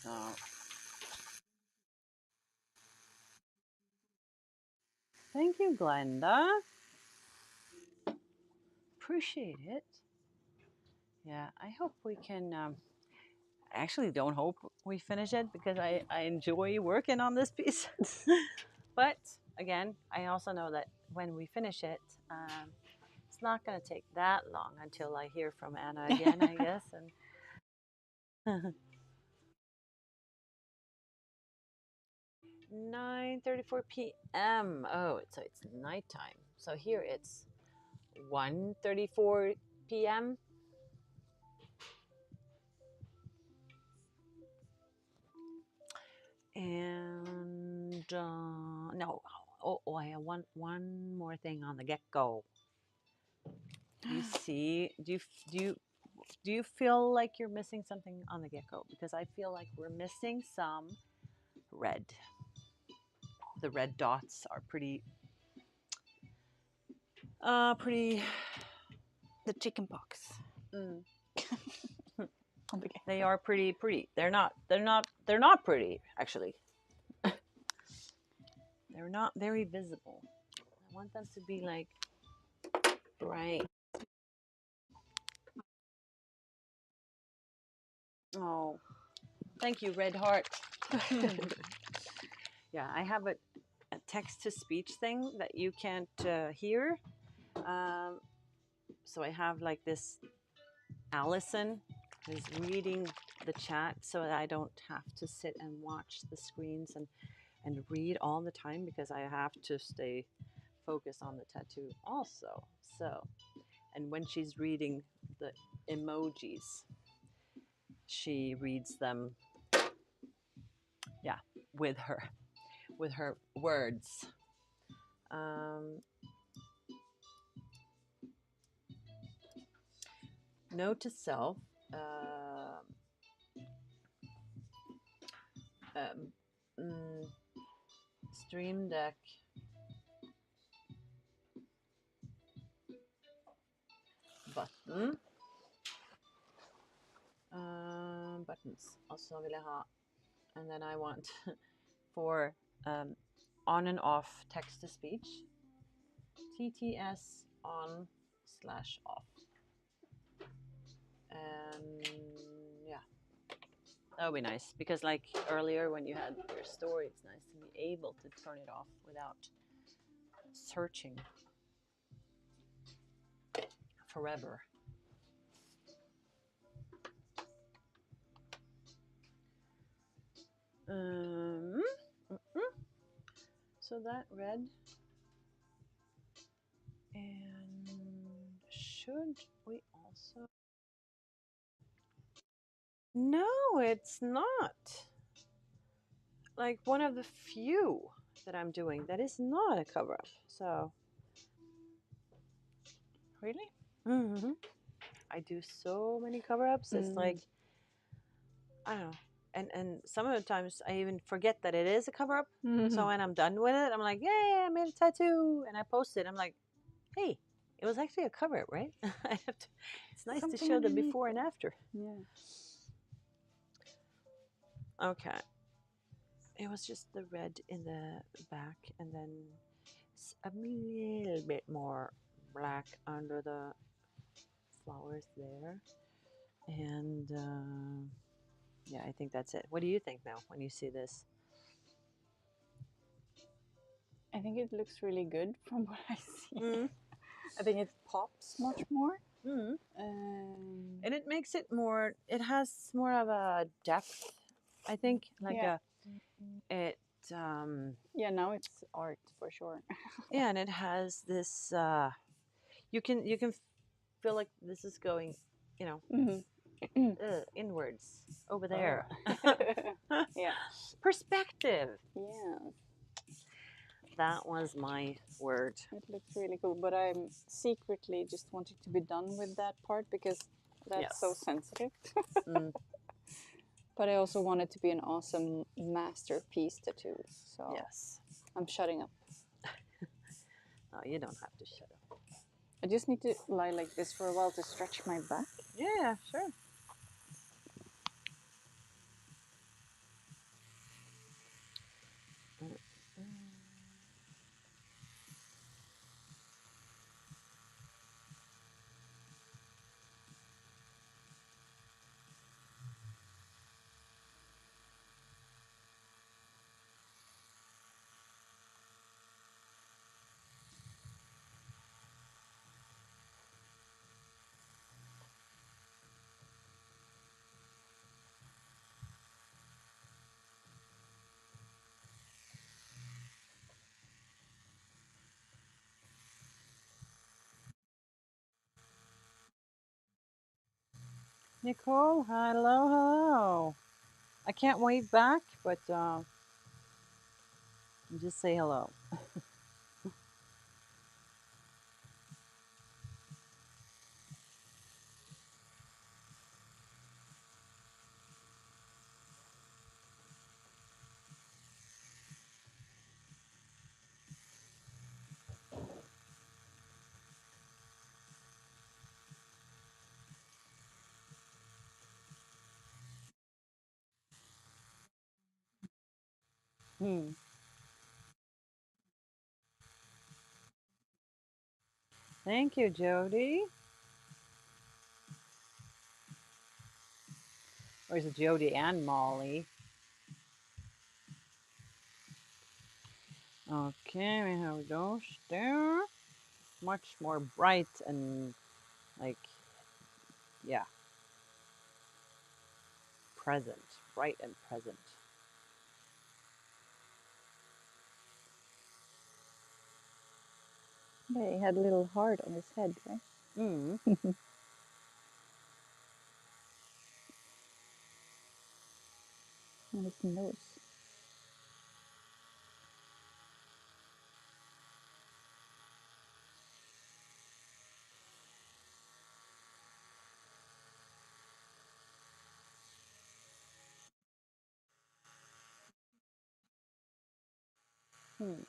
so thank you, Glenda. Appreciate it. Yeah, I hope we can. I actually don't hope we finish it because I enjoy working on this piece. But again, I also know that when we finish it, it's not going to take that long until I hear from Anna again, I guess. And 9:34 p.m. Oh, so it's nighttime. So here it's 1:34 p.m. And no, I have one more thing on the get-go. You see, do you feel like you're missing something on the get-go? Because I feel like we're missing some red. The red dots are pretty The chicken pox. They are pretty. They're not pretty, actually. They're not very visible. I want them to be like bright. Oh, Thank you, Red Heart. Yeah, I have a text-to-speech thing that you can't hear. So I have like this Allison is reading the chat so that I don't have to sit and watch the screens and read all the time because I have to stay focused on the tattoo also. So, and when she's reading the emojis, she reads them, yeah, with her words. Note to self. Stream Deck button. Buttons also vill jag ha. And then I want for on and off text to speech. TTS on/off. And yeah, that would be nice because like earlier when you had your story, it's nice to be able to turn it off without searching forever. So that read, and should we also? No, it's not. Like one of the few that I'm doing that is not a cover up. So Really? mm-hmm. I do so many cover ups. It's like I don't know. And some of the times I even forget that it is a cover up. So when I'm done with it, I'm like, yay, I made a tattoo. And I post it. I'm like, hey, it was actually a cover up, right? I have to, it's nice to show the before and after. Yeah. Okay. It was just the red in the back and then a little bit more black under the flowers there. And yeah, I think that's it. What do you think now when you see this? I think it looks really good from what I see. I think it pops much more. And it makes it more, it has more of a depth, I think. Like Yeah. Yeah, now it's art for sure. Yeah, and it has this, you can feel like this is going, you know, inwards over there. Yeah. Perspective. Yeah. That was my word. It looks really cool, but I'm secretly just wanting to be done with that part because that's so sensitive. But I also want it to be an awesome masterpiece tattoo. So yes, I'm shutting up. No, you don't have to shut up. I just need to lie like this for a while to stretch my back. Yeah, sure. Nicole, hello. I can't wave back, but just say hello. Thank you, Jody. Or is it Jody and Molly? Okay, we have those there. Much more bright and like, yeah, present. Bright and present. Yeah, he had a little heart on his head, right? Mm. On his nose. Hmm.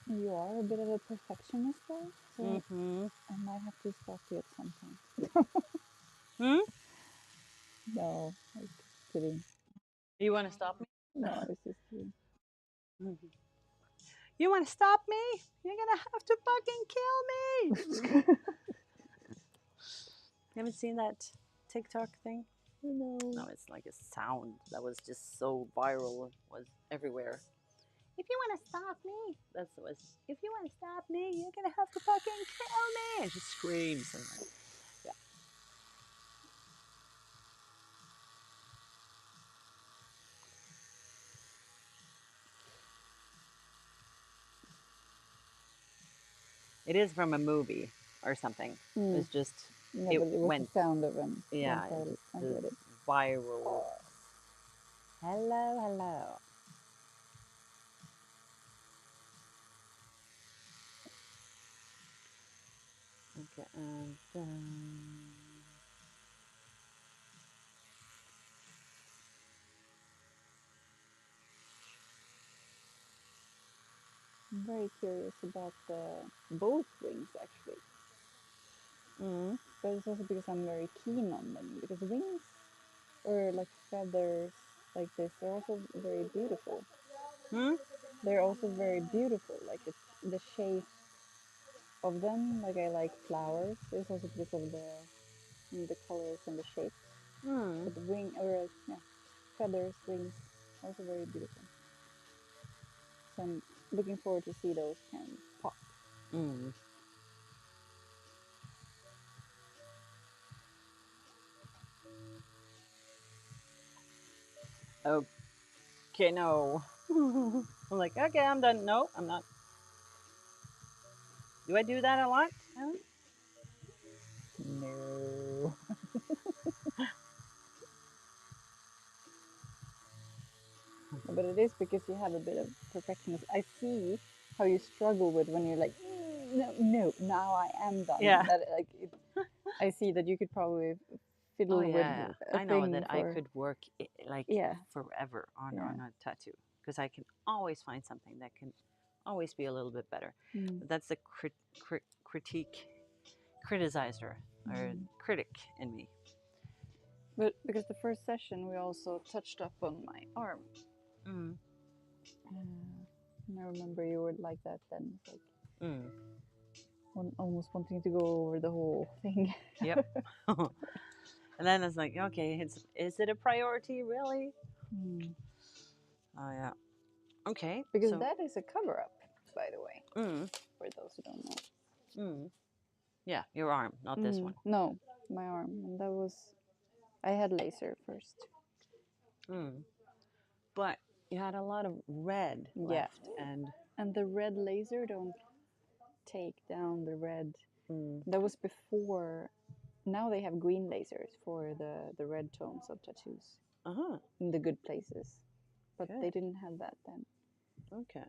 You are a bit of a perfectionist, though, so Mm-hmm. I might have to stop you at some point. Hmm? No, I was just kidding. You want to stop me? No, I was just kidding. Mhm. You want to stop me? You're gonna have to fucking kill me. You haven't seen that TikTok thing? No. No, it's like a sound that was just so viral, was everywhere. If you want to stop me, that's what it was. If you want to stop me, you're gonna have to fucking kill me. And she screams and like, yeah. It is from a movie or something. It's just No, it but it was went, the sound of him. yeah, Once just I the get it. viral. Hello, hello. Okay, and I'm very curious about the both wings, actually. mm, But it's also because I'm very keen on them. Because wings or like feathers like this, they're also very beautiful. hmm? They're also very beautiful. Like it's the shape of them. Like I like flowers. It's also because of the colors and the shape. Hmm. But the wing or yeah, feathers, wings, also very beautiful. So I'm looking forward to see those kind of pop. Mm. Okay, no. I'm like, okay, I'm done. No, I'm not. Do I do that a lot? No. But it is because you have a bit of perfectionism. I see how you struggle with when you're like, no, no, now I am done. Yeah. That like it, I see that you could probably Oh fiddle with yeah, a I know thing that I for could work like yeah, forever yeah. on a tattoo because I can always find something that can always be a little bit better. Mm. But that's the criticizer or Mm. critic in me. But because the first session we also touched up on my arm, Mm. and I remember you were like that then, it's like Mm. almost wanting to go over the whole thing. Yep. And then it's like, okay, is it a priority really? Mm. Oh yeah. Okay. Because So. that is a cover up, by the way, Mm. for those who don't know. Mm. Yeah, your arm, not this one. No, my arm. And that was, I had laser first. Mm. But you had a lot of red Yeah. left, and And the red laser don't take down the red. mm. That was before. Now they have green lasers for the red tones of tattoos Uh-huh. in the good places. But Good. they didn't have that then. Okay.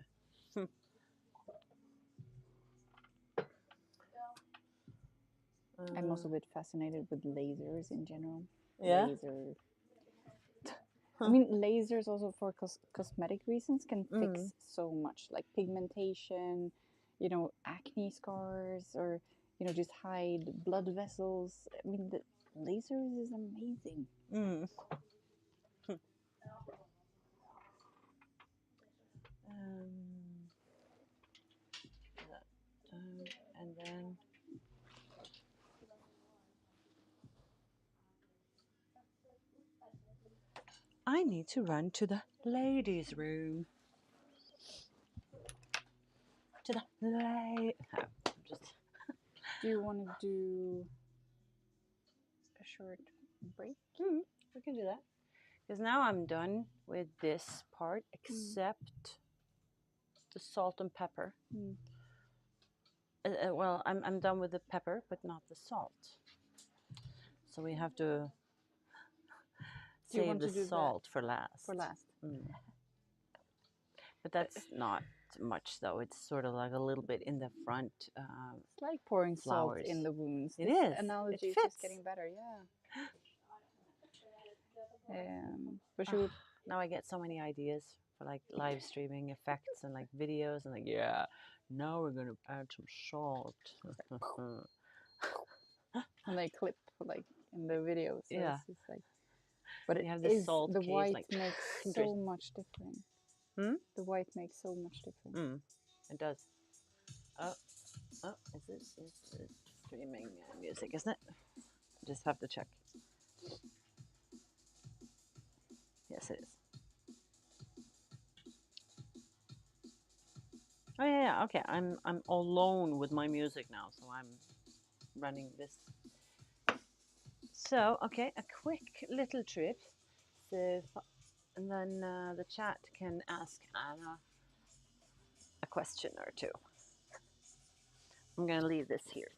I'm also a bit fascinated with lasers in general. Yeah. Laser. I Huh. mean, lasers also for cosmetic reasons can Mm. fix so much, like pigmentation, acne scars, or just hide blood vessels. I mean, the lasers is amazing. Mm. And then I need to run to the ladies' room. To the just. Do you want to do a short break? We can do that. Because now I'm done with this part, except the salt and pepper. Well, I'm done with the pepper, but not the salt. So we have to save the salt for last. For last. But that's not much, though. It's sort of like a little bit in the front. It's like pouring flowers. salt in the wounds. It is. Analogy It is fits. just getting better. Yeah. But should we... Now I get so many ideas for like live streaming effects and like videos and like, yeah, now we're gonna add some salt. And they clip like in the videos. So Yeah. it's just like, but it have this salt the cave, white like, makes so much difference. The white makes so much difference. It does. Oh, is it streaming music, isn't it? Just have to check. Yes, it is. Oh yeah. Okay, I'm alone with my music now, so I'm running this. So okay, a quick little trip. So, and then the chat can ask Anna a question or two. I'm gonna leave this here.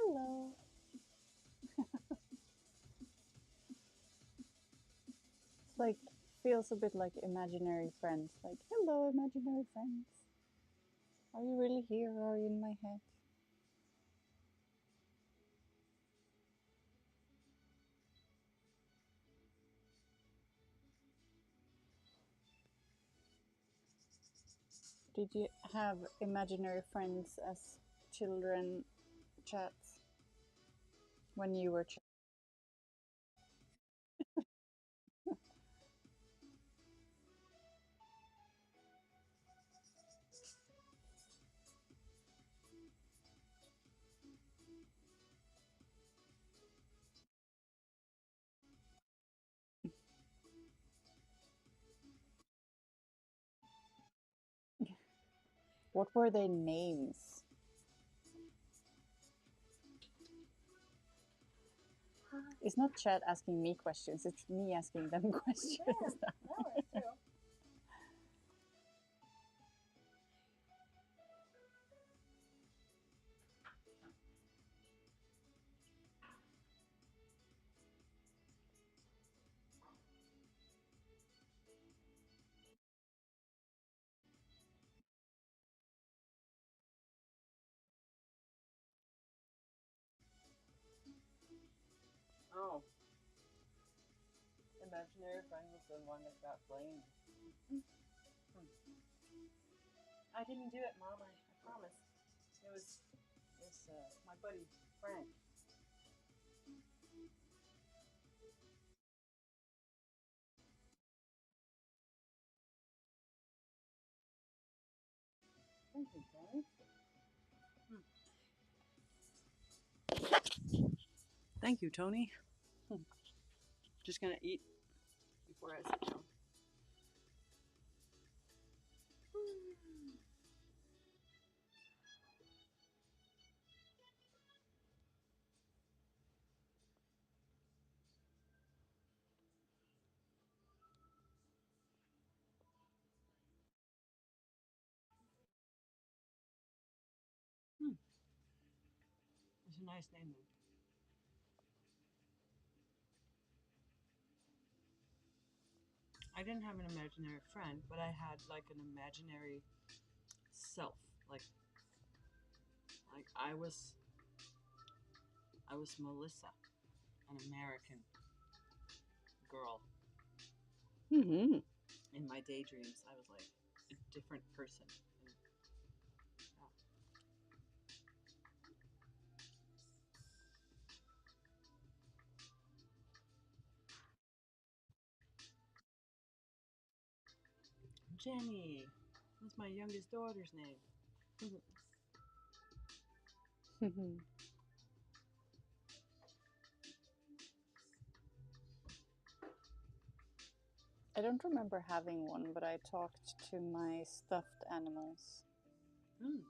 Hello. It's like, feels a bit like imaginary friends. Like, hello, imaginary friends. Are you really here or are you in my head? Did you have imaginary friends as children chats when you were What were their names? It's not chat asking me questions, it's me asking them questions. Yeah, no, it's true. imaginary friend was the one that got blamed. I didn't do it, Mom. I promise. It was my buddy Frank. Thank you, Tony. Thank you, Tony. Just gonna eat before I sit down. It's a nice name, though. I didn't have an imaginary friend, but I had like an imaginary self. Like I was Melissa, an American girl. Mm-hmm. In my daydreams, I was like a different person. And, Jenny. That's my youngest daughter's name. I don't remember having one, but I talked to my stuffed animals. Mm.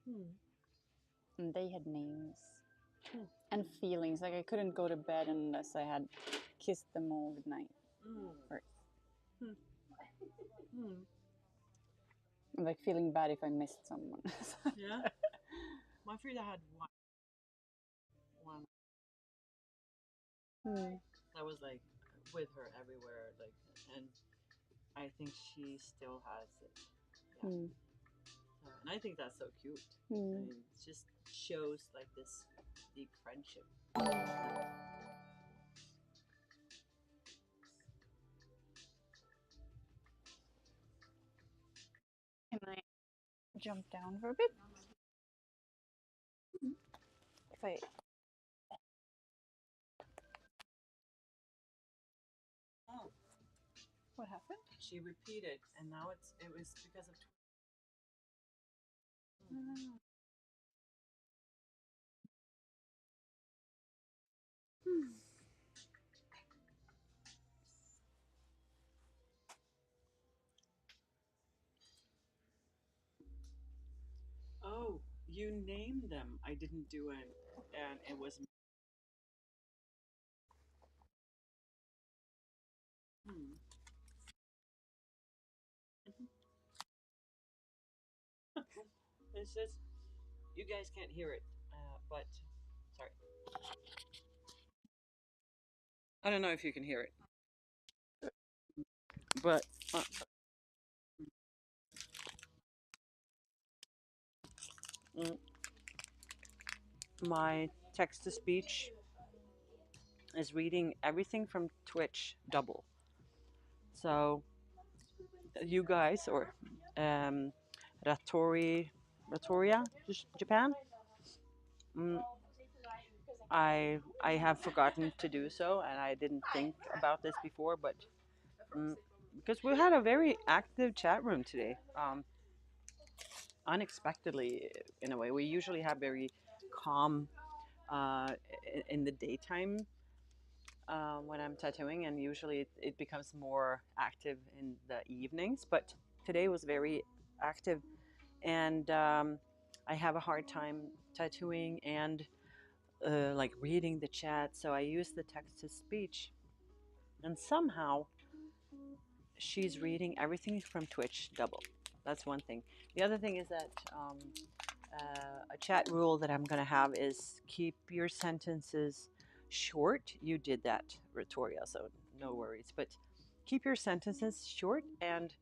Mm. And they had names Mm. and feelings. Like I couldn't go to bed unless I had kissed them all goodnight first. Mm. Mm. I'm like feeling bad if I missed someone. Yeah. My Frida had one that was like with her everywhere, like, and I think she still has it. Yeah. And I think that's so cute. I mean, it just shows like this deep friendship. Can I jump down for a bit? If I Oh, what happened? she repeated, and now it was because of. Oh, you named them. I didn't do it, and it was. Hmm. It's just you guys can't hear it, but sorry. I don't know if you can hear it, but mm, my text to speech is reading everything from Twitch double. So you guys or um, Ratoria, Japan. Mm, I have forgotten to do so, and I didn't think about this before, but mm, because we had a very active chat room today, unexpectedly in a way. We usually have very calm uh, in the daytime when I'm tattooing, and usually it becomes more active in the evenings. But today was very active, and I have a hard time tattooing and like reading the chat. So I use the text to speech, and somehow she's reading everything from Twitch double. That's one thing. The other thing is that a chat rule that I'm going to have is keep your sentences short. You did that, Ratoria, so no worries. But keep your sentences short and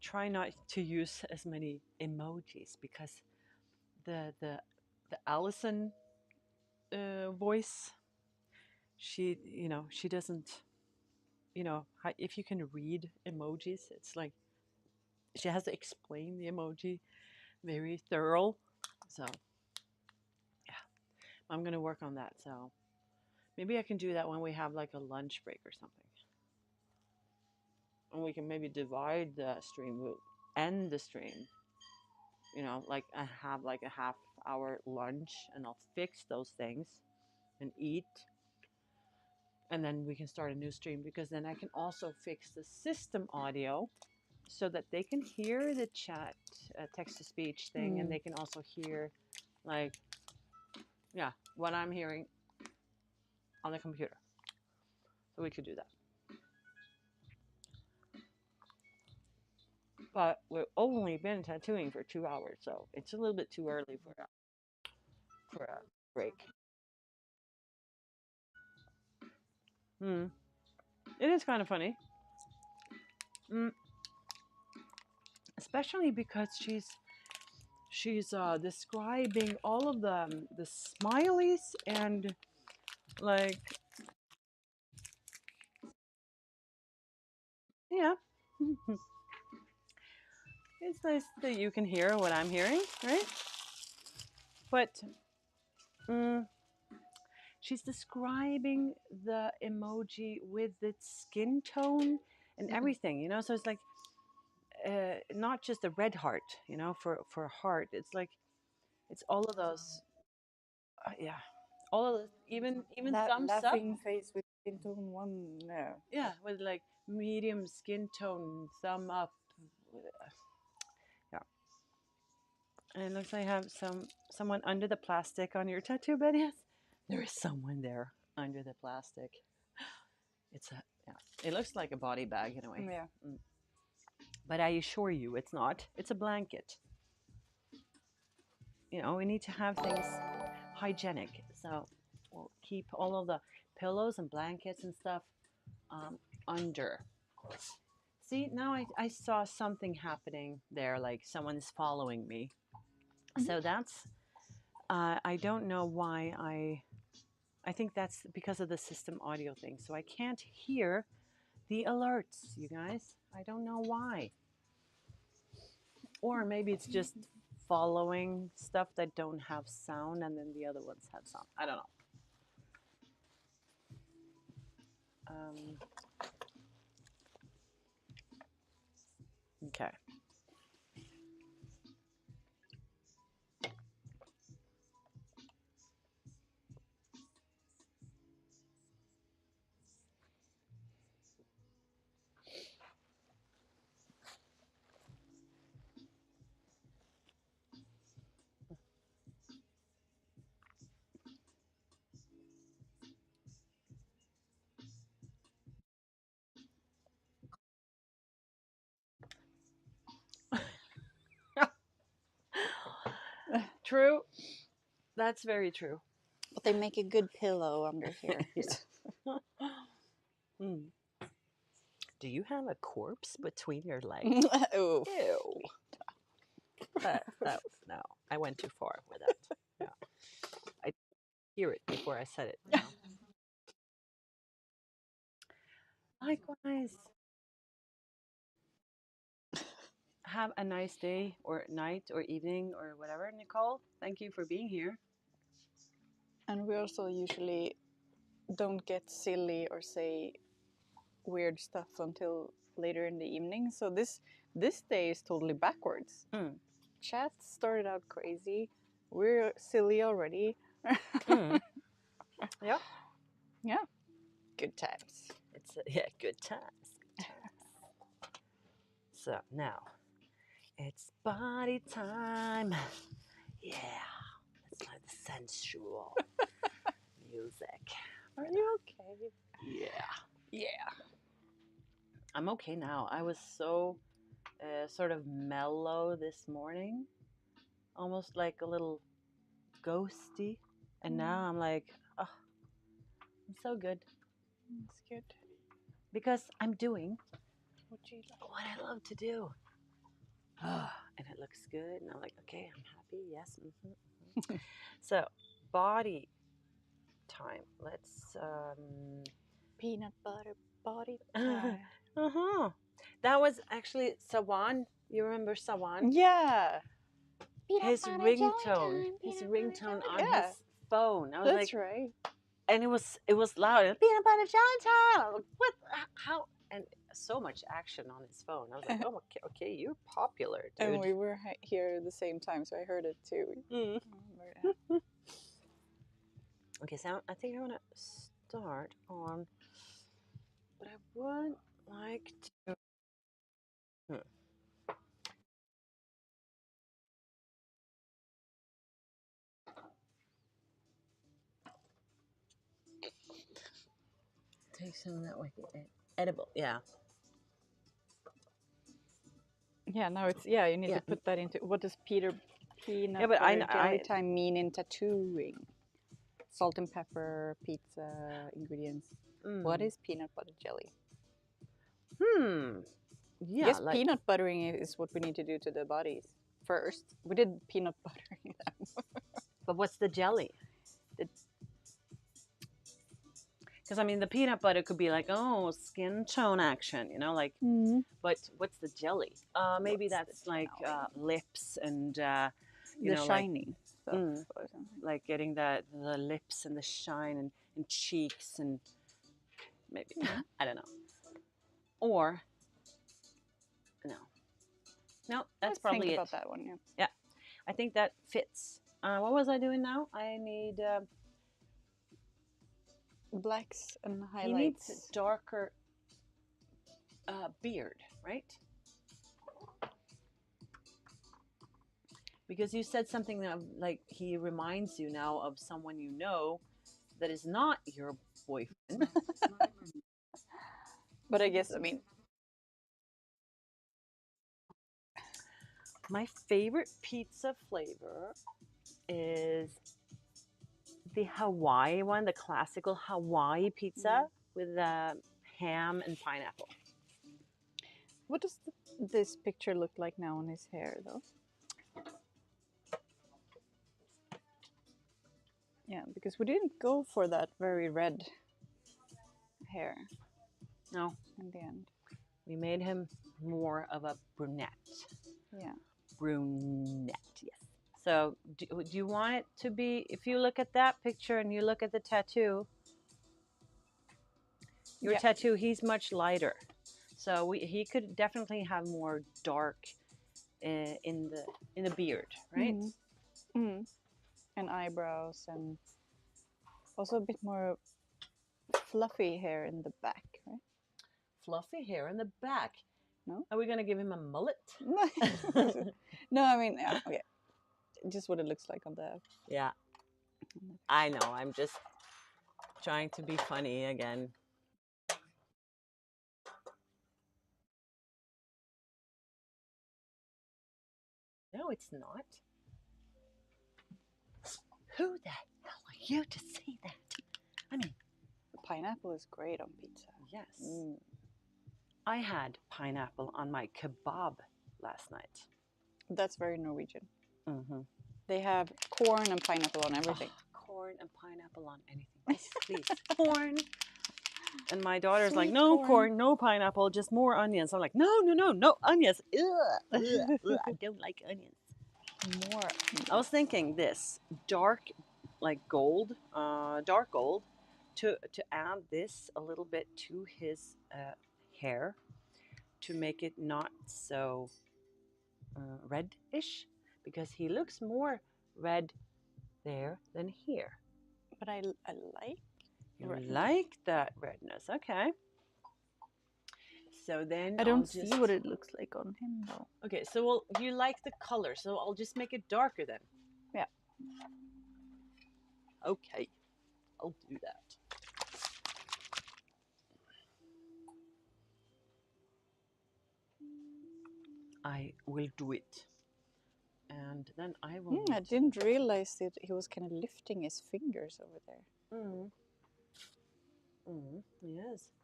try not to use as many emojis because the Allison voice, she doesn't. you know, if you can read emojis, it's like she has to explain the emoji very thorough. So yeah, I'm gonna work on that. So maybe I can do that when we have like a lunch break or something, and we can maybe divide the stream. We'll end the stream, you know, like I have like a half-hour lunch, and I'll fix those things and eat, and then we can start a new stream, because then I can also fix the system audio so that they can hear the chat, text to speech thing, and they can also hear, like, yeah, what I'm hearing on the computer. So we could do that. But we've only been tattooing for 2 hours, so it's a little bit too early for a break. It is kind of funny, especially because she's describing all of the smileys, and like, yeah. It's nice that you can hear what I'm hearing, right? But she's describing the emoji with its skin tone and everything, you know. So it's like not just a red heart, you know, for a heart. It's like it's all of those, yeah, all of those, even thumbs up. Laughing face with skin tone one. No. Yeah, with like medium skin tone, thumb up. Yeah. And it looks like I have someone under the plastic on your tattoo bed. Yes, there is someone there under the plastic. It's a, yeah. It looks like a body bag in a way. Yeah. But I assure you, it's not. It's a blanket. You know, we need to have things hygienic. So we'll keep all of the pillows and blankets and stuff under. See, now I saw something happening there, like someone's following me. So that's, I don't know why I think that's because of the system audio thing. So I can't hear the alerts, you guys. I don't know why. Or maybe it's just following stuff that don't have sound, and then the other ones have sound. I don't know. Okay. True. That's very true. But they make a good pillow under here. Do you have a corpse between your legs? Oh. Ew. That no. I went too far with that. Yeah. I hear it before I said it. You know? Likewise. Have a nice day or night or evening or whatever, Nicole. Thank you for being here. And we also usually don't get silly or say weird stuff until later in the evening. So this day is totally backwards. Chat started out crazy. We're silly already. Yeah. Yeah. Good times. It's good times. Good times. So now it's body time. Yeah. Let's like the sensual music. Are you okay? Yeah. Yeah. I'm okay now. I was so sort of mellow this morning, almost like a little ghosty. And now I'm like, oh, I'm so good. That's good. Because I'm doing What you like? what I love to do. And it looks good. And I'm like, okay, I'm happy. Yes. So, body time. Let's Peanut butter body pad. That was actually Sawan. You remember Sawan? Yeah. His ringtone. His ringtone on Yeah. his phone. I was That's like, right. and it was loud. Peanut butter jelly time. What? How? And so much action on his phone. I was like, oh, okay, you're popular, dude. And we were here at the same time, so I heard it too. Mm. Yeah. Okay, so I think I want to start on, but I would like to. Take some of that like edible, yeah. Yeah, no, it's you need to put that into what does peanut but butter jelly time mean in tattooing? Salt and pepper, pizza ingredients. What is peanut butter jelly? Yeah. Yes, like, peanut buttering is what we need to do to the bodies first. We did peanut buttering them. But what's the jelly? Because I mean, the peanut butter could be like, oh, skin tone action, you know, like. But what's the jelly? Maybe that's like lips and the know, shining stuff. Like getting the lips and the shine and cheeks and maybe I don't know. Or no, that's probably think it. about that one. Yeah. Yeah, I think that fits. What was I doing now? I need blacks and highlights. He needs darker beard, right? Because you said something that like he reminds you now of someone you know that is not your boyfriend. But I guess, I mean, my favorite pizza flavor is the Hawaii one, the classical Hawaii pizza with ham and pineapple. What does this picture look like now on his hair, though? Yeah, because we didn't go for that very red hair. No. In the end. We made him more of a brunette. Yeah. Brunette, yes. So do you want it to be, if you look at that picture and you look at the tattoo, your tattoo, he's much lighter. So he could definitely have more dark in the beard, right? And eyebrows, and also a bit more fluffy hair in the back, right? Fluffy hair in the back. No? Are we going to give him a mullet? No, I mean, okay. Just what it looks like on the... Yeah. I know. I'm just trying to be funny again. No, it's not. Who the hell are you to say that? I mean, pineapple is great on pizza. Yes. I had pineapple on my kebab last night. That's very Norwegian. They have corn and pineapple on everything. Corn and pineapple on anything. Yes, please. Corn. And my daughter's Sweet like, no corn, no pineapple, just more onions. I'm like, no onions. Ugh, I don't like onions. More. I was thinking this dark, like gold, dark gold, to add this a little bit to his hair to make it not so reddish, because he looks more red there than here. But I like. You like that redness, okay? So then I don't see what it looks like on him though. Okay, so you like the color, so I'll just make it darker then. Yeah. Okay, I'll do that. I will do it. And then I will... I didn't realize that he was kind of lifting his fingers over there. Yes.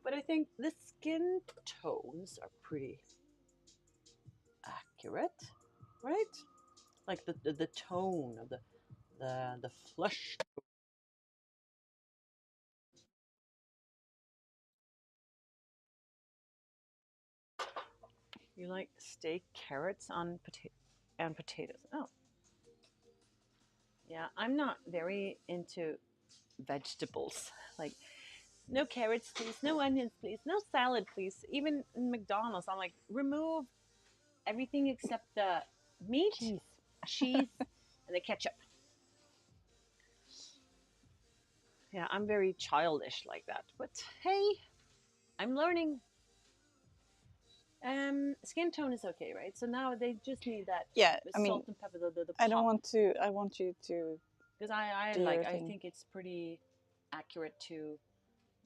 But I think the skin tones are pretty accurate, right? Like the tone of the flush You like steak, carrots on and potatoes. Oh, yeah. I'm not very into vegetables. Like, no carrots, please. No onions, please. No salad, please. Even in McDonald's, I'm like, remove everything except the meat, cheese, and the ketchup. Yeah, I'm very childish like that. But hey, I'm learning. Skin tone is okay, right? So now they just need that Yeah, I mean, salt and pepper, the I don't pop. want to. I want you to. Because I do your like, I thing. think it's pretty accurate to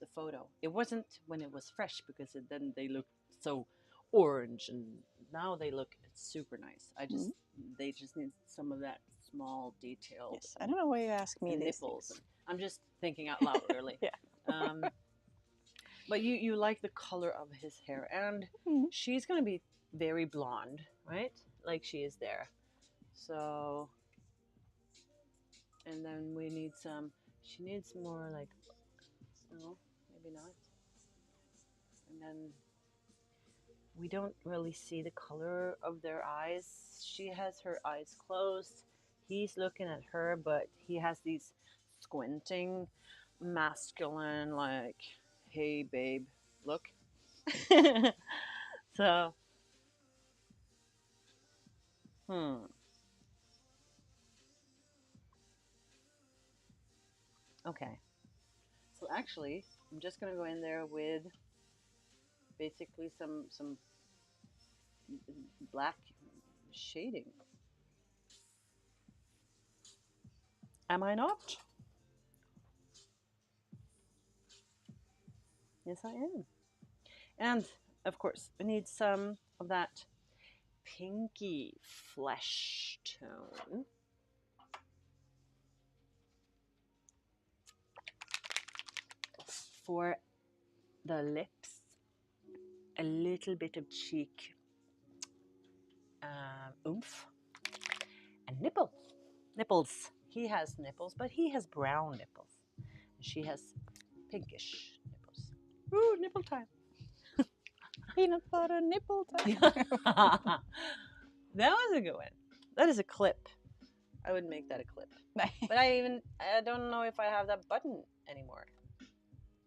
the photo. It wasn't when it was fresh because then they looked so orange, and now they look super nice. They just need some of that small detail. Yes, I don't know why you ask me these nipples. things. I'm just thinking out loud, really. Yeah. But you like the color of his hair, and she's gonna be very blonde, right? Like she is there. So, and then we need some. She needs more like, no, maybe not. And then we don't really see the color of their eyes. She has her eyes closed. He's looking at her, but he has these squinting, masculine, like, hey, babe, look. So, okay. So actually, I'm just gonna go in there with basically some black shading. Am I not? Yes, I am. And of course, I need some of that pinky flesh tone. For the lips, a little bit of cheek oomph. And nipples. He has nipples, but he has brown nipples. She has pinkish nipples. Ooh, nipple time. Peanut butter nipple time. That was a good one. That is a clip. I would make that a clip. But I don't know if I have that button anymore.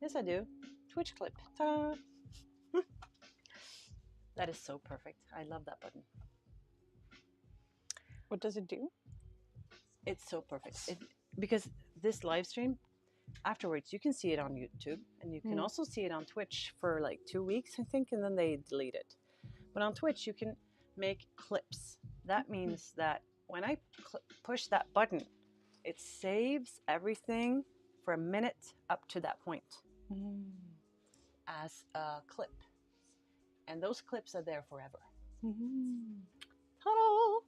Yes, I do. Twitch clip. Ta. That is so perfect. I love that button. What does it do? It's so perfect. Because this live stream, afterwards, you can see it on YouTube, and you can also see it on Twitch for like 2 weeks, I think, and then they delete it. But on Twitch, you can make clips. That means that when I push that button, it saves everything for a minute up to that point as a clip. And those clips are there forever. Ta-da!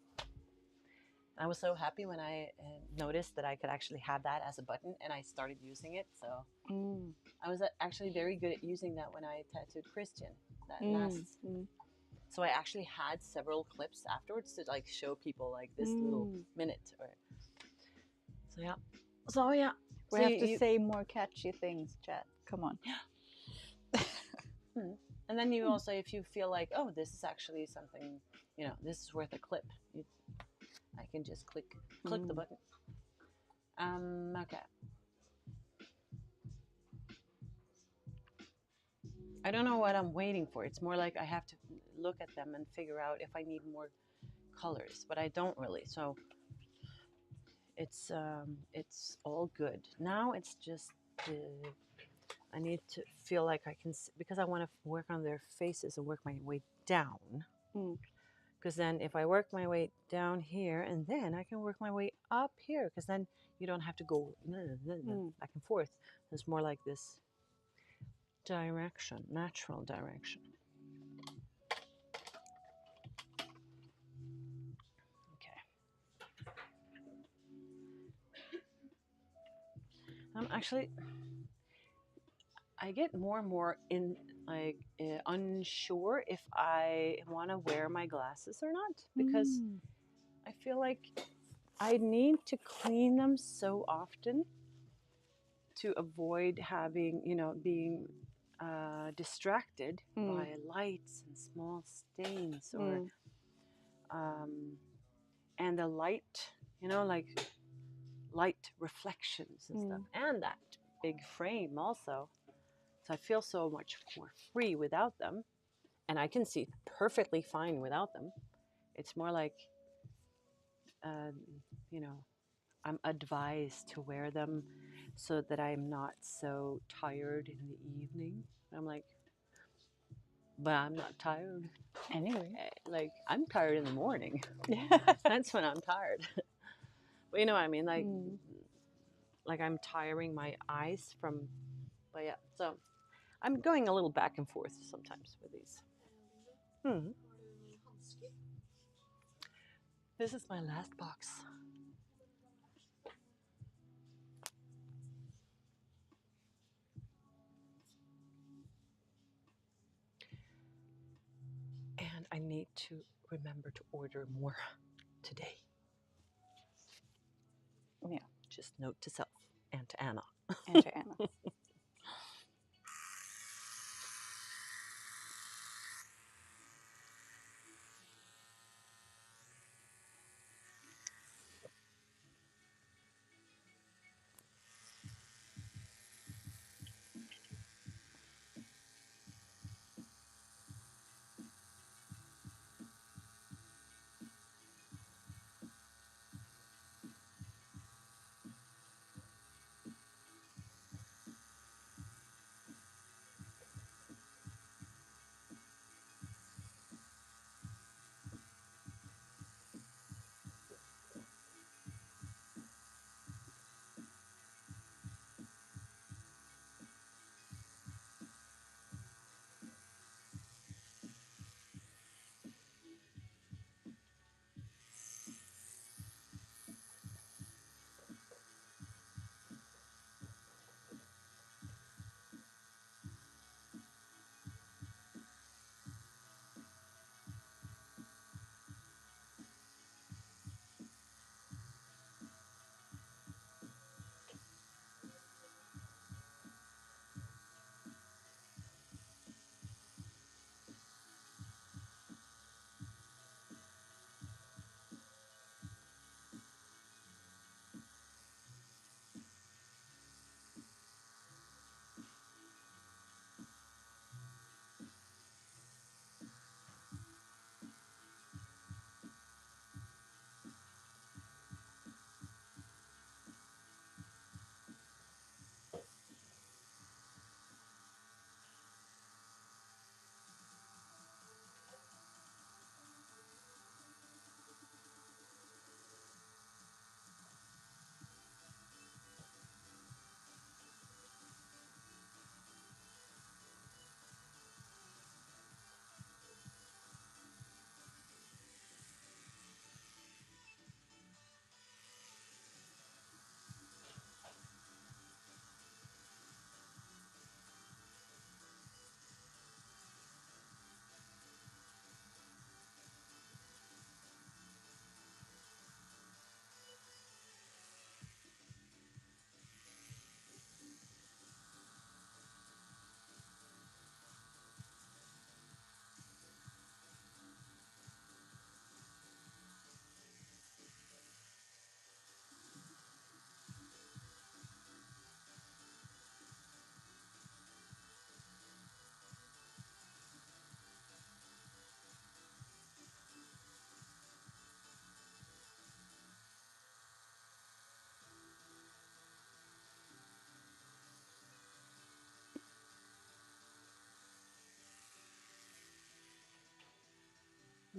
I was so happy when I noticed that I could actually have that as a button, and I started using it. So I was actually very good at using that when I tattooed Christian. So I actually had several clips afterwards to like show people like this little minute. So yeah. We have to say more catchy things, chat. Come on. And then you also, if you feel like, oh, this is actually something, this is worth a clip, I can just click the button. Okay. I don't know what I'm waiting for. It's more like I have to look at them and figure out if I need more colors, but I don't really. So it's all good. Now it's just I need to feel like I can, because I want to work on their faces and work my way down. Because then if I work my way down here, and then I can work my way up here, because then you don't have to go back and forth. It's more like this direction, natural direction. Okay. Actually, I get more and more unsure if I want to wear my glasses or not, because I feel like I need to clean them so often to avoid having, being distracted by lights and small stains, or and the light, you know, like light reflections and stuff, and that big frame also. So I feel so much more free without them, and I can see perfectly fine without them. It's more like, you know, I'm advised to wear them so that I'm not so tired in the evening. I'm like, but I'm not tired. Anyway. Like, I'm tired in the morning. Yeah. That's when I'm tired. But you know what I mean? Like I'm tiring my eyes from, but yeah. So I'm going a little back and forth sometimes with these. This is my last box. And I need to remember to order more today. Yeah. Just note to self and to Anna. And to Anna.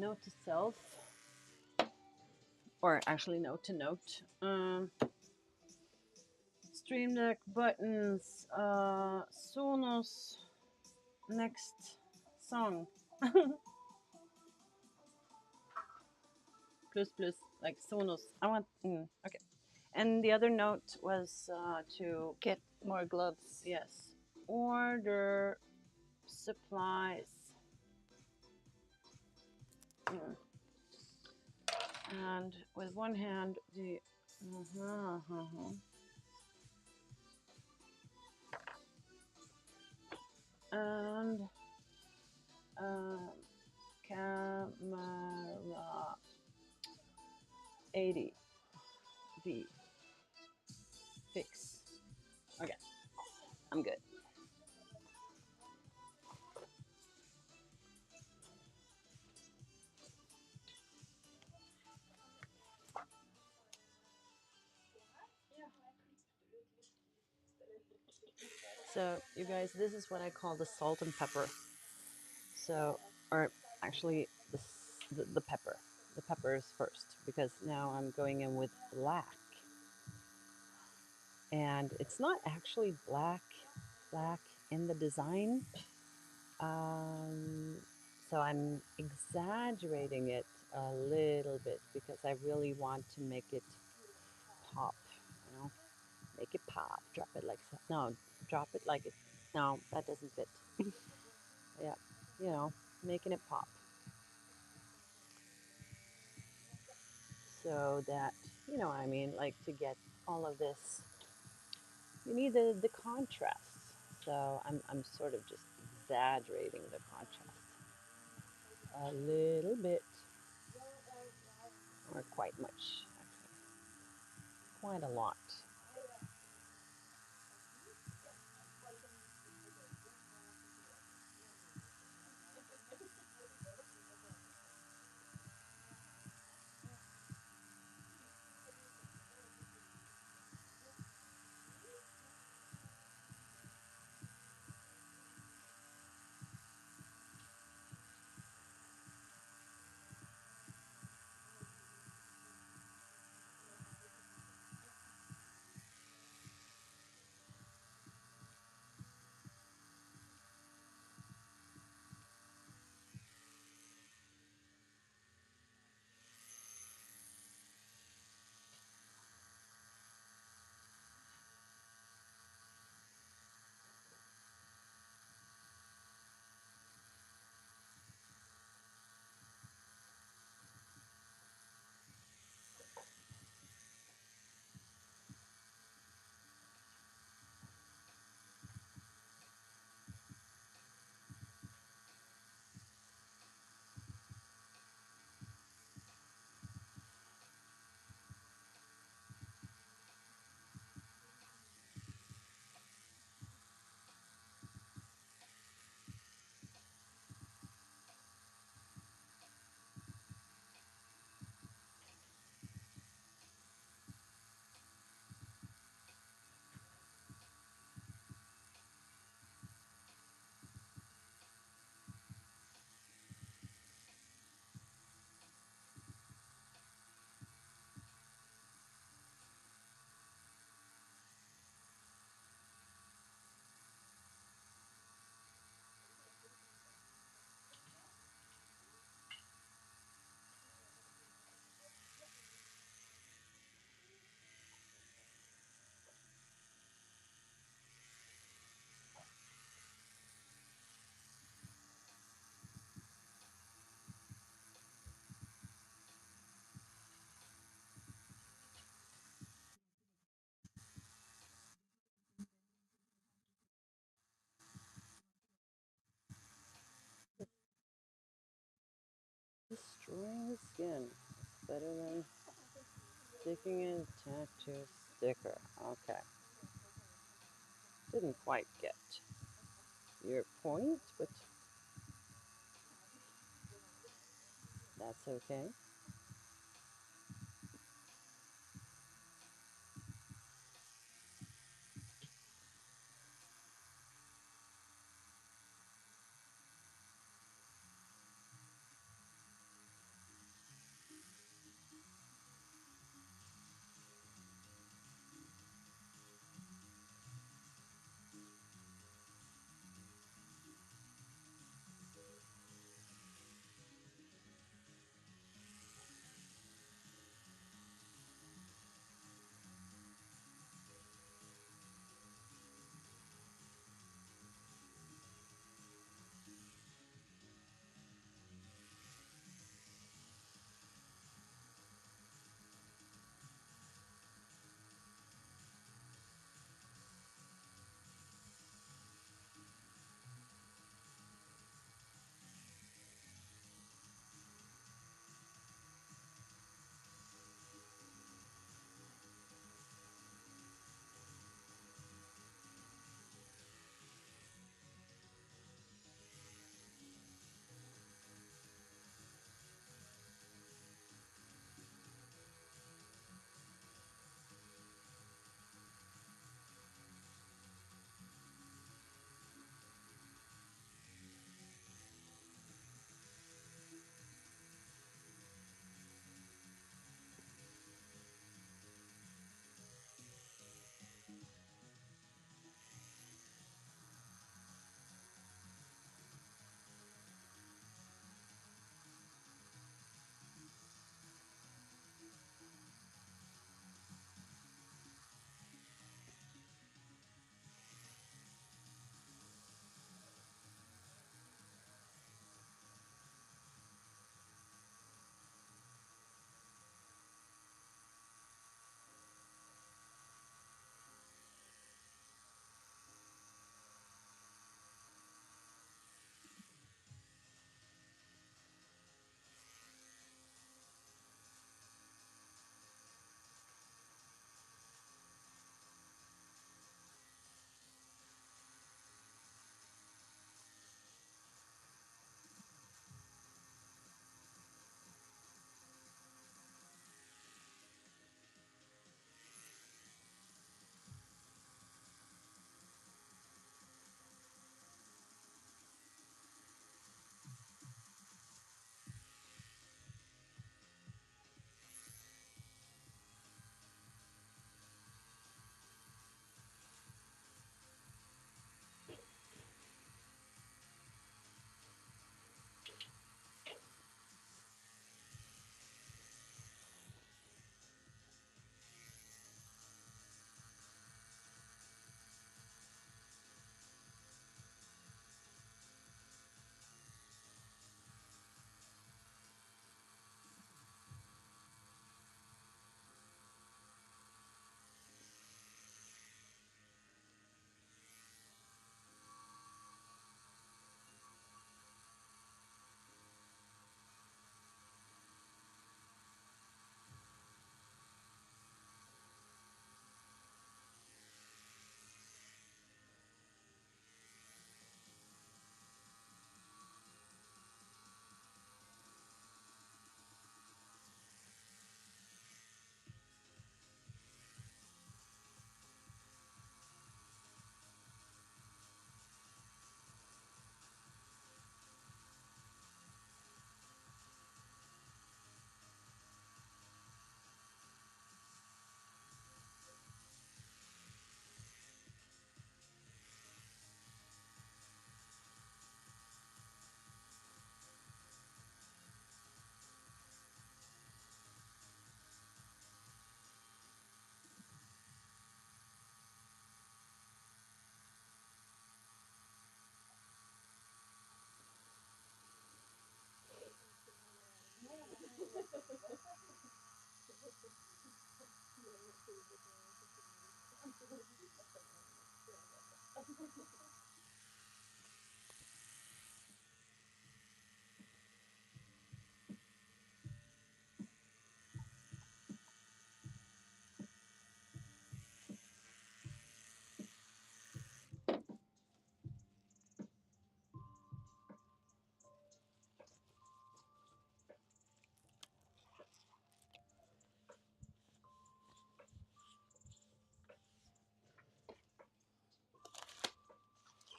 Note to self, or actually note to note. Stream Deck buttons, Sonos, next song. Plus plus, like Sonos. I want, okay. And the other note was to Get more gloves. yes, order supplies. And with one hand, the and um, camera 80 V fix. Okay, I'm good. So, you guys, this is what I call the salt and pepper. So, or actually, the pepper. The pepper is first because now I'm going in with black. And it's not actually black in the design. Um, so I'm exaggerating it a little bit because I really want to make it pop, you know, make it pop, drop it like so. No, drop it like it. No, that doesn't fit. Yeah, you know, making it pop so that, you know what I mean, like to get all of this, you need the contrast. So I'm sort of just exaggerating the contrast a little bit, or quite much, actually, quite a lot. Destroying the skin is better than sticking in tattoo sticker. Okay, didn't quite get your point, but that's okay.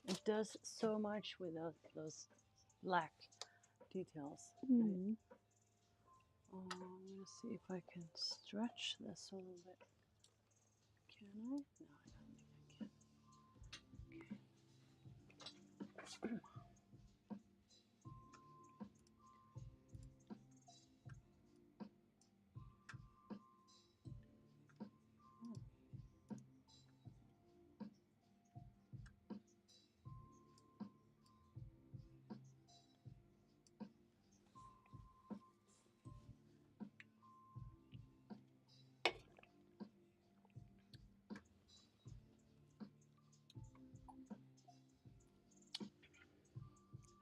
It does so much without those black details. Right? Mm. I'm gonna see if I can stretch this a little bit. Can I? No, I don't think I can. Okay.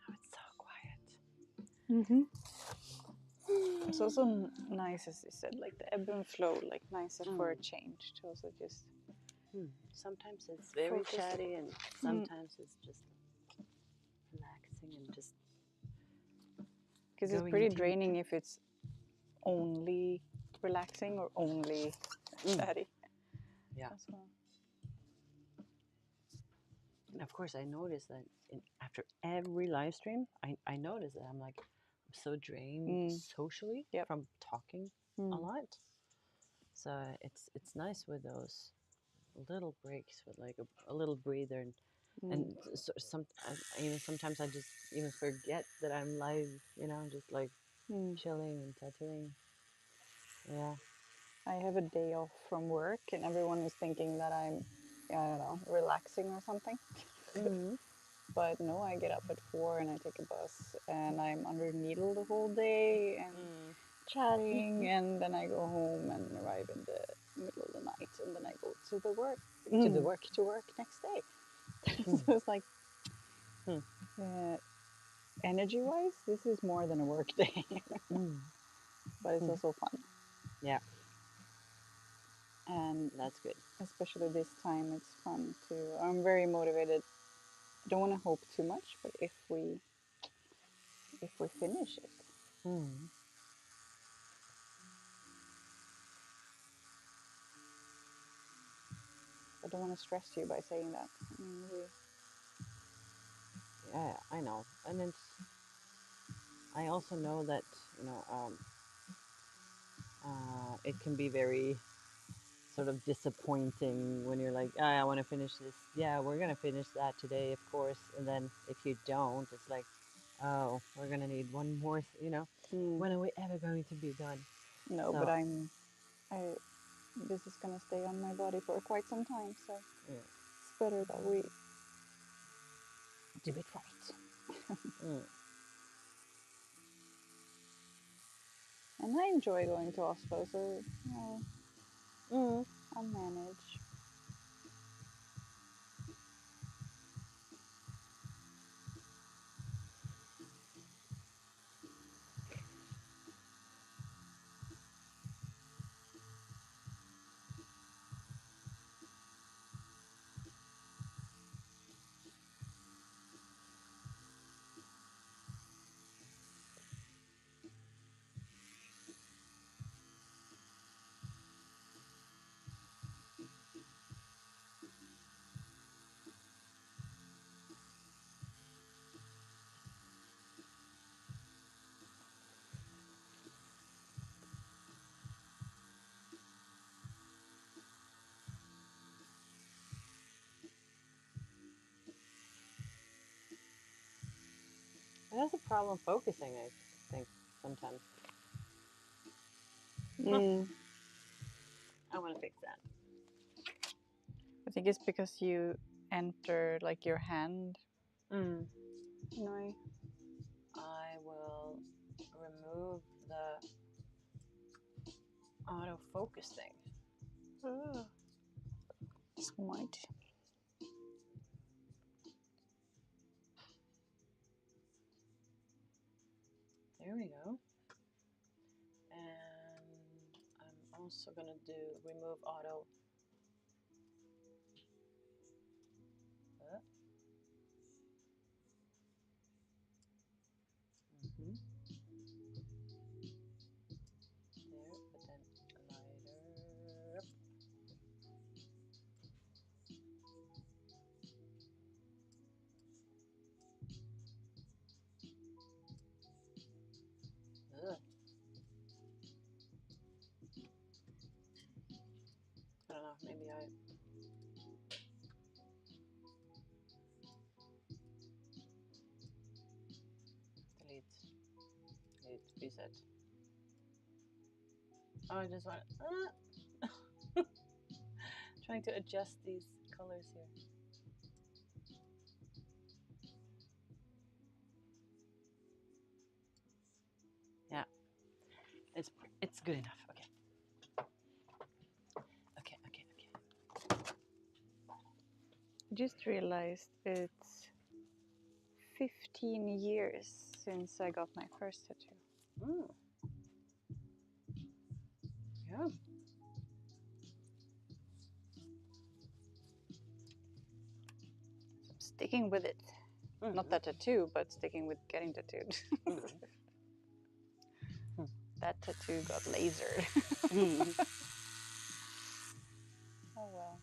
Oh, it's so quiet. Mm-hmm. It's also nice, as you said, like the ebb and flow, like nicer for a change to also just. Sometimes it's very Focus. chatty, and sometimes it's just relaxing and just. Because it's pretty draining if it's only relaxing or only chatty. Yeah. As well. And of course, I noticed that after every live stream, I noticed that I'm so drained socially from talking a lot. So it's nice with those little breaks with like a little breather and so I even sometimes I just even forget that I'm live, just like chilling and tattooing. Yeah. I have a day off from work, and everyone is thinking that I'm, I don't know, relaxing or something. But no, I get up at 4 and I take a bus, and I'm under needle the whole day and chatting, and then I go home and arrive in the middle of the night, and then I go to the work to work next day. So it's like, energy-wise, this is more than a work day, but it's also fun. Yeah. And that's good. Especially this time, it's fun too. I'm very motivated. I don't want to hope too much, but if we finish it, I don't want to stress you by saying that. I mean, Yeah, I know, and I also know that it can be very sort of disappointing when you're like, I want to finish this. Yeah, we're gonna finish that today, of course. And then if you don't, it's like, oh, we're gonna need one more. When are we ever going to be done? no, So, but this is gonna stay on my body for quite some time, so it's better that we do it right. And I enjoy going to Oslo, so I'll manage. it has a problem focusing, I think, sometimes. I want to fix that. I think it's because you enter like your hand. No. I will remove the autofocus thing. Smart. we go. And I'm also going to do remove auto. Mm-hmm. There, but then lighter. Ugh. I don't know, maybe I delete reset. Oh, I just want trying to adjust these colors here. Yeah, it's good enough. Okay. Okay. I just realized it's 15 years since I got my first tattoo. Mm. Yeah. So I'm sticking with it. Mm-hmm. Not that tattoo, but sticking with getting tattooed. Mm-hmm. That tattoo got lasered. Mm-hmm. Oh well.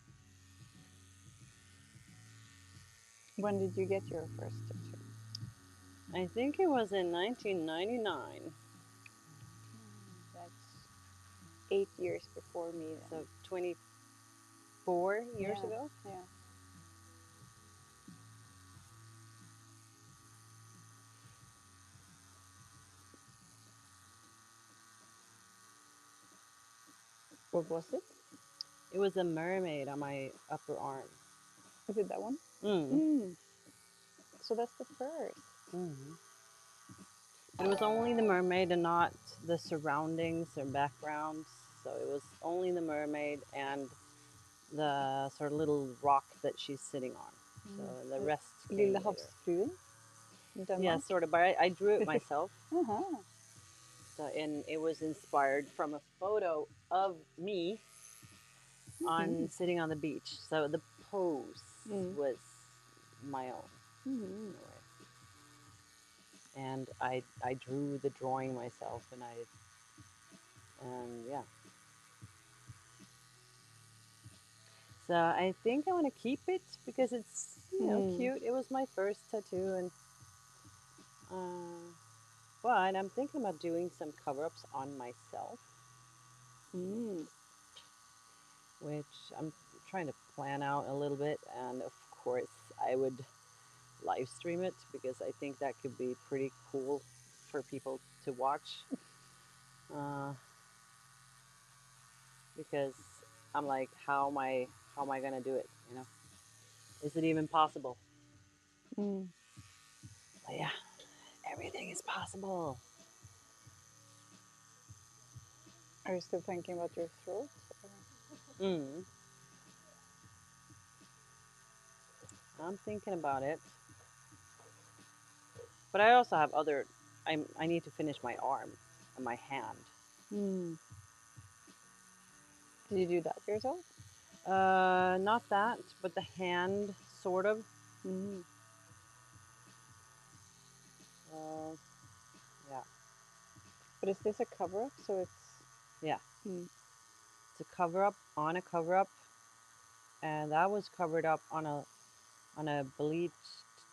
When did you get your first tattoo? I think it was in 1999. That's 8 years before me then. So 24 years ago. Yeah. What was it? It was a mermaid on my upper arm. Is it that one? Mm. So that's the first. Mm-hmm. It was only the mermaid and not the surroundings or backgrounds. So it was only the mermaid and the sort of little rock that she's sitting on. So the rest came Lilla later. havsfruen in Denmark? Yeah, sort of. But I drew it myself. Uh-huh. So, and it was inspired from a photo of me on sitting on the beach. So the pose was my own. Mm-hmm. And I drew the drawing myself, and yeah. So I think I want to keep it because it's cute. It was my first tattoo, and but I'm thinking about doing some cover-ups on myself, which I'm trying to plan out a little bit. And of course, I would live stream it because I think that could be pretty cool for people to watch. Because I'm like, how am I gonna do it? You know, is it even possible? But yeah, everything is possible. Are you still thinking about your throat? I'm thinking about it, but I also have other. I need to finish my arm and my hand. Did you do that yourself? Not that, but the hand, sort of. Yeah. But is this a cover-up? So it's... Yeah. It's a cover-up on a cover-up, and that was covered up on a bleached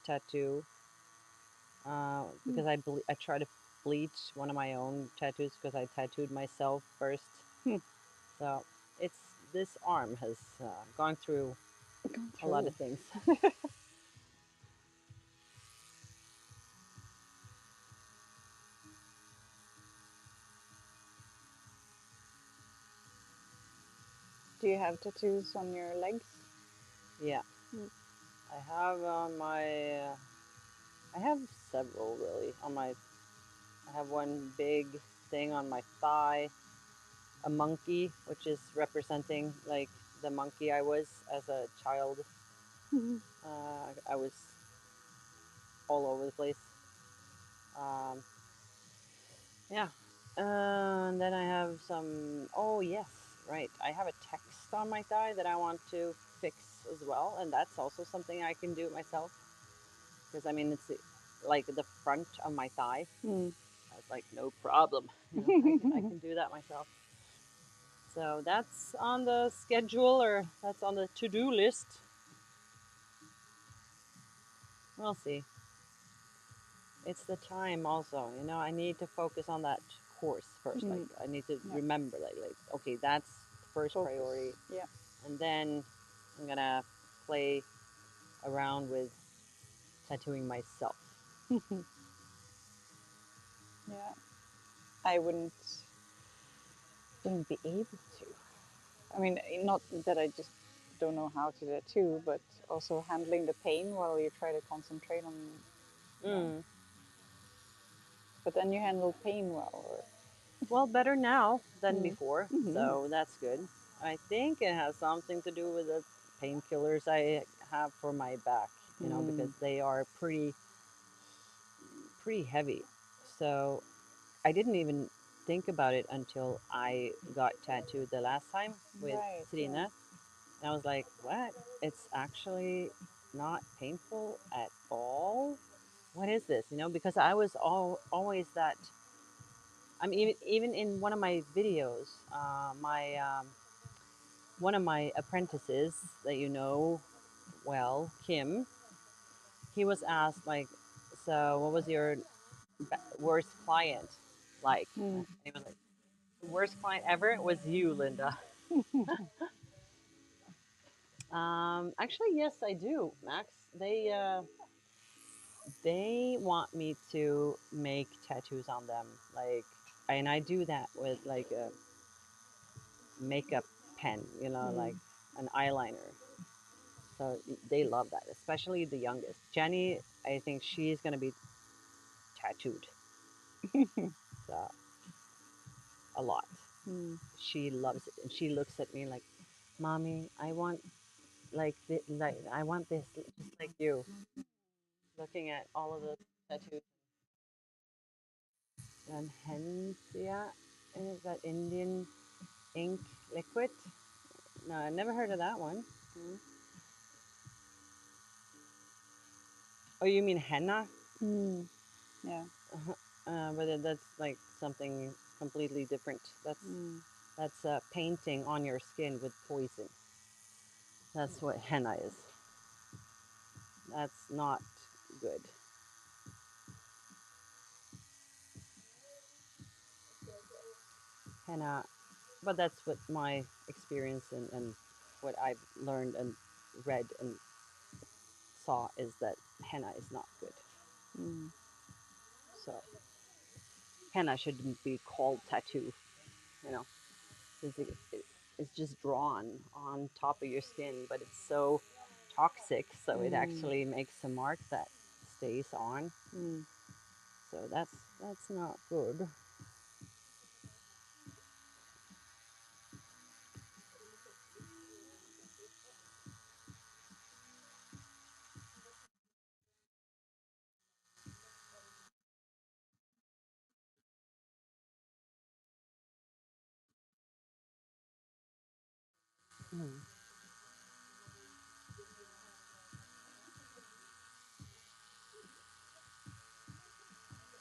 tattoo. Because I tried to bleach one of my own tattoos because I tattooed myself first. So this arm has gone through a lot of things. Do you have tattoos on your legs? Yeah. I have on my. I have several really on my. I have one big thing on my thigh, a monkey, which is representing like the monkey I was as a child. I was all over the place. Yeah. And then I have some. Oh yes, right. I have a text on my thigh that I want to fix as well, and that's also something I can do myself. Because I mean, it's like the front of my thigh. Mm. I was like, no problem. I can do that myself. So that's on the schedule, or that's on the to-do list. We'll see. It's the time also. I need to focus on that course first. Like Mm. I need to Yeah. remember, like okay, that's first Focus. priority, Yeah. and then I'm gonna play around with tattooing myself. Yeah. I wouldn't be able to. I mean, not that I just don't know how to tattoo, but also handling the pain while you try to concentrate on, yeah. Mm. But then you handle pain well, or Well, better now than mm. before, Mm-hmm. so that's good. I think it has something to do with the painkillers I have for my back, because Mm. they are pretty heavy. So I didn't even think about it until I got tattooed the last time with Right. Trine. Yeah. And I was like, what? It's actually not painful at all. What is this? Because I was always that. I mean, even in one of my videos, my one of my apprentices that well, Kim, he was asked like, so what was your worst client like? Mm. And he was like, the worst client ever was you, Linda. Actually, yes, I do, Max. They want me to make tattoos on them, like, and I do that with like a makeup pen, like Mm. an eyeliner. So they love that, especially the youngest, Jenny. I think she's gonna be tattooed, so a lot. Mm. She loves it, and she looks at me like, "Mommy, I want like I want this just like you." Looking at all of the tattoos. And Hensia, is that Indian ink liquid? No, I never heard of that one. Mm. Oh, you mean henna? Mm. Yeah. But that's like something completely different. Mm. That's painting on your skin with poison. That's what henna is. That's not good. Henna, but that's what my experience and what I've learned and read and saw is that henna is not good. Mm. So henna shouldn't be called tattoo, you know, because it's just drawn on top of your skin, but it's so toxic, so it Mm. actually makes a mark that stays on. Mm. So that's not good. Mm.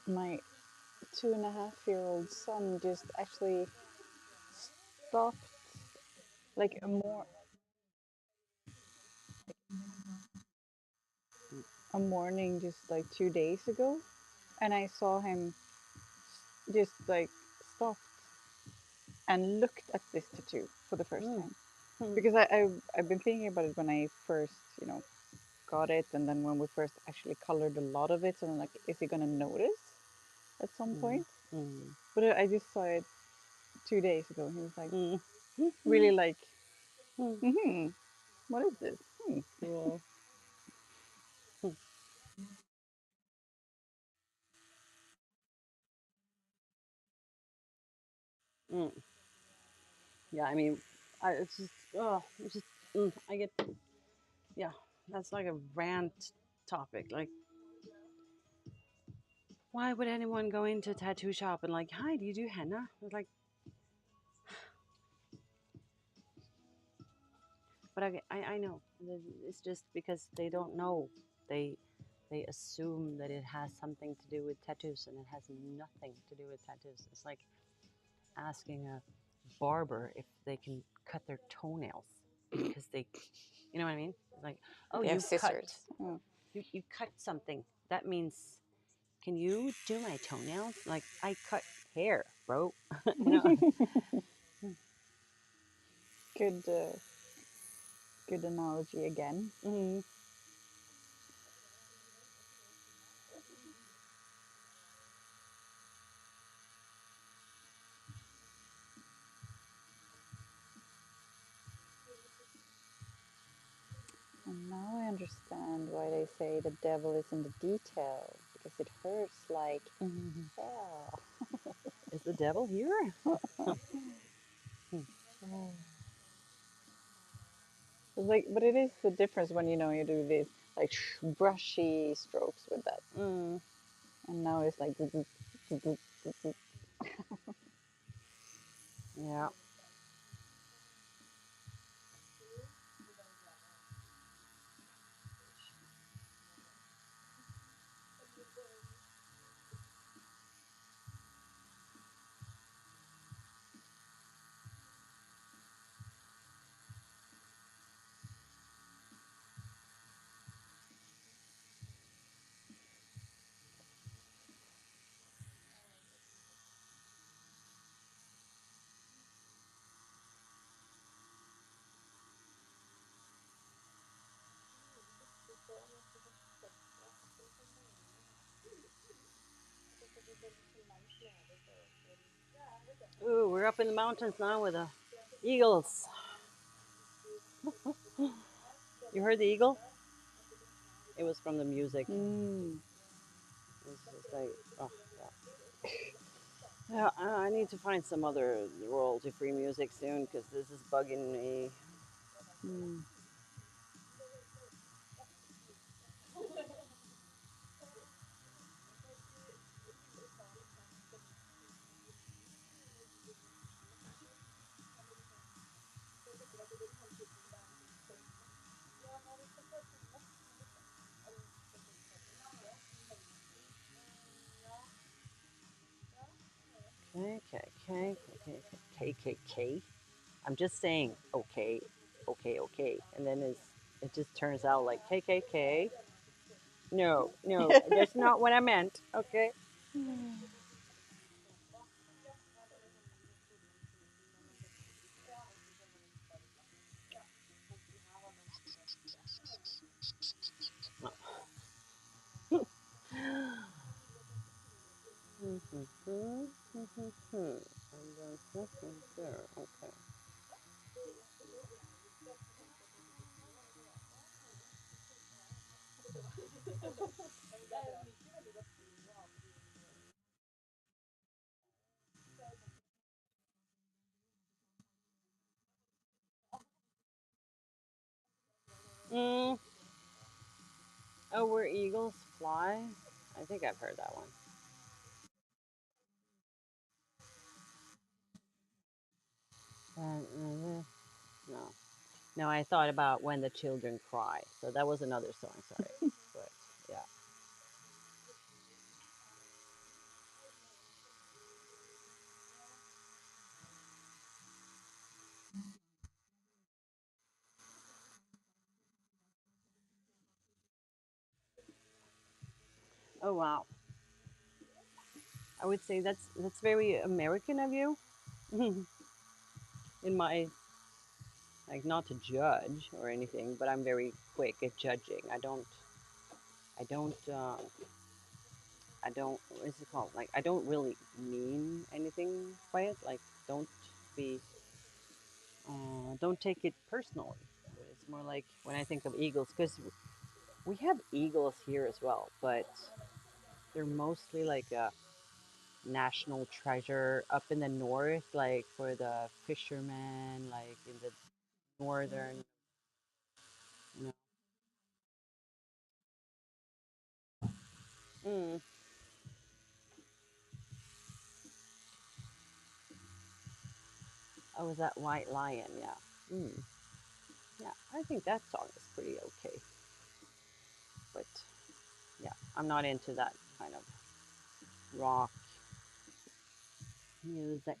My 2.5-year-old son just actually stopped like a morning just like 2 days ago, and I saw him just like stopped and looked at this tattoo for the first Mm. time, Mm. because I've been thinking about it when I first got it, and then when we first actually colored a lot of it, so I'm like, is he gonna notice at some Mm. point? Mm. But I just saw it 2 days ago, and he was like Mm. really like, Mm. hmm, what is this? Hmm. Cool. Mm. Yeah, I mean, it's just, oh, it's just, I get, yeah, that's like a rant topic. Like, Why would anyone go into a tattoo shop and like, hi, do you do henna? It's like, but I know. It's just because they don't know. They they assume that it has something to do with tattoos, and it has nothing to do with tattoos. It's like asking a barber if they can cut their toenails because they, you know what I mean? Like, oh, They have scissors. Oh. you cut something. That means, can you do my toenails? Like, I cut hair, bro. You know. Good, good analogy again. Mm-hmm. And now I understand why they say the devil is in the detail, because it hurts like Mm-hmm. hell. Is the devil here? It's like, but it is the difference when you know you do these like brushy strokes with that, Mm. and now it's like. Yeah. Ooh, we're up in the mountains now with the eagles. You heard the eagle? It was from the music. Mm. It's just like, oh, yeah. Yeah, I need to find some other royalty-free music soon because this is bugging me. Mm. KKK. I'm just saying, okay, okay, okay. And then it just turns out like KKK. No, no, that's not what I meant. Okay. Okay. Mm. Oh, where eagles fly? I think I've heard that one. No. No, I thought about when the children cry. So that was another song, sorry. But yeah. Oh wow. I would say that's very American of you. In my, like, not to judge or anything, but I'm very quick at judging. I don't I don't, what is it called? Like, I don't really mean anything by it. Like, don't be don't take it personally. It's more like when I think of eagles, because we have eagles here as well, but they're mostly like a national treasure up in the north, like for the fishermen, like in the northern, you know. Mm, Oh, was that White Lion? Yeah. Yeah, I think that song is pretty okay. But yeah, I'm not into that kind of rock music.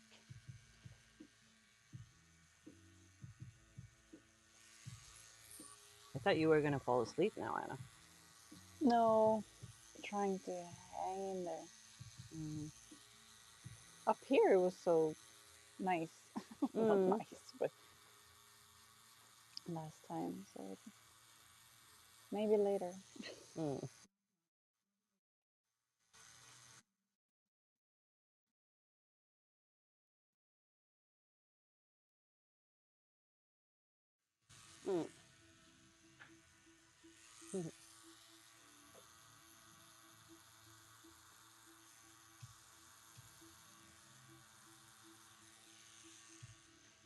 I thought you were going to fall asleep now, Anna. No, trying to hang in there. Mm. Up here it was so nice. Not Mm. nice, but last time. So maybe later. Mm. Mm.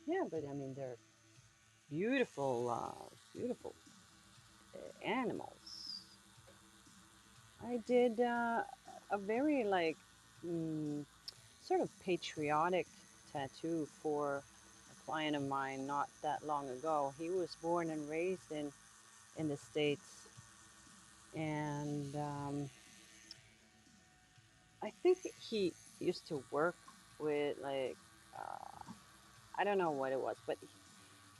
Yeah, but I mean, they're beautiful, beautiful animals. I did a very like mm, sort of patriotic tattoo for a client of mine not that long ago. He was born and raised in the States, and I think he used to work with like I don't know what it was, but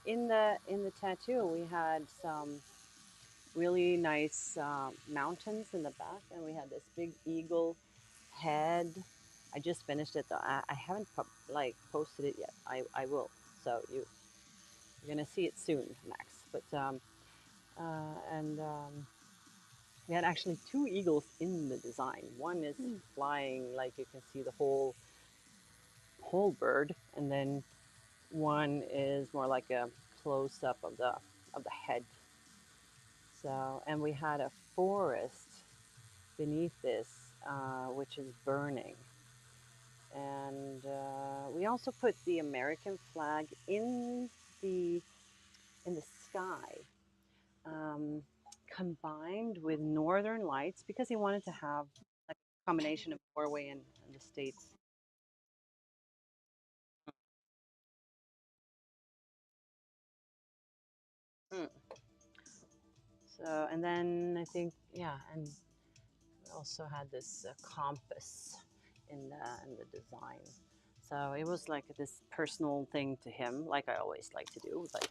in the tattoo we had some really nice mountains in the back, and we had this big eagle head. I just finished it though. I haven't like posted it yet. I will. So you're gonna see it soon, Max. But and we had actually two eagles in the design. One is Mm. flying, like you can see the whole bird, and then one is more like a close up of the head. So, and we had a forest beneath this, which is burning. And we also put the American flag the in the sky, um, combined with northern lights because he wanted to have like a combination of Norway and the States. Mm. So, and then I think, yeah, and we also had this compass in the design. So it was like this personal thing to him, like I always like to do, like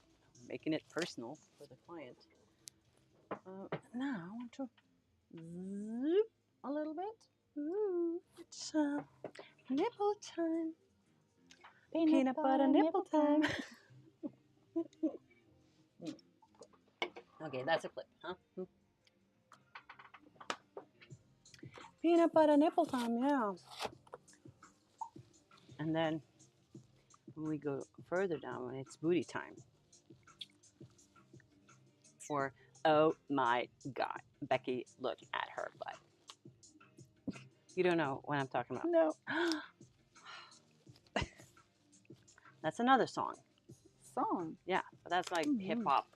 making it personal for the client. Now I want to zoop a little bit. Ooh, it's nipple time. Peanut butter nipple time. Okay, that's a clip, huh? Peanut butter nipple time, yeah. And then when we go further down, it's booty time. Or, oh my God, Becky, look at her butt. You don't know what I'm talking about. No. That's another song. Song. Yeah, but that's like hip Mm-hmm. hop.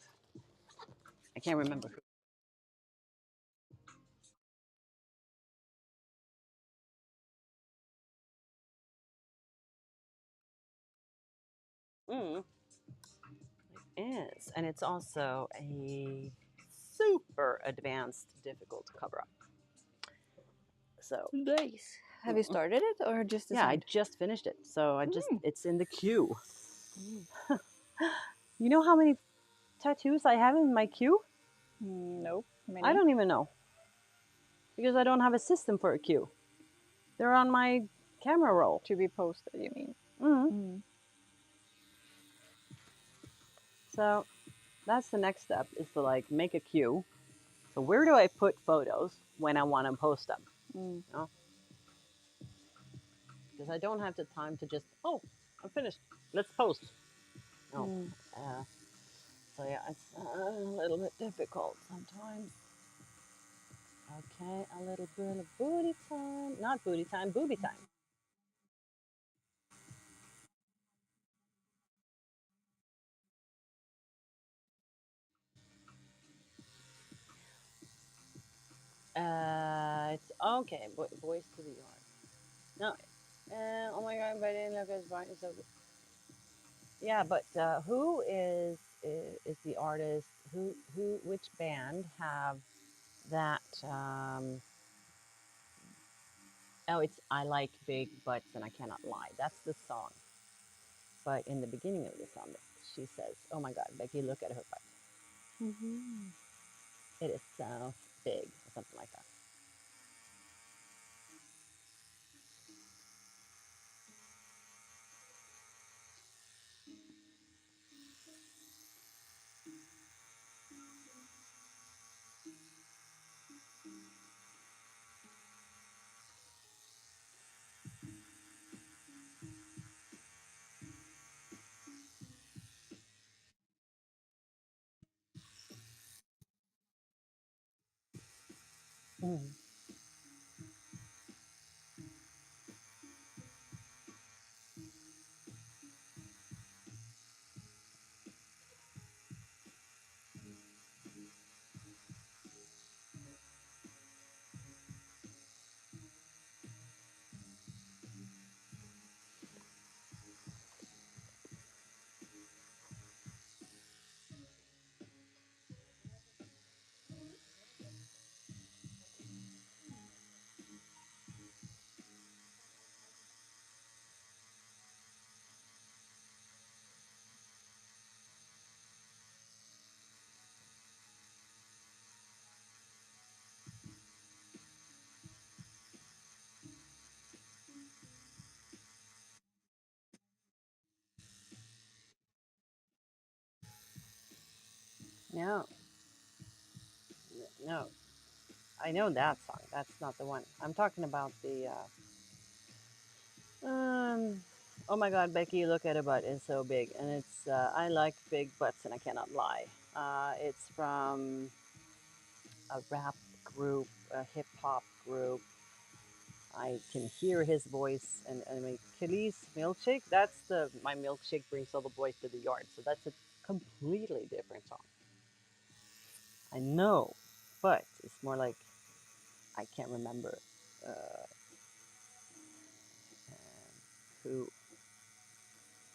I can't remember who. It is. And it's also a super advanced, difficult cover up. So, Nice. Have you mm, started it or just yeah, I designed? just finished it. So Mm. it's in the queue. Mm. You know how many tattoos I have in my queue? No, I many don't even know because I don't have a system for a queue. They're on my camera roll. to be posted. You mean? Mm. Mm. So that's the next step is to like make a queue. So where do I put photos when I want to post them? Mm. You know? Because I don't have the time to just, oh, I'm finished. Let's post. No. Mm. Uh, so yeah, it's a little bit difficult sometimes. Okay, a little bit of booty time. Not booty time, booby time. It's okay. Boys to the yard. No. Oh my God, but I didn't look as bright as so good. Yeah, but who is the artist? Which band have that? Oh, it's I like big butts and I cannot lie. That's the song. But in the beginning of the song, she says, "Oh my God, Becky, look at her butt. Mhm. It is so big," or something like that. Mm. No, no, I know that song. That's not the one. I'm talking about the. Oh my God, Becky, look at her butt. It's so big, and it's. I like big butts, and I cannot lie. It's from a rap group, a hip hop group. I can hear his voice, and I mean, Kelly's milkshake. That's the my milkshake brings all the boys to the yard. So that's a completely different song. I know, but it's more like I can't remember uh,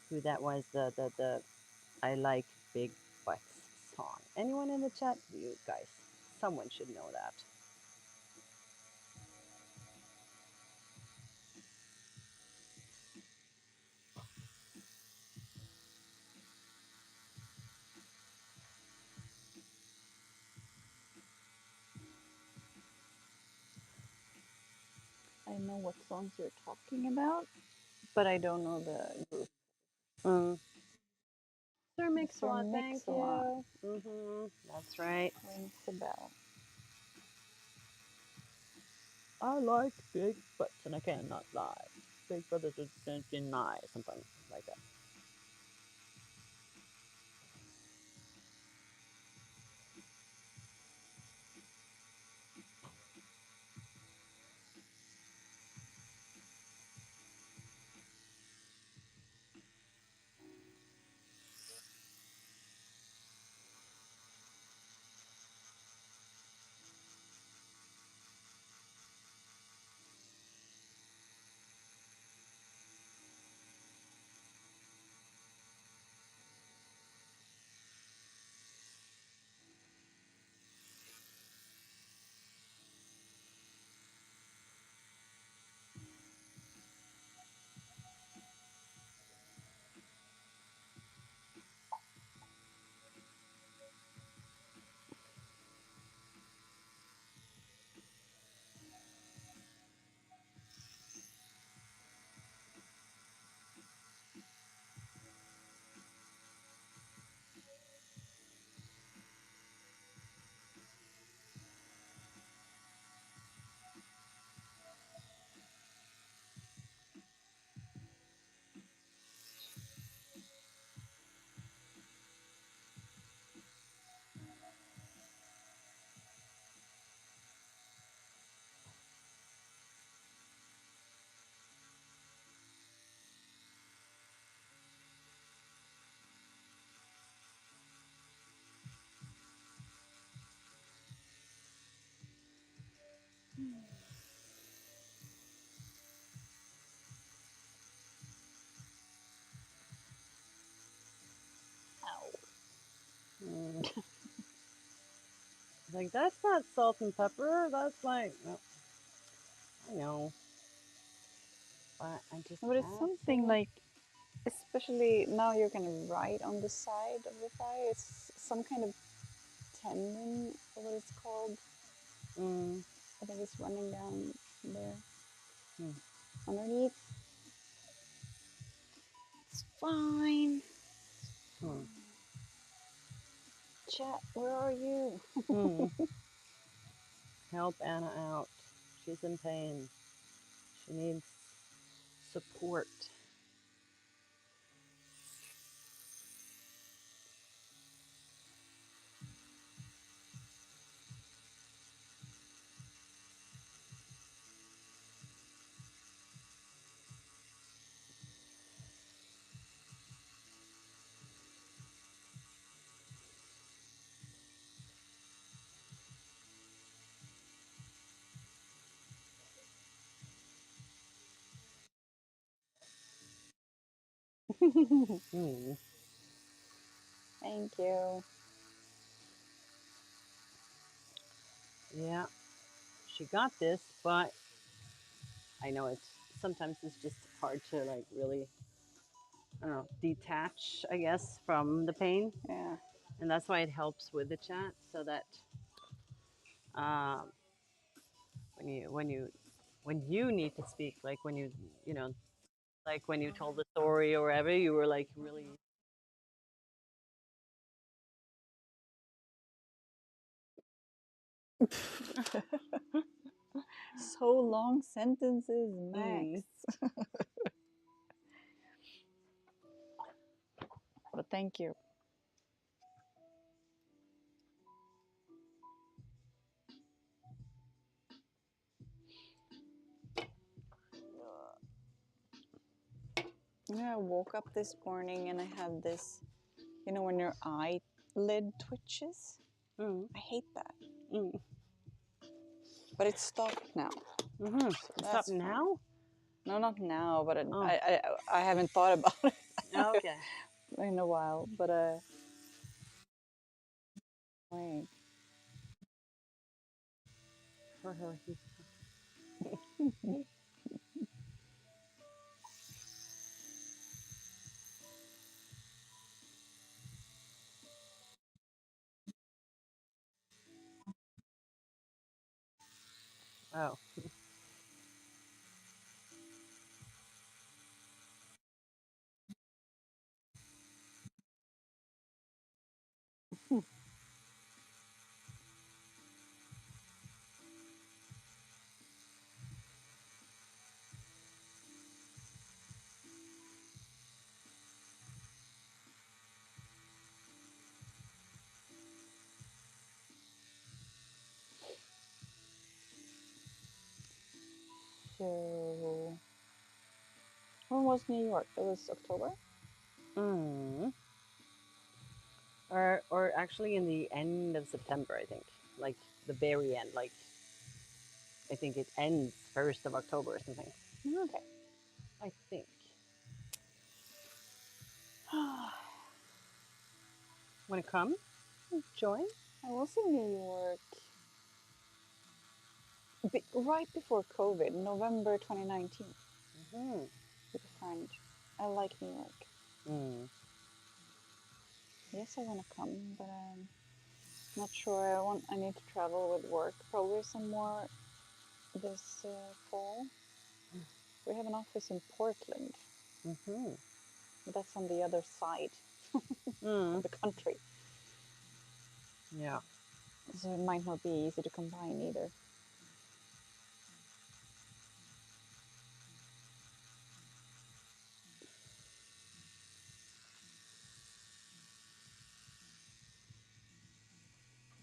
who that was. The I like big butts song. Anyone in the chat? You guys, someone should know that. I know what songs you're talking about, but I don't know the group. Mm. Sir Sir Mix-a-Lot, thank Mix-a-Lot you. That's right. rings a bell. I like big butts and I cannot lie. Big brothers don't deny, something like that. Like, that's not salt and pepper. That's like, oh, I know, but I just But it's have something to. like, especially now you're kind of right on the side of the thigh. It's some kind of tendon, or what it's called. Mm, I think it's running down there mm, underneath. It's fine. mm, Chat, where are you? mm. Help Anna out. She's in pain. She needs support. Mm. Thank you. Yeah, she got this, but I know sometimes it's just hard to like really, I don't know, detach, I guess, from the pain, Yeah. and that's why it helps with the chat, so that um, when you need to speak, like when you know, like when you told the story or whatever, you were like really. So long sentences, Max. Mm. But thank you. Yeah, I woke up this morning and I have this, when your eyelid twitches. Mm. I hate that. Mm. But it's stopped now. Mm-hmm. So Stop that's fine. now. No, not now, but Oh. I haven't thought about it Okay. in a while. But wait. For her, oh. So when was New York? It was October. Mm. Or actually in the end of September, I think, like the very end, like I think it ends 1st of October or something. Okay. I think. Want to come? Join? I was in New York right before COVID, November 2019, Mm-hmm. with a friend. I like New York. Mm. Yes, I want to come, but I'm not sure. I need to travel with work. Probably some more this fall. We have an office in Portland, Mm-hmm. but that's on the other side Mm. of the country, Yeah. so it might not be easy to combine either.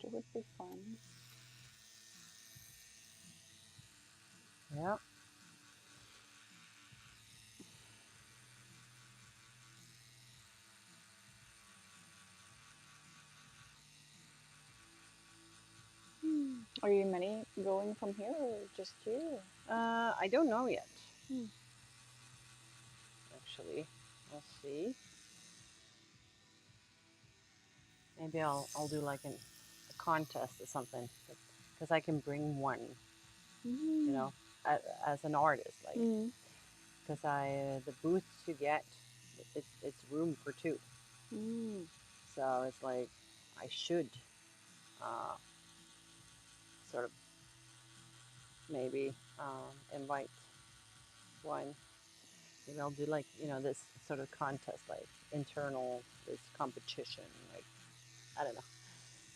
But it would be fun. Yeah. Are you many going from here, or just you? I don't know yet. Hmm. Actually, we'll see. Maybe I'll do like a contest or something, because I can bring one, Mm. you know, as an artist, like, Mm. because the booths you get, it's room for two, Mm. so it's like I should uh, sort of maybe invite one. Maybe I'll do like this sort of contest, like internal this competition, like I don't know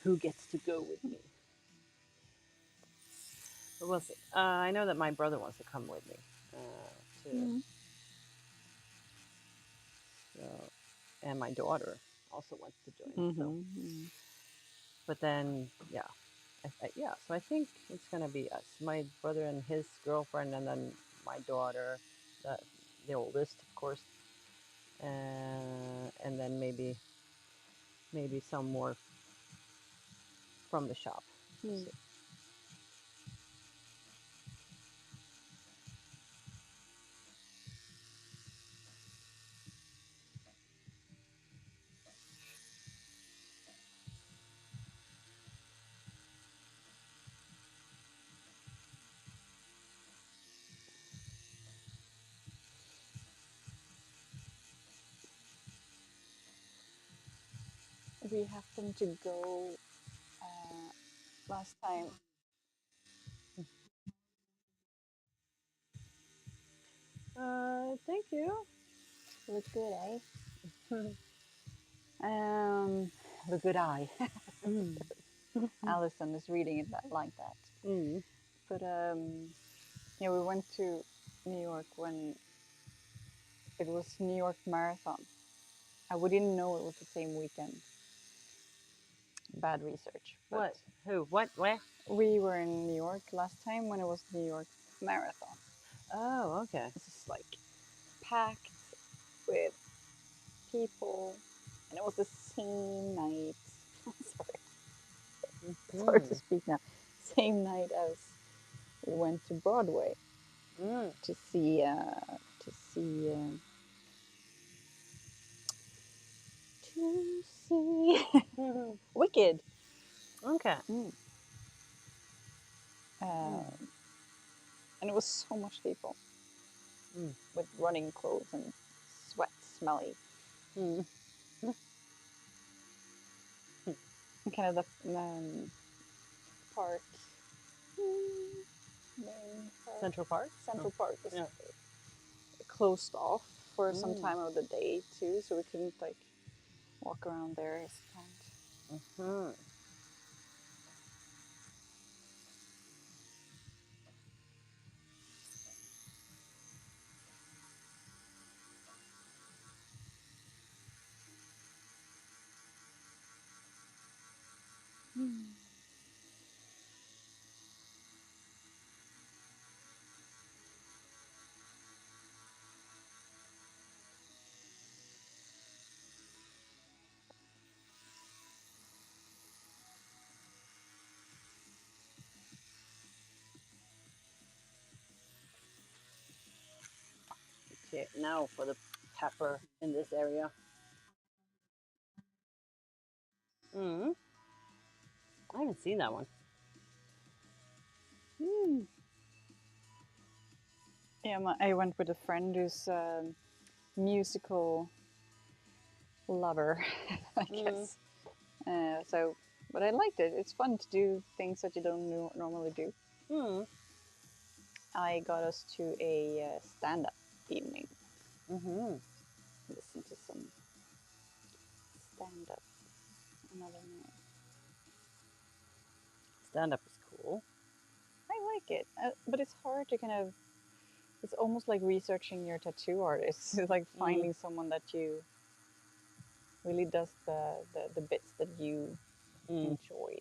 who gets to go with me. But we'll see. I know that my brother wants to come with me too. Mm. So, and my daughter also wants to join. Mm-hmm. So, Mm. but then, yeah, yeah. So I think it's gonna be us, my brother and his girlfriend, and then my daughter, the oldest, of course, and then maybe some more from the shop. We'll Mm. see. We happened to go last time. Thank you. Look good, eh? The good eye. Mm. Allison is reading it like that. Mm. But yeah, we went to New York when it was New York Marathon. We didn't know it was the same weekend. Bad research. But What? Who? What? Where? we were in New York last time when it was New York Marathon. Oh, okay. This is like packed with people, and it was the same night. Sorry to speak now. Same night as we went to Broadway Mm. to see Wicked. Okay. Mm. And it was so much people with running clothes and sweat, smelly. Mm. And kind of the park, main park, Central Park. Central Park is Yeah. closed off for some time of the day too, so we couldn't like walk around there as planned. Mm-hmm. Okay. Now for the pepper in this area. Mm. I haven't seen that one. Mm. Yeah, I went with a friend who's a musical lover, I guess. So, but I liked it. It's fun to do things that you don't normally do. Mm. I got us to a stand-up evening. Mm-hmm. Listen to some stand-up another night. Stand up is cool. I like it, but it's hard to kind of. It's almost like researching your tattoo artist. It's like finding someone that you really does the bits that you enjoy.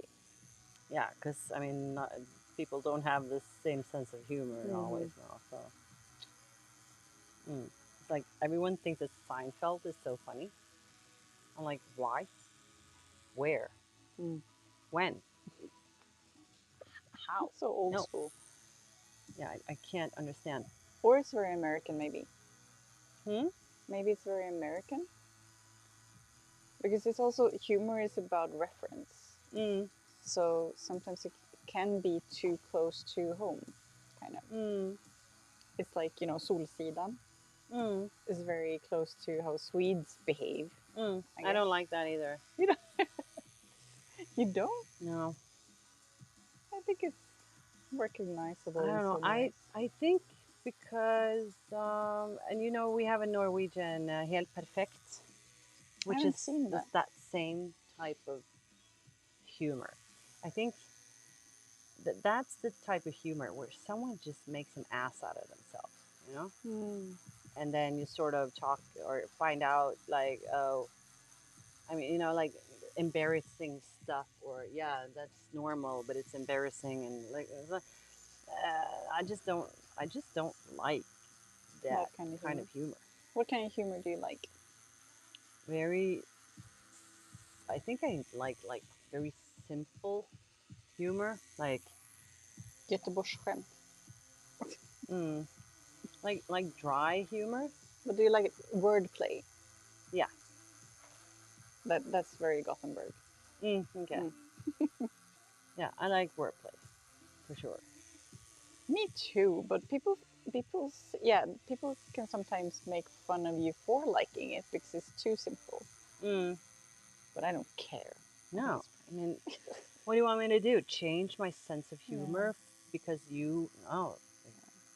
Yeah, because I mean, people don't have the same sense of humor always now. So it's like everyone thinks that Seinfeld is so funny. I'm like, why? Where? Mm. When? How? So old No. school. Yeah, I can't understand. Or it's very American, maybe. Hmm? Maybe it's very American. Because it's also, humor is about reference. Mm. So sometimes it can be too close to home, kind of. Mm. It's like, you know, Solsidan Mm. is very close to how Swedes behave. I don't like that either. You know, you don't? No, I think it's I recognizable in don't know. some I ways. I think because and you know we have a Norwegian Helt Perfect, I which haven't seen is that. that same type of humor. I think that's the type of humor where someone just makes an ass out of themselves, you know, Mm. and then you sort of talk or find out like, oh, I mean, you know, like embarrassing stuff, or yeah, that's normal, but it's embarrassing, and like, I just don't, I just don't like That that kind of kind humor. of humor. What kind of humor do you like? Very, I think I like very simple humor, Göteborgsskämt. mm, like dry humor. But do you like wordplay? Yeah. That's very Gothenburg. Okay. Mm. Yeah, I like wordplay for sure. Me too, but people can sometimes make fun of you for liking it because it's too simple. Mm, But I don't care. no, I mean, what do you want me to do? Change my sense of humor because you? No,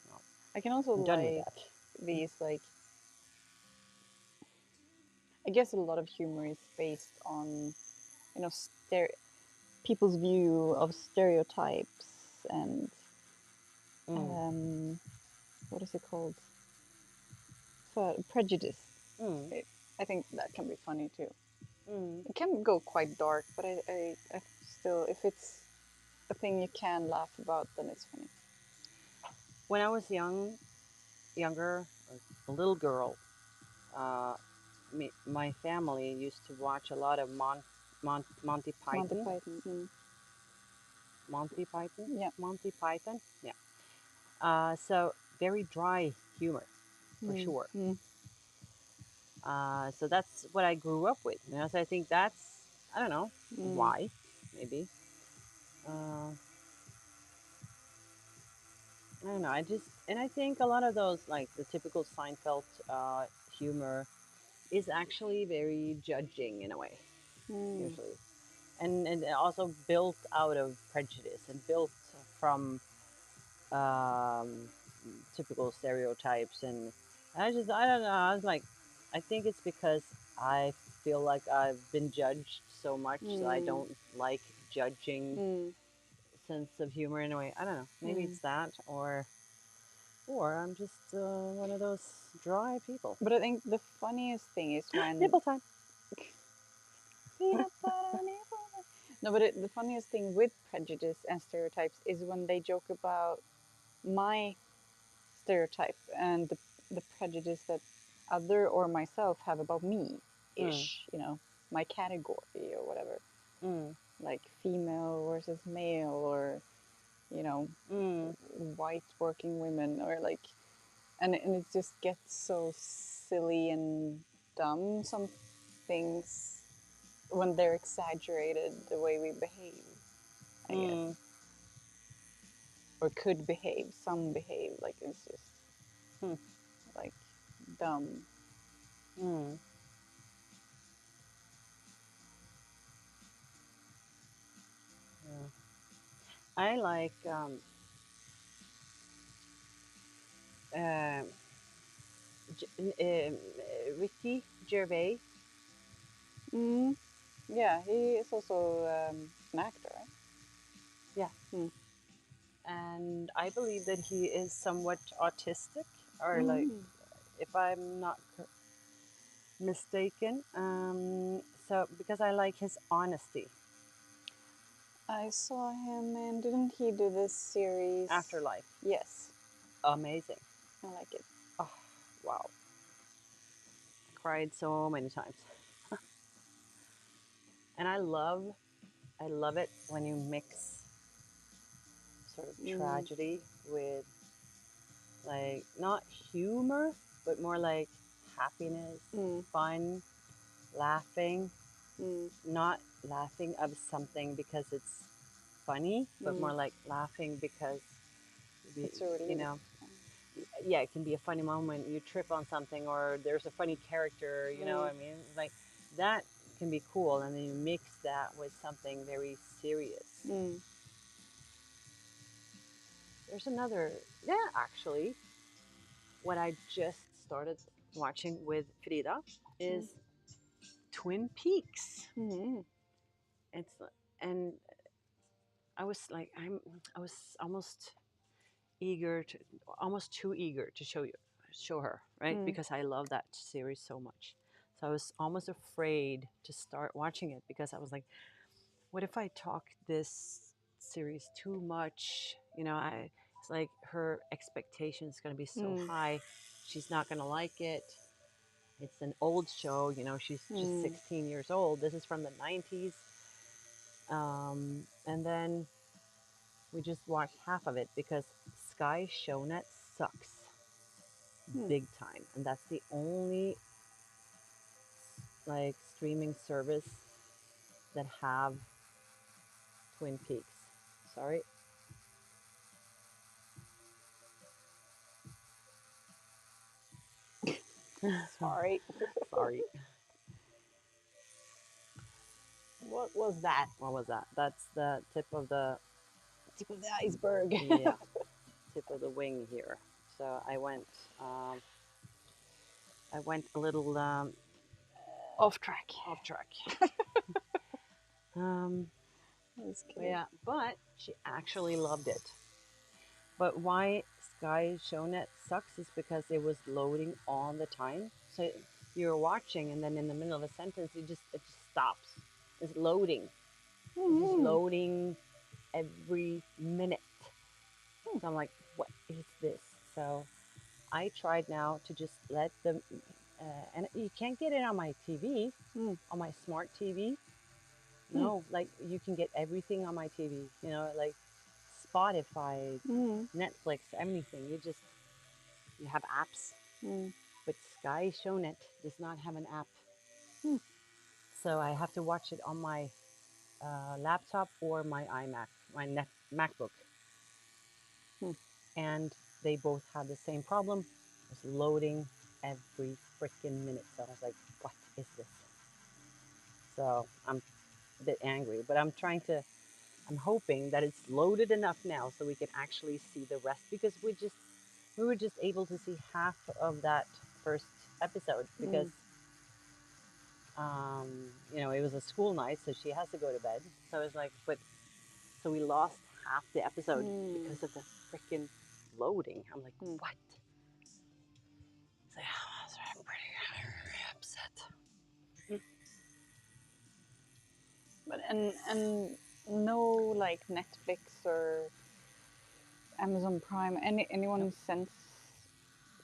no, I can also I'm done with like that. these like I guess a lot of humor is based on you know people's view of stereotypes and Mm, what is it called? Prejudice. mm, I think that can be funny too. mm. It can go quite dark, but I still, if it's a thing you can laugh about, then it's funny. When I was younger, a little girl, uh, my family used to watch a lot of Monty Monty Python. Python. Monty Python. Yeah. Monty Python. Yeah. So very dry humor, for sure. Mm. So that's what I grew up with. You know, so I think that's, I don't know Mm. why, maybe. Uh, I don't know. I just, and I think a lot of those, like the typical Seinfeld humor, is actually very judging in a way, Mm. usually, and also built out of prejudice and built from um, typical stereotypes. And I don't know. I was like, I think it's because I feel like I've been judged so much that I Mm. don't like judging Mm. sense of humor in a way. I don't know. Maybe Mm. it's that, or I'm just one of those dry people. But I think the funniest thing is when Nipple time. peanut butter nipple. No, but the funniest thing with prejudice and stereotypes is when they joke about my stereotype and the prejudice that other or myself have about me Mm, ish, you know, my category or whatever, mm, like female versus male or, you know, mm, white working women or like, and it just gets so silly and dumb, some things when they're exaggerated the way we behave, I guess, mm, or could behave, some behave like it's just mm, like dumb. mm. Yeah. I like um, Ricky Gervais. Mm. Yeah, he is also an actor, right? Yeah. Mm. And I believe that he is somewhat autistic, or like, Mm. if I'm not mistaken. So because I like his honesty. I saw him and didn't he do this series? Afterlife, Yes, amazing. I like it. Oh, wow, cried so many times. And I love it when you mix sort of Mm. tragedy with like not humor, but more like happiness, Mm. fun, laughing, Mm. not laughing of something because it's funny, but more like laughing because, It's a you relief. know, yeah, it can be a funny moment. You trip on something, or there's a funny character. You know, what I mean, like that can be cool, and then you mix that with something very serious. There's another, yeah, actually, what I just started watching with Frida is Twin Peaks. It's and I was like, I was almost almost too eager to show her, right? Because I love that series so much. So I was almost afraid to start watching it because I was like, what if I talk this series too much? You know, it's like her expectation is going to be so high. She's not going to like it. It's an old show, you know, she's just 16 years old. This is from the 90s. And then we just watched half of it because Sky Shownet sucks big time. And that's the only like streaming service that have Twin Peaks. Sorry. Sorry. Sorry. What was that? What was that? That's the tip of the iceberg. yeah, tip of the wing here. So I went a little Off track. off track. Yeah. But she actually loved it. But why Sky Shownet sucks is because it was loading all the time. So you're watching, and then in the middle of a sentence, it just stops. It's loading. It's just loading every minute. So I'm like, what is this? So I tried now to just let them, and you can't get it on my TV, on my smart TV. No, like you can get everything on my TV. You know, like Spotify, Netflix, everything. You have apps, but Sky Shownet does not have an app. So I have to watch it on my laptop or my iMac, my MacBook. And they both have the same problem. It's loading every freaking minute. So I was like, what is this? So I'm a bit angry, but I'm hoping that it's loaded enough now so we can actually see the rest, because we were just able to see half of that first episode because you know, it was a school night, so she has to go to bed. So it's like, but so we lost half the episode because of the freaking loading. I'm like, what? So yeah, I was pretty upset. But and no like Netflix or Amazon Prime. Anyone sends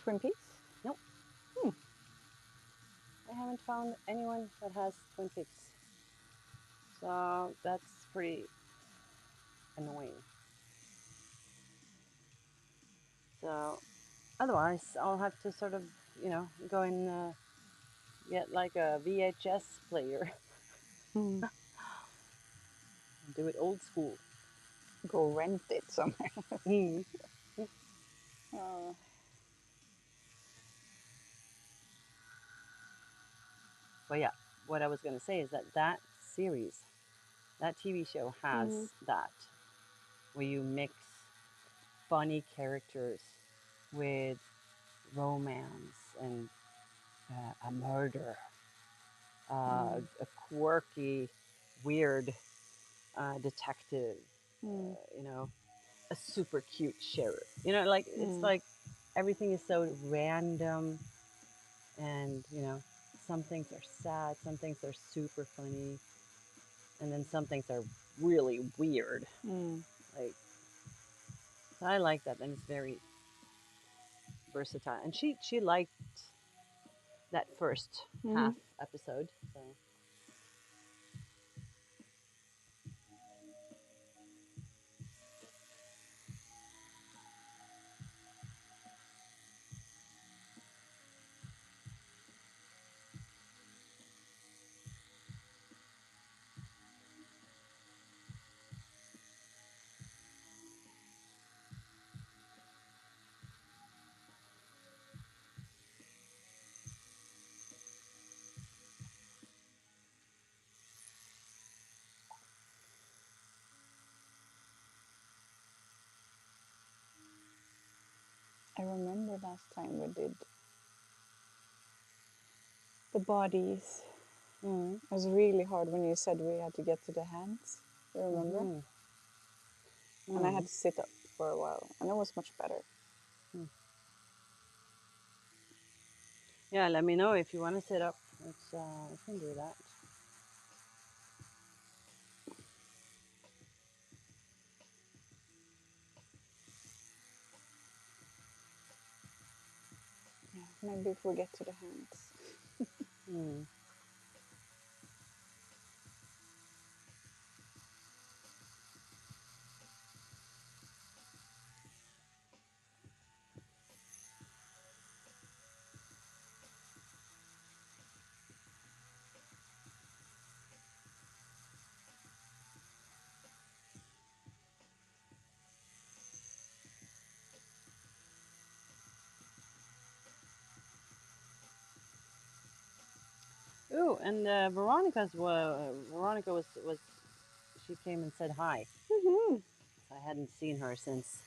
Twin Peaks? Nope. I haven't found anyone that has Twin Peaks. So that's pretty annoying. So otherwise, I'll have to sort of, you know, go and get like a VHS player. Do it old school. Go rent it somewhere. But yeah, what I was going to say is that series, that TV show has that, where you mix funny characters with romance and a murder, a quirky, weird detective, you know, a super cute sheriff. You know, like it's like everything is so random, and you know, some things are sad, some things are super funny, and then some things are really weird. Like, so I like that, and it's very versatile. And she liked that first half episode. So I remember last time we did the bodies. Mm. It was really hard when you said we had to get to the hands. You remember? Mm-hmm. And I had to sit up for a while, and it was much better. Mm. Yeah, let me know if you want to sit up. It's I can do that. Yeah, maybe if we get to the hands. Mm. Ooh, and Veronica was she came and said hi. Mm-hmm. I hadn't seen her since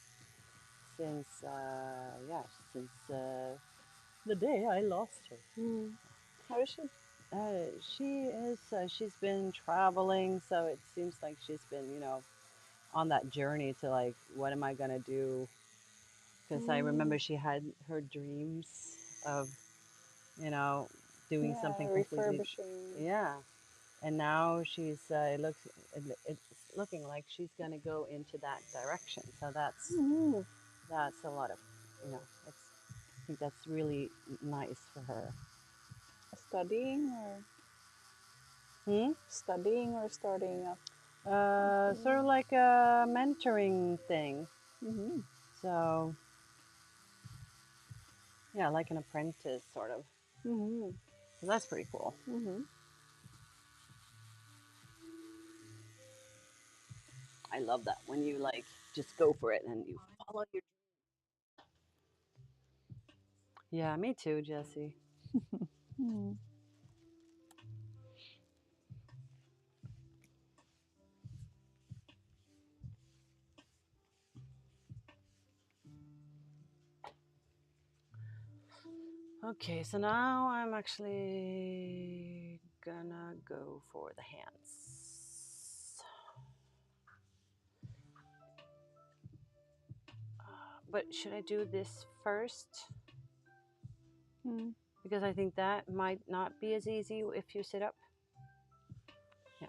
yeah since the day I lost her. Mm. How is she? She is she's been traveling, so it seems like she's been on that journey to like what am I gonna do? Because I remember she had her dreams of you know doing Yeah, something completely refurbishing. yeah, and now she's it's looking like she's gonna go into that direction. So Mm-hmm. that's a lot of it's I think that's really nice for her. Studying or Hmm? studying or starting up? Sort of like a mentoring thing. Mm-hmm. So yeah, like an apprentice sort of. Mm-hmm. So that's pretty cool. Mm-hmm. I love that when you like just go for it and you follow your. Yeah, me too, Jesse. Mm-hmm. Okay, so now I'm actually gonna go for the hands. But should I do this first? Mm. Because I think that might not be as easy if you sit up. Yeah.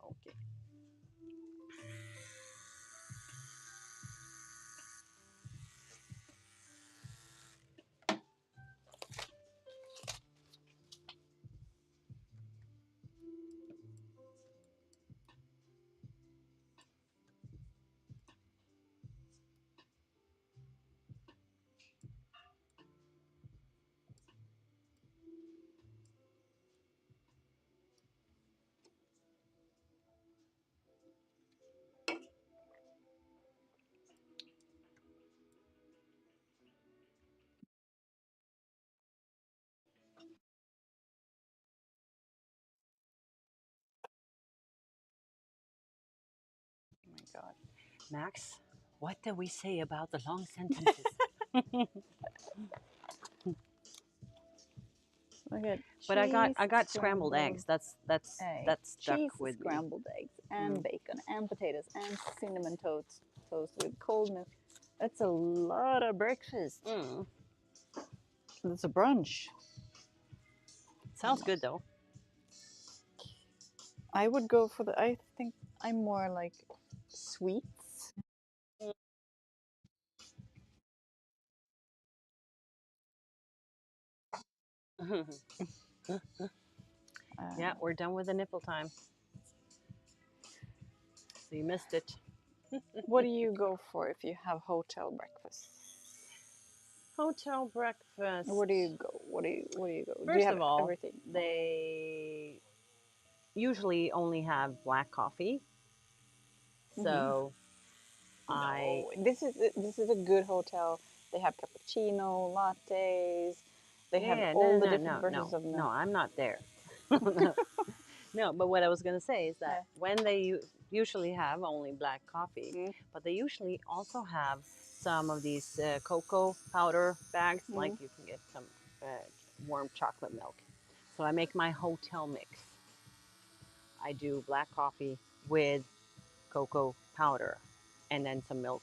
Okay. Oh my God. Max, what did we say about the long sentences? Look at But cheese, I got scrambled scrambled eggs. That's eggs, stuck cheese, with me. scrambled eggs, and Mm. bacon, and potatoes, and cinnamon toast with cold milk. That's a lot of breakfast. Mm. It's a brunch. Sounds good though. I would go for the. I think I'm more like sweets. Yeah, Uh, we're done with the nipple time. So you missed it. what do you go for if you have hotel breakfast? Hotel breakfast. Where do you go? What do you go? Do you First have of all, everything? they usually only have black coffee. Mm-hmm. So I No, this is a good hotel. They have cappuccino, lattes. They have yeah, all the different versions of no, milk. I'm not there. No, but what I was gonna say is that Yeah. when usually have only black coffee, Mm. but they usually also have some of these cocoa powder bags. Like Mm. you can get some uh, warm chocolate milk. So I make my hotel mix. I do black coffee with cocoa powder and then some milk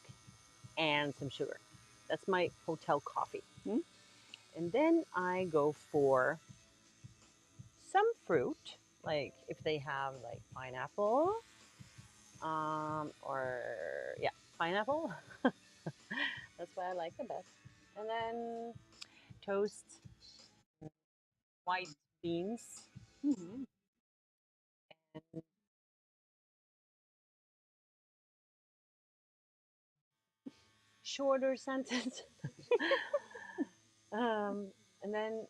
and some sugar. That's my hotel coffee. Mm. And then I go for some fruit, like if they have like pineapple, or yeah, pineapple. That's what I like the best. And then toast, white beans, Mm. and shorter sentence. um, and then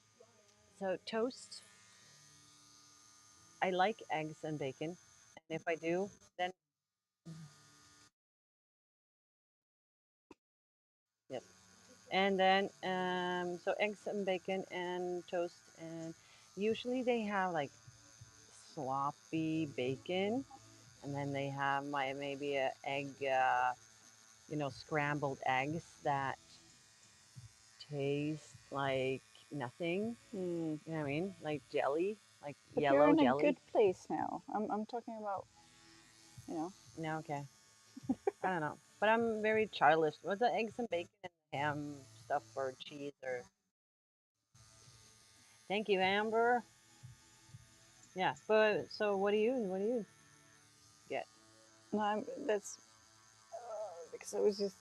so toast. I like eggs and bacon, and if I do, then yep. And then so eggs and bacon and toast, and usually they have like sloppy bacon, and then they have my maybe a egg, scrambled eggs that taste like nothing. Mm. You know what I mean? Like jelly, like But you're yellow in a jelly. good place now. I'm talking about, you know. No, okay. I don't know, but I'm very childish. What's the eggs and bacon and ham stuff or cheese or? Thank you, Amber. Yeah, but so what do you get? No, that's because I was just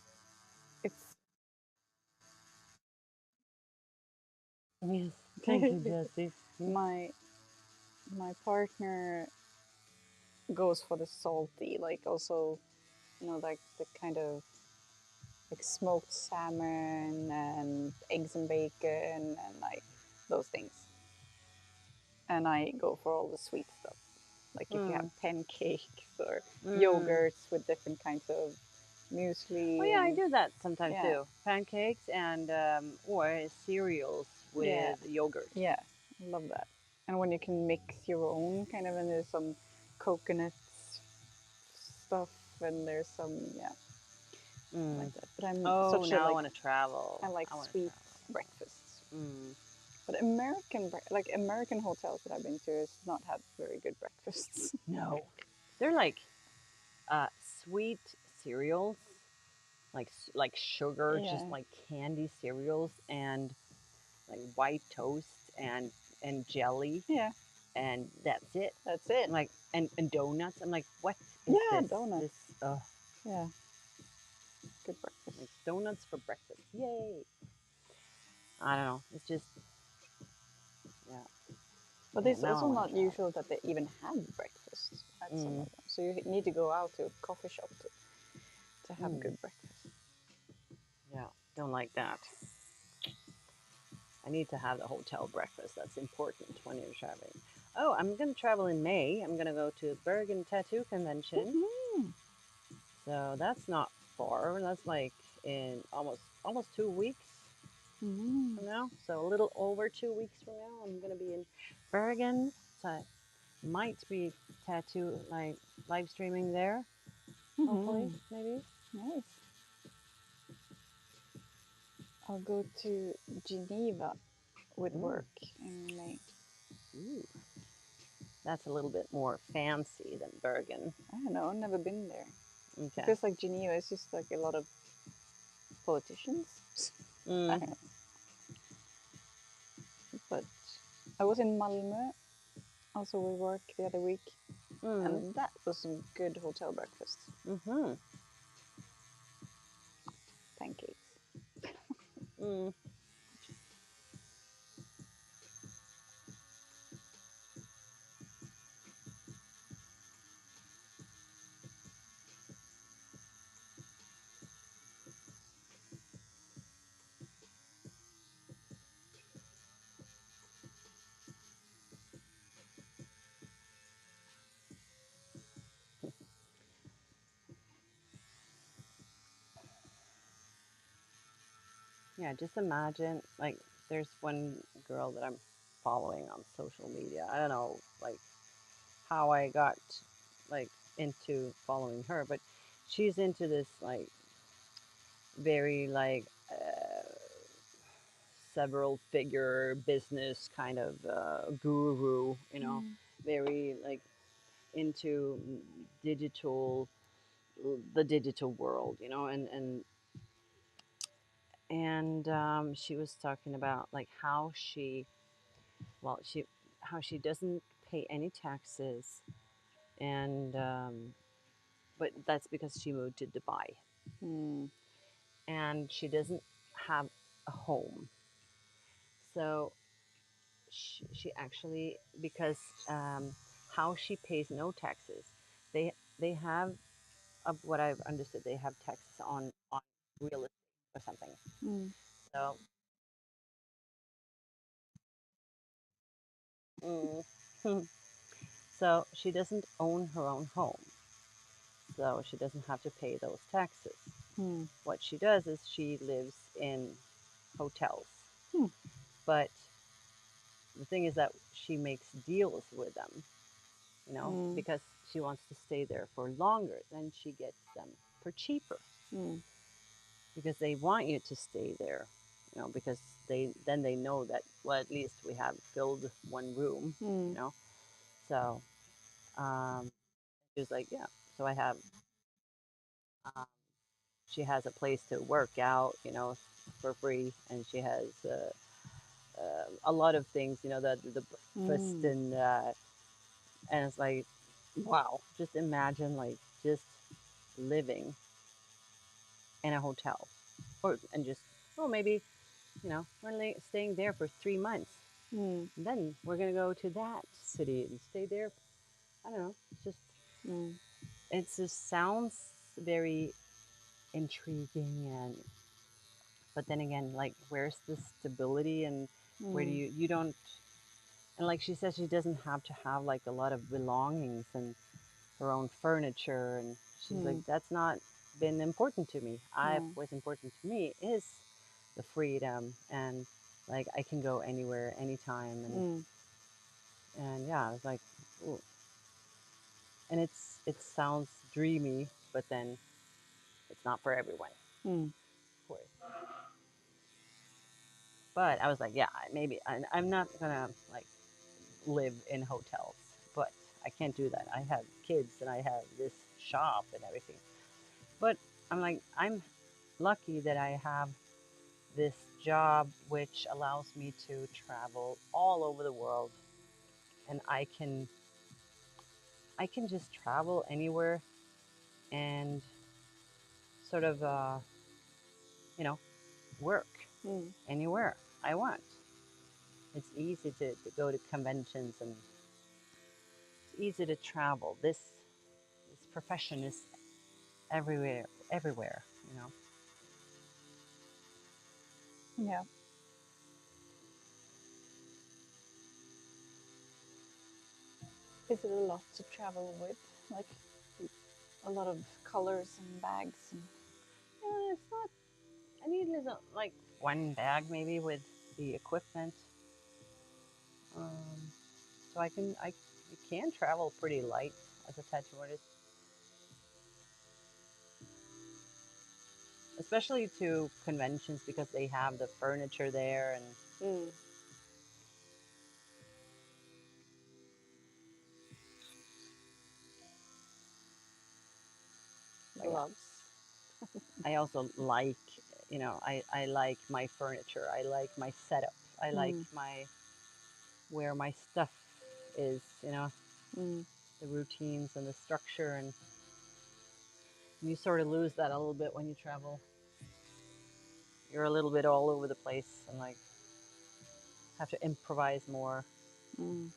Yes, thank you, it's Jesse. my my partner goes for the salty, like also, like the kind of like smoked salmon and eggs and bacon and like those things. And I go for all the sweet stuff. Like if you have Mm, pancakes or mm. yogurts with different kinds of Oh muesli yeah, I and do that sometimes yeah, too. Pancakes and or cereals yeah, with yogurt. yeah, I love that. And when you can mix your own kind of, and there's some coconut stuff and there's some, yeah, I Mm. like that. But I'm Oh, such a now I like, want to travel. I like I want to sweet travel. breakfasts. Mm. But like American hotels that I've been to has not had very good breakfasts. No, they're like uh, sweet cereals, like sugar, just Yeah, like candy cereals, and like white toast and jelly, yeah, and that's it. that's it. Like and donuts. I'm like, what is Yeah, this? donuts. This Yeah, good breakfast. like donuts for breakfast. Yay! I don't know. It's just yeah, But yeah. it's Now I also want to not travel. usual that they even have breakfast at some Mm, of them. So you need to go out to a coffee shop to have mm, good breakfast. yeah, don't like that. I need to have the hotel breakfast. That's important when you're traveling. Oh, I'm going to travel in May. I'm going to go to Bergen Tattoo Convention. Mm-hmm. So that's not far. That's like in almost 2 weeks Mm-hmm. from now. So a little over 2 weeks from now, I'm going to be in Bergen. So I might be tattoo like live streaming there. Hopefully, Mm-hmm. maybe. Nice. I'll go to Geneva with Mm. work in May. Ooh, that's a little bit more fancy than Bergen. I don't know, I've never been there. It Okay. feels like Geneva is just like a lot of politicians. I Mm. don't know. But I was in Malmö also with work the other week, Mm. and that was some good hotel breakfast. Mm-hmm. Pancakes. Mm. Yeah, just imagine like there's one girl that I'm following on social media. I don't know like how I got like into following her, but she's into this like very like several figure business kind of guru, you know, Mm. very like into digital, the digital world, you know, and she was talking about like how she, well, she, how she doesn't pay any taxes, and but that's because she moved to Dubai, Mm. and she doesn't have a home. So she actually, because how she pays no taxes, they have, of what I've understood, they have taxes on real estate or something. Mm. So mm, so she doesn't own her own home, so she doesn't have to pay those taxes. Mm. What she does is she lives in hotels, Mm. but the thing is that she makes deals with them, you know, Mm. because she wants to stay there for longer. Then she gets them for cheaper Mm. because they want you to stay there, you know, because they know that, well, at least we have filled one room, you Mm. know. So um, she was like, yeah. So I have, um, she has a place to work out, you know, for free, and she has a lot of things, you know, the breakfast Mm. and it's like, wow, just imagine like just living in a hotel, or and just, well, maybe, you know, we're staying there for 3 months. Mm. And then we're gonna go to that city and stay there. I don't know. It's just, Mm. it just sounds very intriguing, and but then again, like, where's the stability, and where do Mm. you don't, and like she says, she doesn't have to have like a lot of belongings and her own furniture, and she's like, Mm. that's not been important to me. I No. What's important to me is the freedom, and like I can go anywhere anytime, Mm. and yeah, I was like, ooh. And it sounds dreamy, but then it's not for everyone, Mm. of course. But I was like, yeah, maybe I'm not gonna like live in hotels, but I can't do that. I have kids and I have this shop and everything. But I'm like, I'm lucky that I have this job which allows me to travel all over the world, and I can just travel anywhere and sort of you know, work Mm. anywhere I want. It's easy to go to conventions, and it's easy to travel. This profession is everywhere, you know. Yeah. Is it a lot to travel with? Like a lot of colors and bags and. It's not. I need like one bag maybe with the equipment, um, so I can travel pretty light as a tattoo artist, especially to conventions because they have the furniture there, and Mm. but yeah, Gloves. I also like, you know, I like my furniture. I like my setup. I like Mm. my where my stuff is, you know, Mm. the routines and the structure, and you sort of lose that a little bit when you travel. You're a little bit all over the place and like have to improvise more. Mm.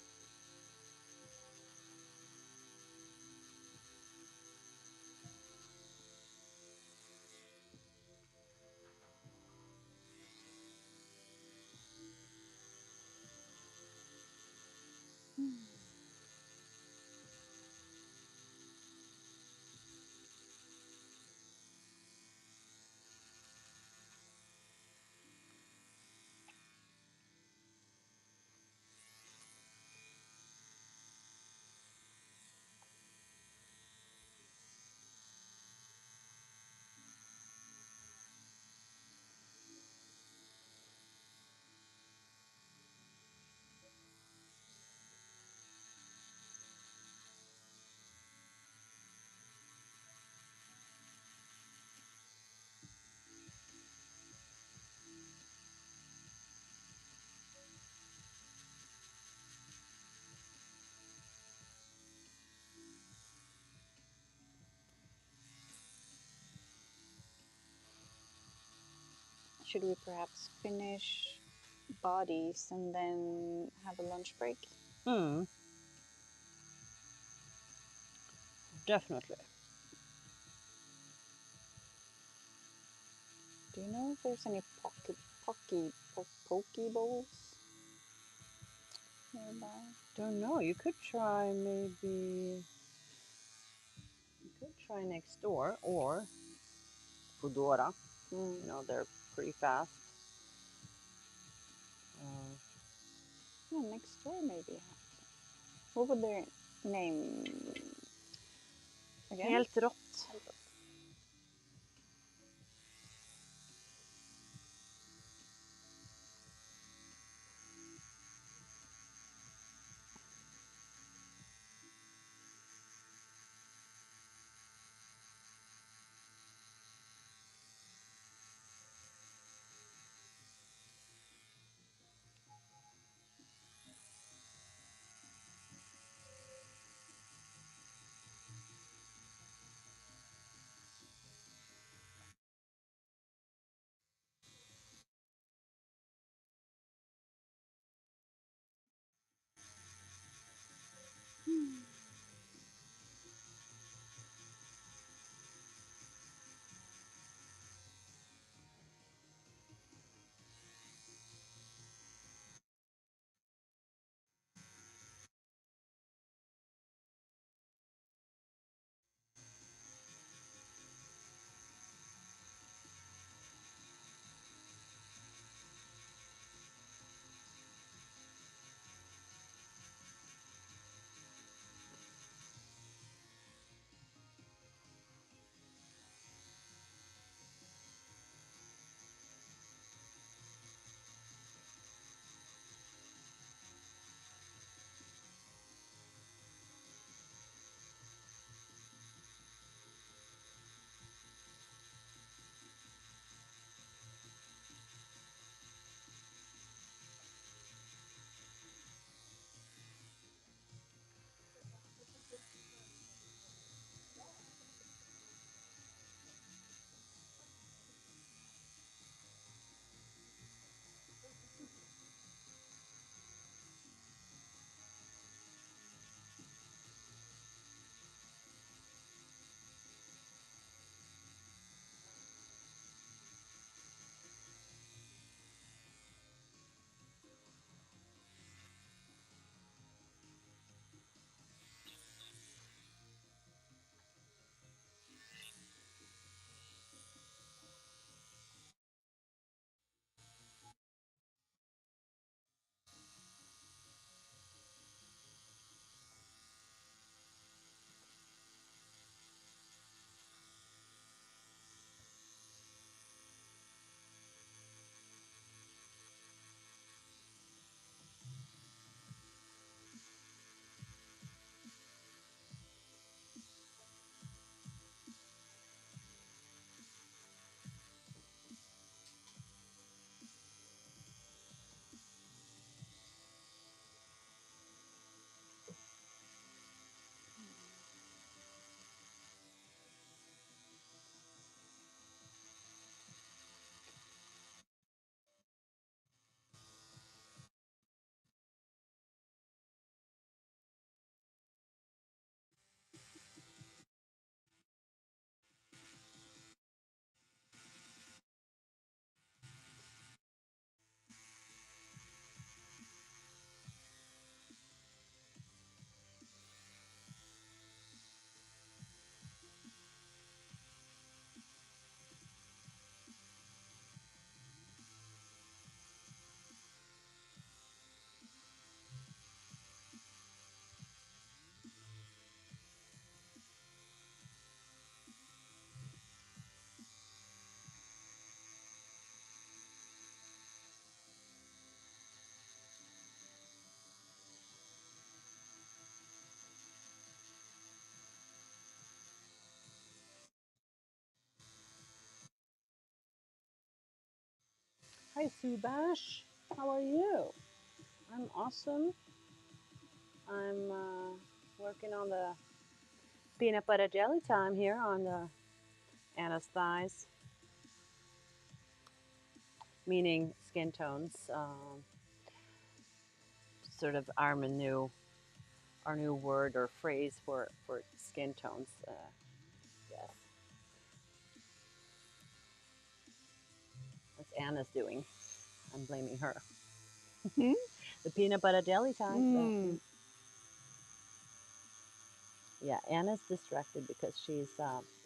should we perhaps finish bodies and then have a lunch break? Definitely. Do you know if there's any poke bowls nearby? Don't know. You could try maybe. You could try next door or Foodora. You know, they're pretty fast. Yeah, next door maybe. What would their name again? Helt rått. Hi, Subash. How are you? I'm awesome. I'm working on the peanut butter jelly time here on the Anna's thighs. meaning skin tones. Sort of our new word or phrase for skin tones. Yes, that's Anna's doing. I'm blaming her. Hmm? The peanut butter jelly time. Mm. Yeah, Anna's distracted because she's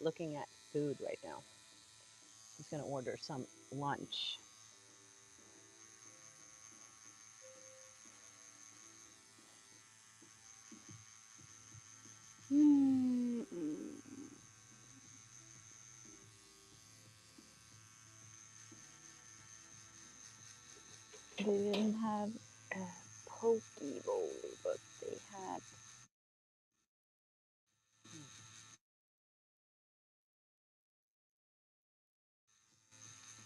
looking at food right now. She's gonna order some lunch. Mm. Mm. They didn't have a poke bowl, but they had.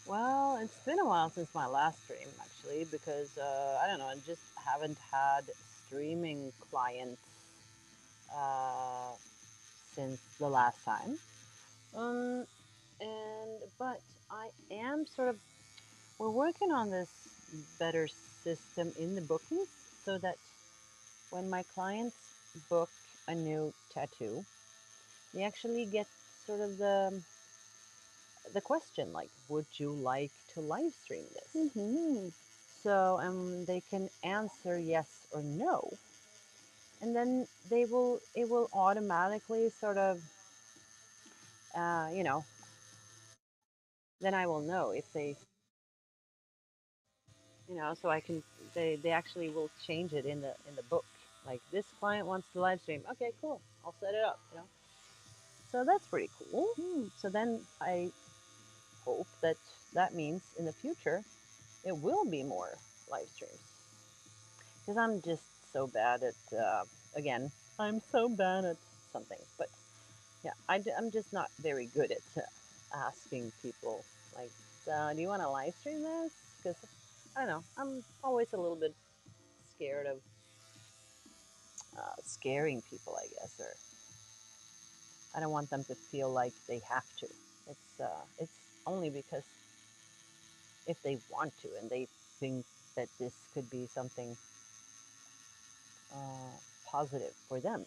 Well, it's been a while since my last stream actually because I don't know, I just haven't had streaming clients uh, since the last time. Um, and but I am sort of we're working on this better system in the bookings so that when my clients book a new tattoo, they actually get sort of the question like, would you like to live stream this? Mm-hmm. So they can answer yes or no, and then it will automatically sort of you know, then I will know if they, you know, so I can they actually will change it in the book. Like this client wants to live stream. Okay, cool. I'll set it up. You know, so that's pretty cool. Mm. So then I hope that that means in the future it will be more live streams because I'm just so bad at again I'm so bad at something. But yeah, I'm just not very good at asking people like, do you want to live stream this? Because I don't know, I'm always a little bit scared of scaring people, I guess, or I don't want them to feel like they have to. It's only because if they want to and they think that this could be something positive for them.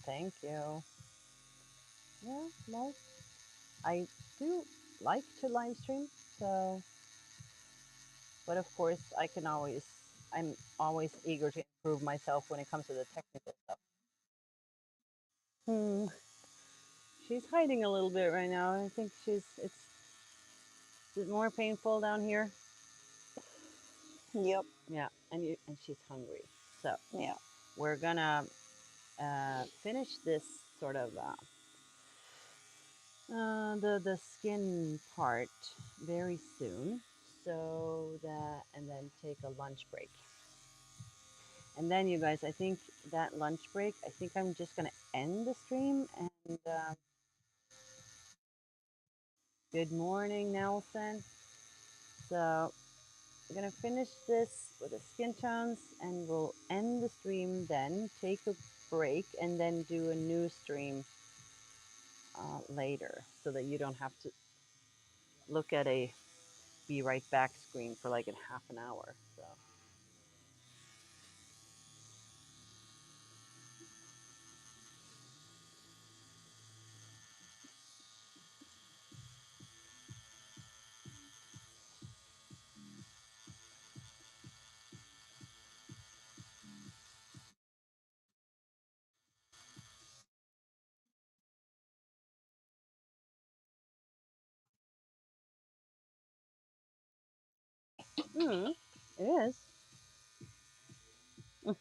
Thank you. Yeah, well, I do like to live stream, so but of course I'm always eager to improve myself when it comes to the technical stuff. Hmm. She's hiding a little bit right now. I think it's more painful down here. Yep. Yeah, and she's hungry. So Yeah. we're gonna finish this sort of the skin part very soon. So that and then take a lunch break. And then you guys, I think that lunch break, I think I'm just gonna end the stream and good morning, Nelson. So we're gonna finish this with the skin tones and we'll end the stream then, take a break, and then do a new stream later so that you don't have to look at a be right back screen for like a half an hour. So, it is. Mm,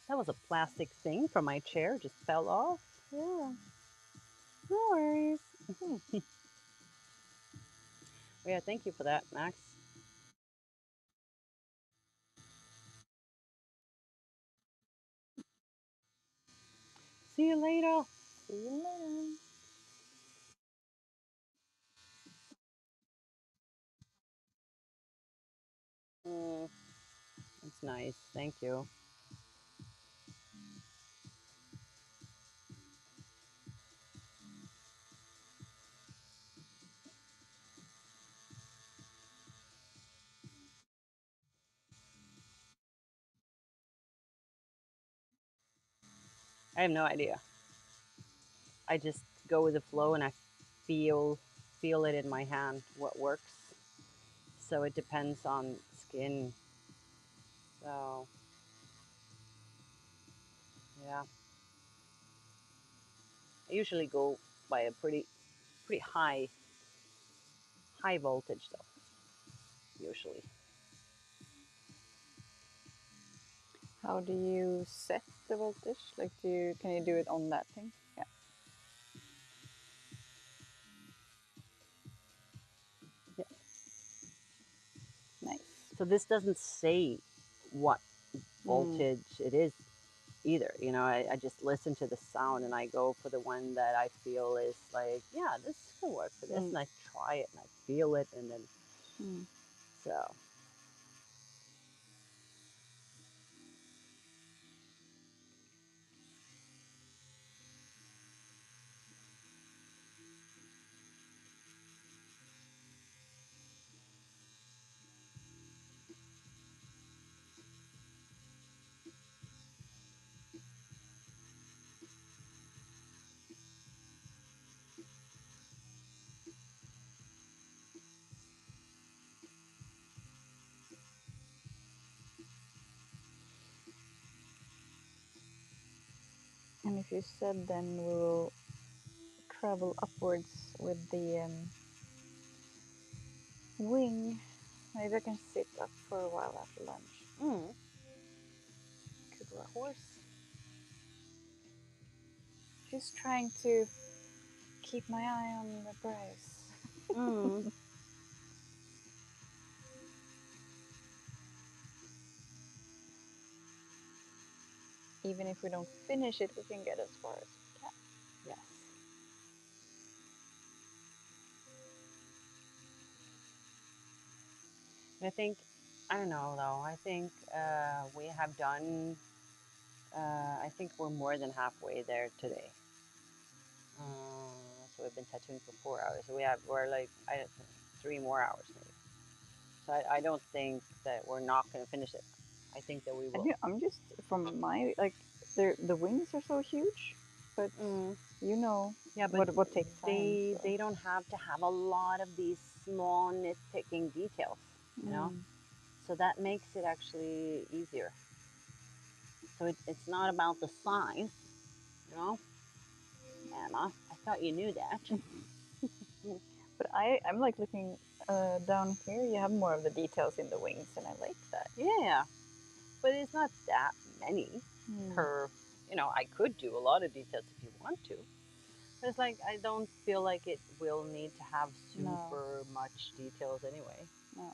that was a plastic thing from my chair, just fell off. Yeah, no worries. Yeah, thank you for that, Max. See you later. See you later. That's nice. Thank you. I have no idea. I just go with the flow and I feel it in my hand what works. So it depends on skin. So yeah, I usually go by a pretty high voltage though. Usually, How do you set the voltage? Like, can you do it on that thing? Yeah. yeah. Nice. So this doesn't say what Mm. voltage it is either. You know, I just listen to the sound and I go for the one that I feel is like, yeah, this can work for this, and I try it and I feel it, and then so. And if you said, then we will travel upwards with the wing. Maybe I can sit up for a while after lunch. Could work. Of course. Just trying to keep my eye on the prize. Even if we don't finish it, we can get as far as we can. Yes. I think, I don't know though, I think we have done, I think we're more than halfway there today. So we've been tattooing for 4 hours. So we're like, 3 more hours maybe. So I don't think that we're not going to finish it. I think that we will. I'm just, from my, like, the wings are so huge, but you know, yeah, but what takes time. they don't have to have a lot of these small nitpicking details, you know? So that makes it actually easier. So it's not about the size, you know? Emma, I thought you knew that. But I'm like looking down here. You have more of the details in the wings, and I like that. Yeah, but it's not that many per. You know, I could do a lot of details if you want to, but it's like I don't feel like it will need to have super much details anyway. No.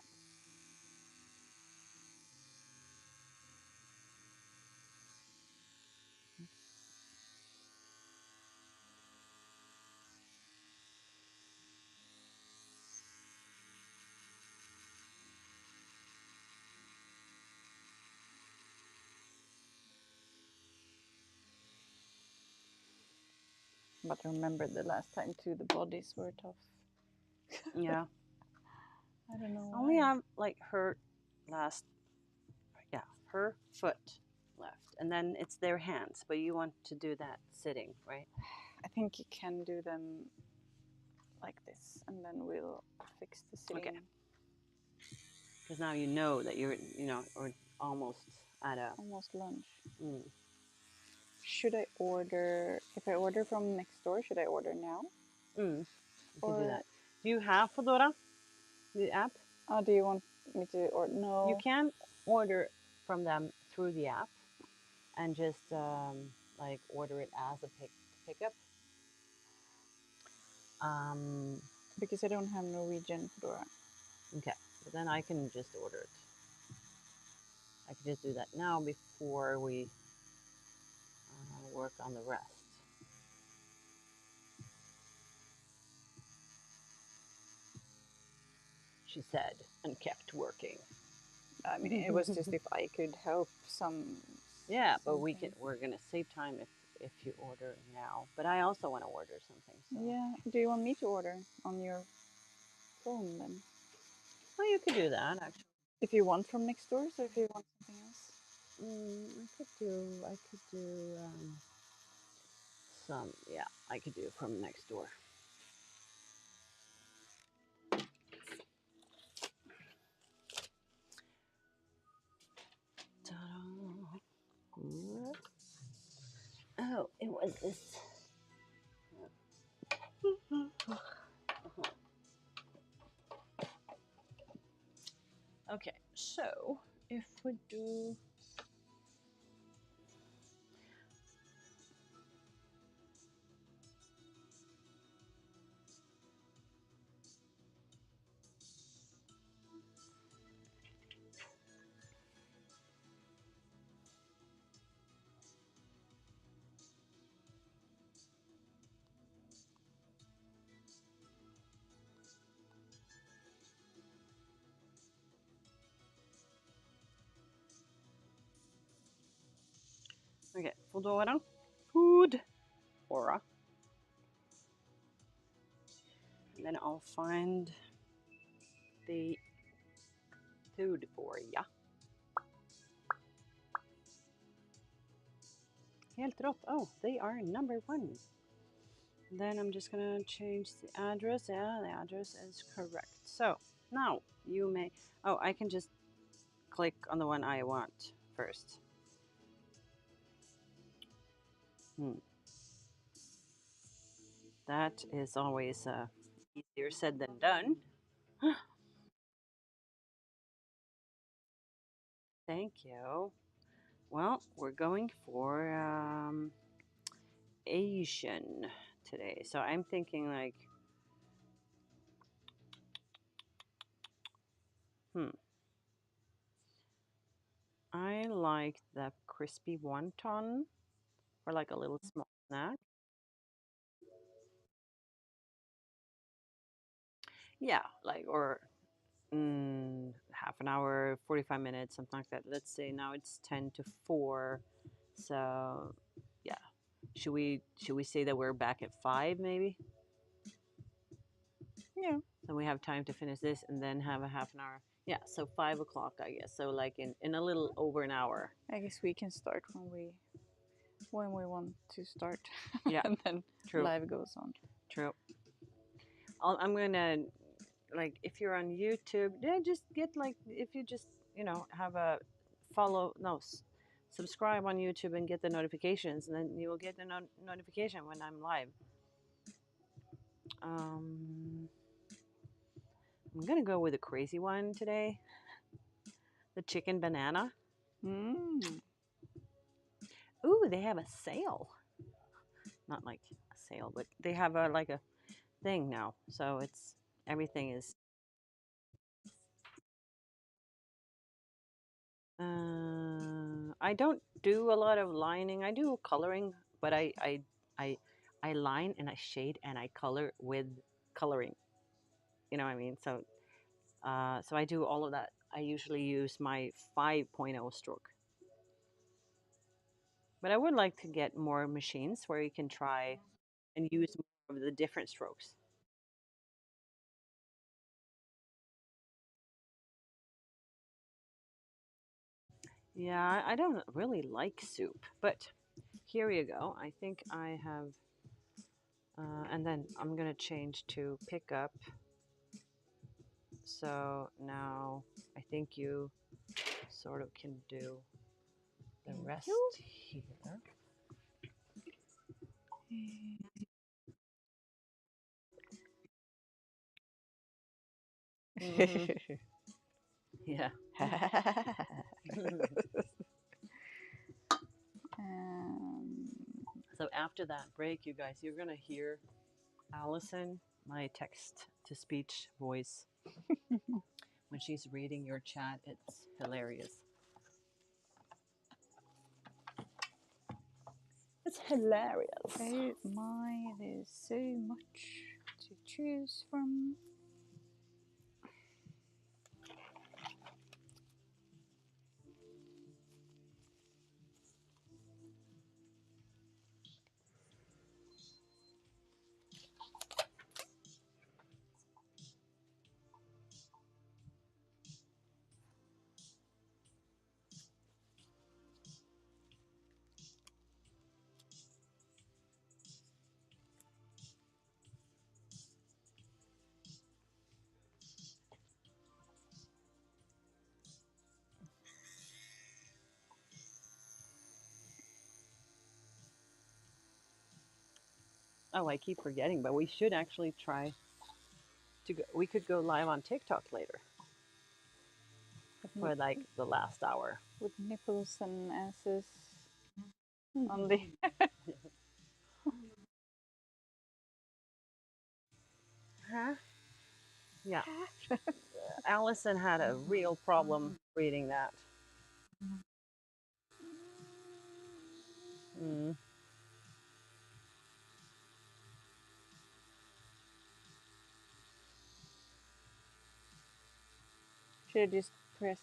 But remember the last time too, the bodies were tough. Yeah. I don't know. I only have like her last, yeah, her foot left, and then it's their hands. But you want to do that sitting, right? I think you can do them like this, and then we'll fix the sitting. Okay. Because now you know that you're, or almost at a almost lunch. Should I order, if I order from next door, should I order now? You can do that. Do you have Fedora, the app? Oh, do you want me to order? No. You can order from them through the app and just like order it as a pickup. Because I don't have Norwegian Fedora. Okay, but then I can just order it. I can just do that now before we work on the rest. she said, and kept working. I mean, it was just if I could help some. Yeah, but something. we're gonna save time if you order now. But I also want to order something. So. Yeah. Do you want me to order on your phone then? Oh, you could do that actually. If you want from next door, so if you want something else. I could do some. Yeah, I could do from next door. Oh, it was this. Okay, so if we do. Okay, Foodora. Food. Aura. And then I'll find the food for ya. Helt rått. Oh, they are number 1. Then I'm just gonna change the address. Yeah, the address is correct. So now you may. Oh, I can just click on the one I want first. That is always easier said than done. Thank you. Well, we're going for Asian today. So I'm thinking like, I like the crispy wonton or like a little small snack. Yeah, like, or half an hour, 45 minutes, something like that. Let's say now it's 10 to 4. So, yeah. Should we say that we're back at 5 maybe? Yeah. So we have time to finish this and then have a half an hour. Yeah, so 5 o'clock, I guess. So like in a little over an hour. I guess we can start when we want to start. Yeah. And then True. live goes on. True. I'm gonna, like, if you're on YouTube, yeah, just get like, if you just have a subscribe on YouTube and get the notifications, and then you will get the notification when I'm live. I'm gonna go with a crazy one today. The chicken banana. Ooh, they have a sale. Not like a sale, but they have like a thing now. So everything is. I don't do a lot of lining. I do coloring, but I line and I shade and I color with coloring. You know what I mean? So so I do all of that. I usually use my 5.0 stroke. But I would like to get more machines where you can try and use more of the different strokes. Yeah, I don't really like soup, but here you go. I think I have, and then I'm gonna change to pickup. So now I think you sort of can do the rest here. Mm-hmm. Yeah. So after that break, you guys, you're gonna hear Allison, my text-to-speech voice, when she's reading your chat. It's hilarious. It's hilarious. Oh my, there's so much to choose from. Oh, I keep forgetting, but we should actually try to go. We could go live on TikTok later for like the last hour. with nipples and asses on the. Huh? Yeah. Allison had a real problem reading that. Mm. Should I just press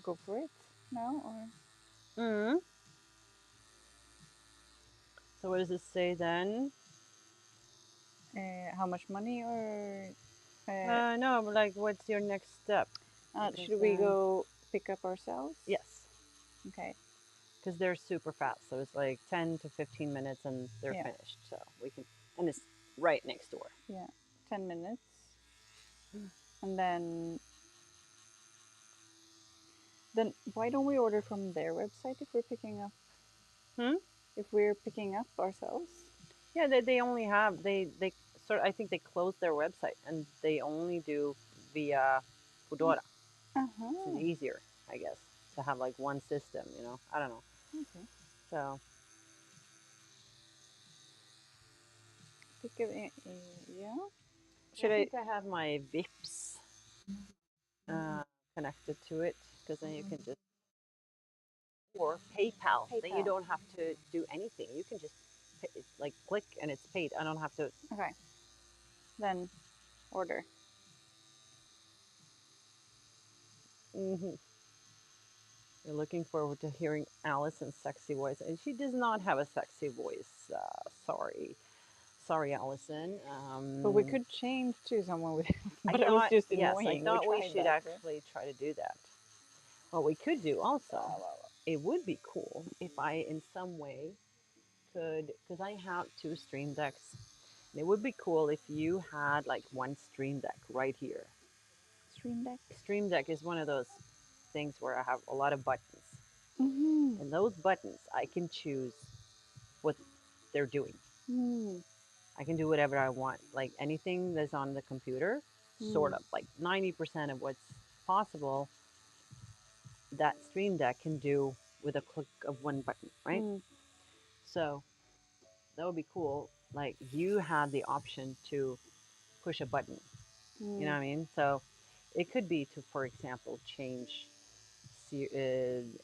go for it now or? Mm. So what does it say then? How much money or No, but like, what's your next step? should we go pick up ourselves? Yes, Okay. because they're super fast. So it's like 10 to 15 minutes and they're Yeah. finished. So we can, and it's right next door. Yeah, 10 minutes. And then why don't we order from their website if we're picking up? Hmm? If we're picking up ourselves? Yeah, they only have, they sort of, I think they closed their website and they only do via Foodora. Uh-huh. It's easier, I guess, to have like one system, you know? I don't know. Okay. So, Pick up, yeah. I think I have my Vips connected to it because then you can just, or PayPal. Then you PayPal. don't have to do anything. You can just pay, like click and it's paid. I don't have to. Okay. Then order. Mm-hmm. You're looking forward to hearing Allison's sexy voice, and she does not have a sexy voice. Sorry, Allison. But we could change to someone with. I But it was thought, just yes, I annoying. thought we tried should that. actually try to do that. What we could do also, it would be cool if I, in some way, could, because I have two stream decks. And it would be cool if you had like one stream deck right here. Stream Deck. Stream deck is one of those things where I have a lot of buttons. Mm-hmm. And those buttons, I can choose what they're doing. Mm. I can do whatever I want. Like anything that's on the computer, sort of. Like 90% of what's possible, that Stream Deck can do with a click of one button, right? Mm. So that would be cool. Like you had the option to push a button. You know what I mean? So it could be to, for example, change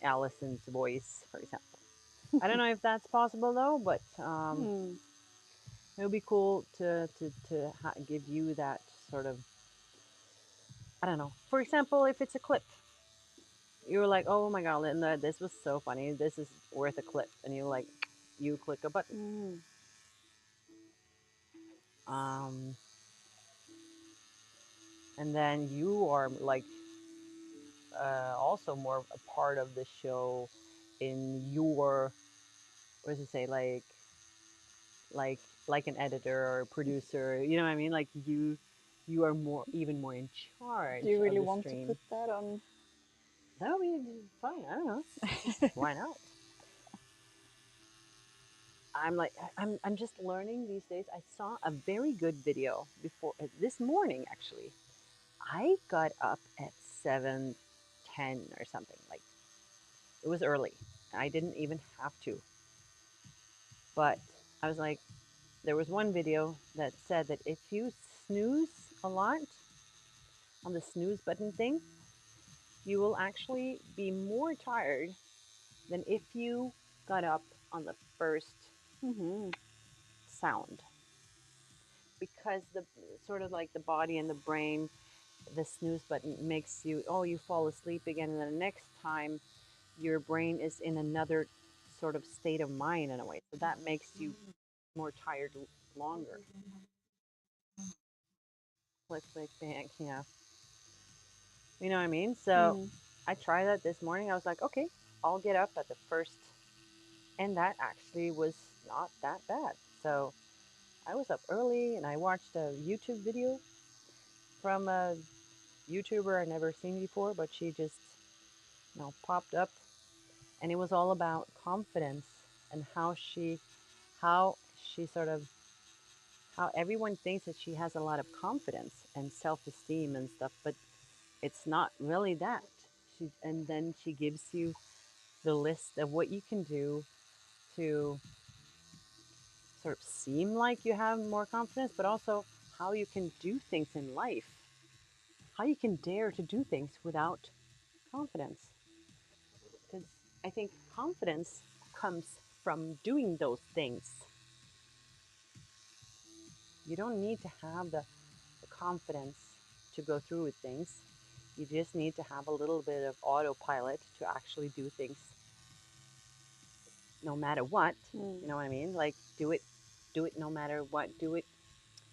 Allison's voice, for example. I don't know if that's possible though, but it would be cool to give you that sort of, I don't know. For example, if it's a clip, you were like, oh my god, Linda, this was so funny. This is worth a clip, and you like, you click a button. Um, and then you are like also more a part of the show in your, what does it say, like like an editor or a producer, you know what I mean, like you are more, even more in charge. Do you really of the want stream. to put that on? That would be fine. I don't know. Why not? I'm like, I'm just learning these days. I saw a very good video before this morning actually. I got up at 7:10 or something. Like it was early. I didn't even have to. But I was like, there was one video that said that if you snooze a lot on the snooze button thing, you will actually be more tired than if you got up on the first sound. Because the sort of like the body and the brain, the snooze button makes you, oh, you fall asleep again, and the next time your brain is in another sort of state of mind in a way. So that makes you more tired longer. Click, click, bang, yeah. You know what I mean? So I tried that this morning. I was like, okay, I'll get up at the first. And that actually was not that bad. So I was up early and I watched a YouTube video from a YouTuber I'd never seen before, but she just, popped up. And it was all about confidence and how she how she sort of, how everyone thinks that she has a lot of confidence and self-esteem and stuff, but it's not really that. And then she gives you the list of what you can do to sort of seem like you have more confidence, but also how you can do things in life, how you can dare to do things without confidence. Because I think confidence comes from doing those things. You don't need to have the confidence to go through with things. You just need to have a little bit of autopilot to actually do things no matter what. You know what I mean? Like do it no matter what, do it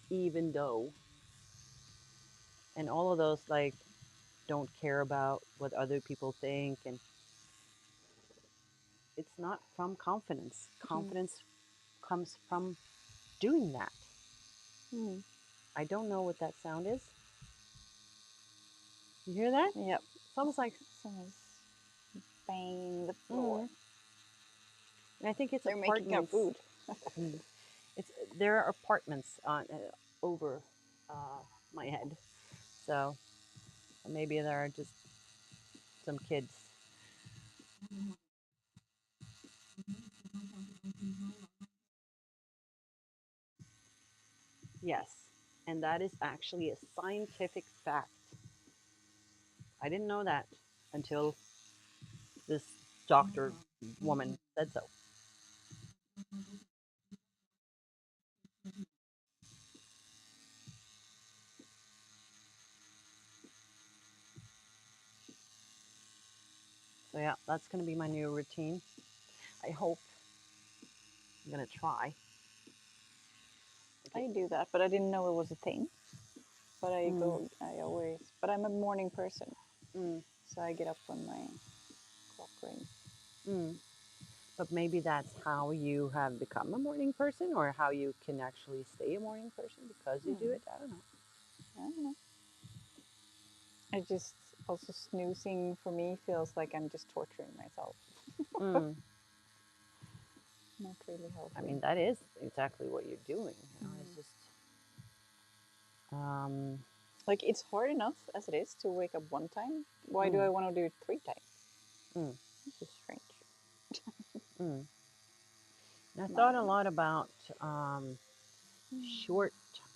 even though. And all of those like don't care about what other people think, and it's not from confidence. Confidence comes from doing that. Mm. I don't know what that sound is. You hear that? Yep. It's almost like Someone's banging the floor. and I think it's They're making our apartments. food. Mm. It's there are apartments on over my head, so maybe there are just some kids. Yes, and that is actually a scientific fact. I didn't know that until this doctor woman said so. So yeah, that's going to be my new routine. I hope I'm going to try. Okay. I do that, but I didn't know it was a thing. But Mm, I always, but I'm a morning person. mm, So I get up when my clock rings. mm. But maybe that's how you have become a morning person, or how you can actually stay a morning person because you do it. I don't know. I don't know. I just also snoozing for me feels like I'm just torturing myself. Mm. Not really I healthy. mean, that is exactly what you're doing. You know, it's just Like it's hard enough as it is to wake up one time. Why do mm, I want to do it 3 times? mm, This is strange. mm. And I But I thought a don't know. lot about short,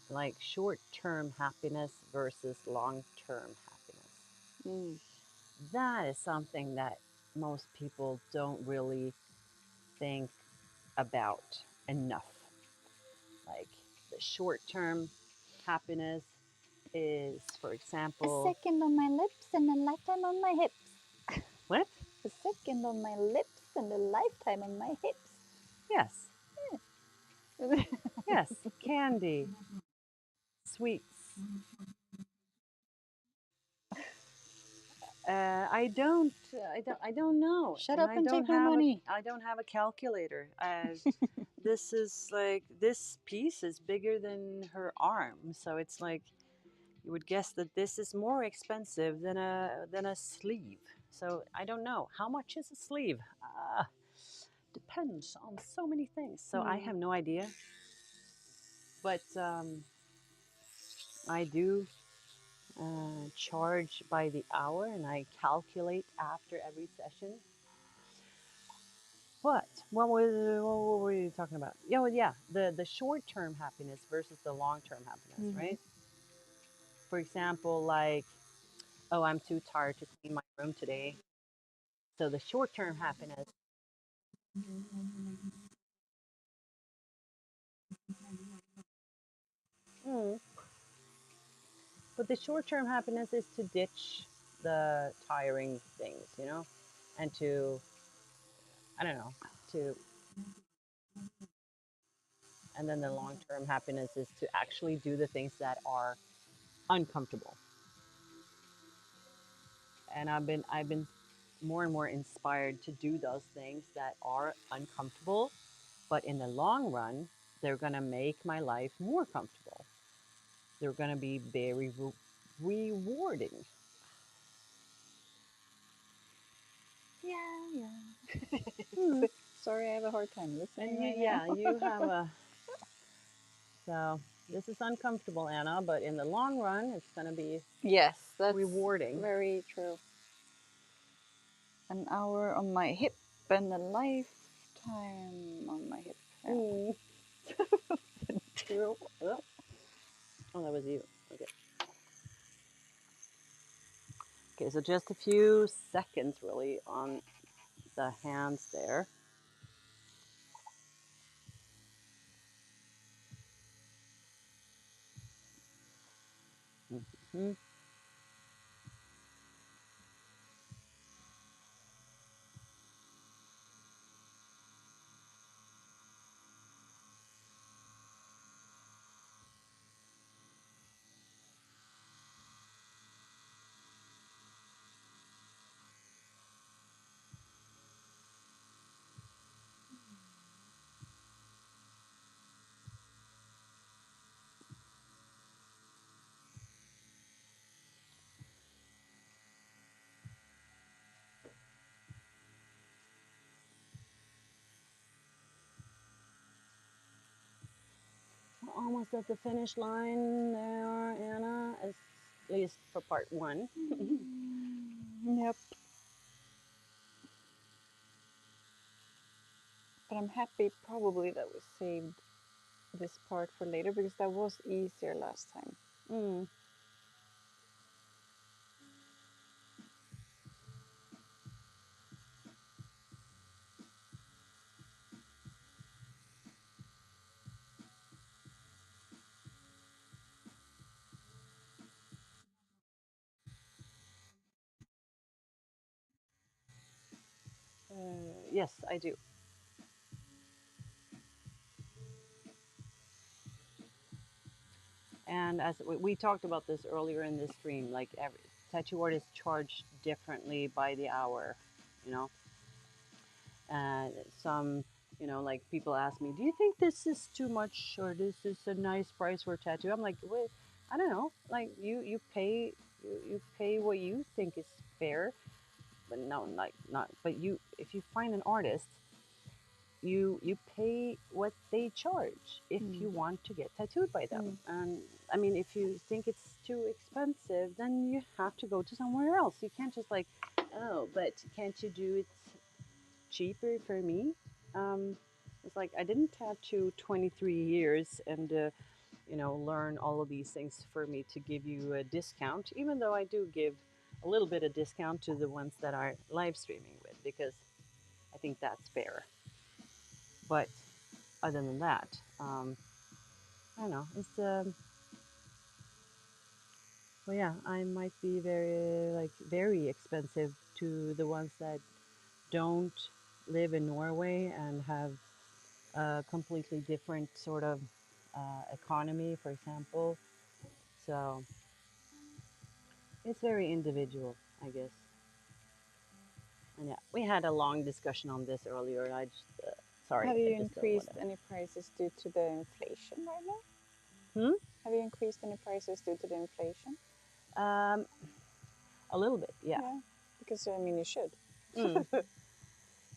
like short-term happiness versus long-term happiness. Mm. That is something that most people don't really think about enough. Like the short-term happiness is, for A example, second on my lips and a lifetime on my hips. what? A second on my lips and a lifetime on my hips. Yes, yes, candy, sweets. I don't know, Shut and up and take my money. I don't have a calculator. This is like this piece is bigger than her arm, so it's like you would guess that this is more expensive than a sleeve. So I don't know how much is a sleeve. Depends on so many things. So I have no idea, but I do charge by the hour, and I calculate after every session. But what were you talking about? Yeah, well, yeah, the short term happiness versus the long term happiness, right? For example, like, oh, I'm too tired to clean my room today. So the short term happiness, mm, but the short term happiness is to ditch the tiring things, you know, and to, I don't know, to, and then the long term happiness is to actually do the things that are uncomfortable. And I've been more and more inspired to do those things that are uncomfortable, but in the long run, they're going to make my life more comfortable. They're going to be very rewarding. Yeah, yeah. Hmm. Sorry, I have a hard time listening And right yeah, now. you have a. So this is uncomfortable, Anna, but in the long run, it's going to be Yes, that's rewarding. very true. An hour on my hip and a lifetime on my hip. Yeah. Mm. Oh, oh, that was you. Okay. Okay, so just a few seconds really on the hands there. Mm-hmm. We're almost at the finish line there, Anna, at least for part one. Yep. But I'm happy probably that we saved this part for later because that was easier last time. Mm. Yes, I do. And as we talked about this earlier in this stream, like every tattoo artists charge differently by the hour, you know. And some, like people ask me, do you think this is too much or this is a nice price for a tattoo? I'm like, wait, I don't know. Like you pay you pay what you think is fair, but no, like not. But you, if you find an artist, you pay what they charge if you want to get tattooed by them. And I mean, if you think it's too expensive, then you have to go to somewhere else. You can't just like, oh, but can't you do it cheaper for me? It's like I didn't tattoo 23 years and learn all of these things for me to give you a discount, even though I do give a little bit of discount to the ones that are live streaming with because I think that's fair. But other than that, I don't know. It's well, yeah, I might be very expensive to the ones that don't live in Norway and have a completely different sort of economy, for example. So it's very individual, I guess. And yeah, we had a long discussion on this earlier. And sorry, Have I you just don't want increased any prices due to the inflation right now? to. Have you increased any prices due to the inflation? Hmm? A little bit, yeah. Yeah, because I mean you should. Mm,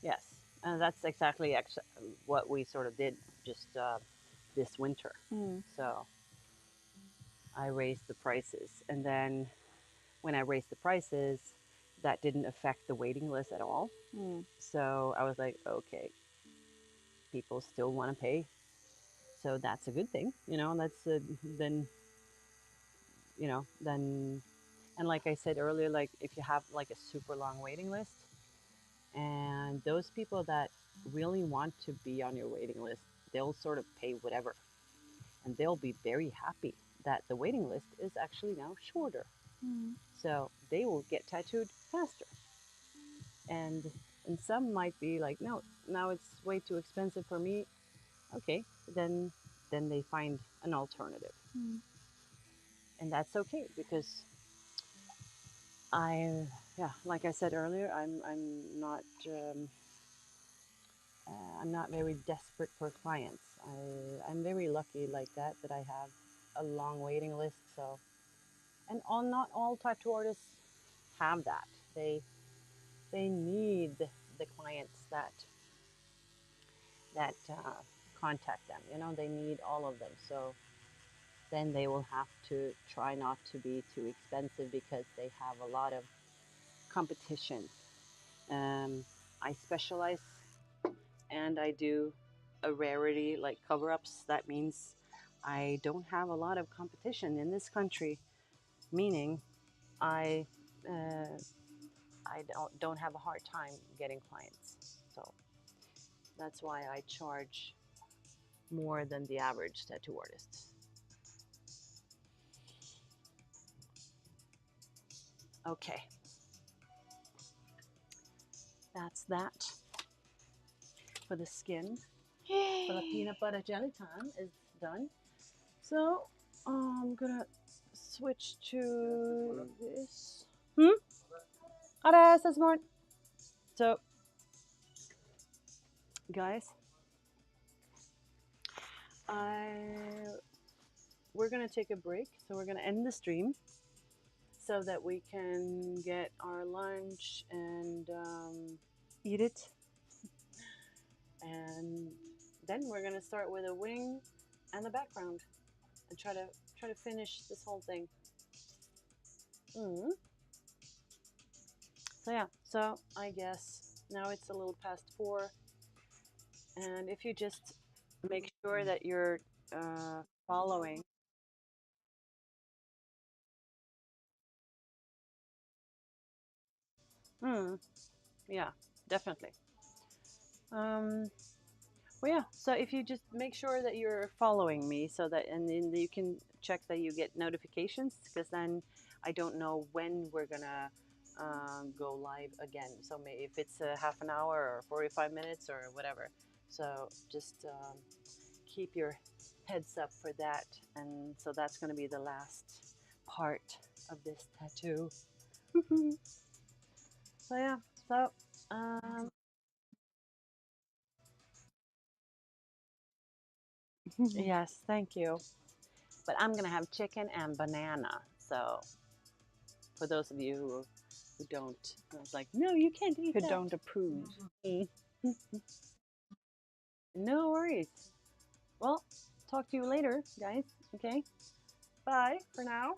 yes, and that's exactly what we sort of did just this winter. So I raised the prices, and then when I raised the prices, that didn't affect the waiting list at all. So I was like, okay, people still want to pay, so that's a good thing, That's then, then, and like I said earlier, like if you have like a super long waiting list, and those people that really want to be on your waiting list, they'll sort of pay whatever, and they'll be very happy that the waiting list is actually now shorter. So they will get tattooed faster. And and some might be like, no, now it's way too expensive for me. Okay, then they find an alternative, and that's okay because I, yeah, like I said earlier, I'm not very desperate for clients. I'm very lucky like that I have a long waiting list. So, and not all tattoo artists have that. They need the clients that that contact them. You know, they need all of them. So then they will have to try not to be too expensive because they have a lot of competition. I specialize and I do a rarity like cover ups. That means I don't have a lot of competition in this country, meaning I uh, I don't have a hard time getting clients. So that's why I charge more than the average tattoo artist. Okay, that's that for the skin. For the peanut butter jelly time is done. So I'm gonna switch to this. Ha det, så smart. So, guys, I we're gonna take a break. So we're gonna end the stream so that we can get our lunch and eat it, and then we're gonna start with a wing and a background and try to finish this whole thing. Mm. So yeah, so I guess now it's a little past 4, and if you just make sure that you're following. Mm, yeah, definitely. Um, well, yeah. So if you just make sure that you're following me, so that and then you can check that you get notifications, because then I don't know when we're gonna go live again. So maybe if it's a half an hour or 45 minutes or whatever. So just keep your heads up for that. And so that's going to be the last part of this tattoo. So yeah. So um, yes, thank you. But I'm gonna have chicken and banana. So for those of you who don't, I was like, no, you can't eat Who that. don't approve. No worries. Well, talk to you later, guys. Okay. Bye for now.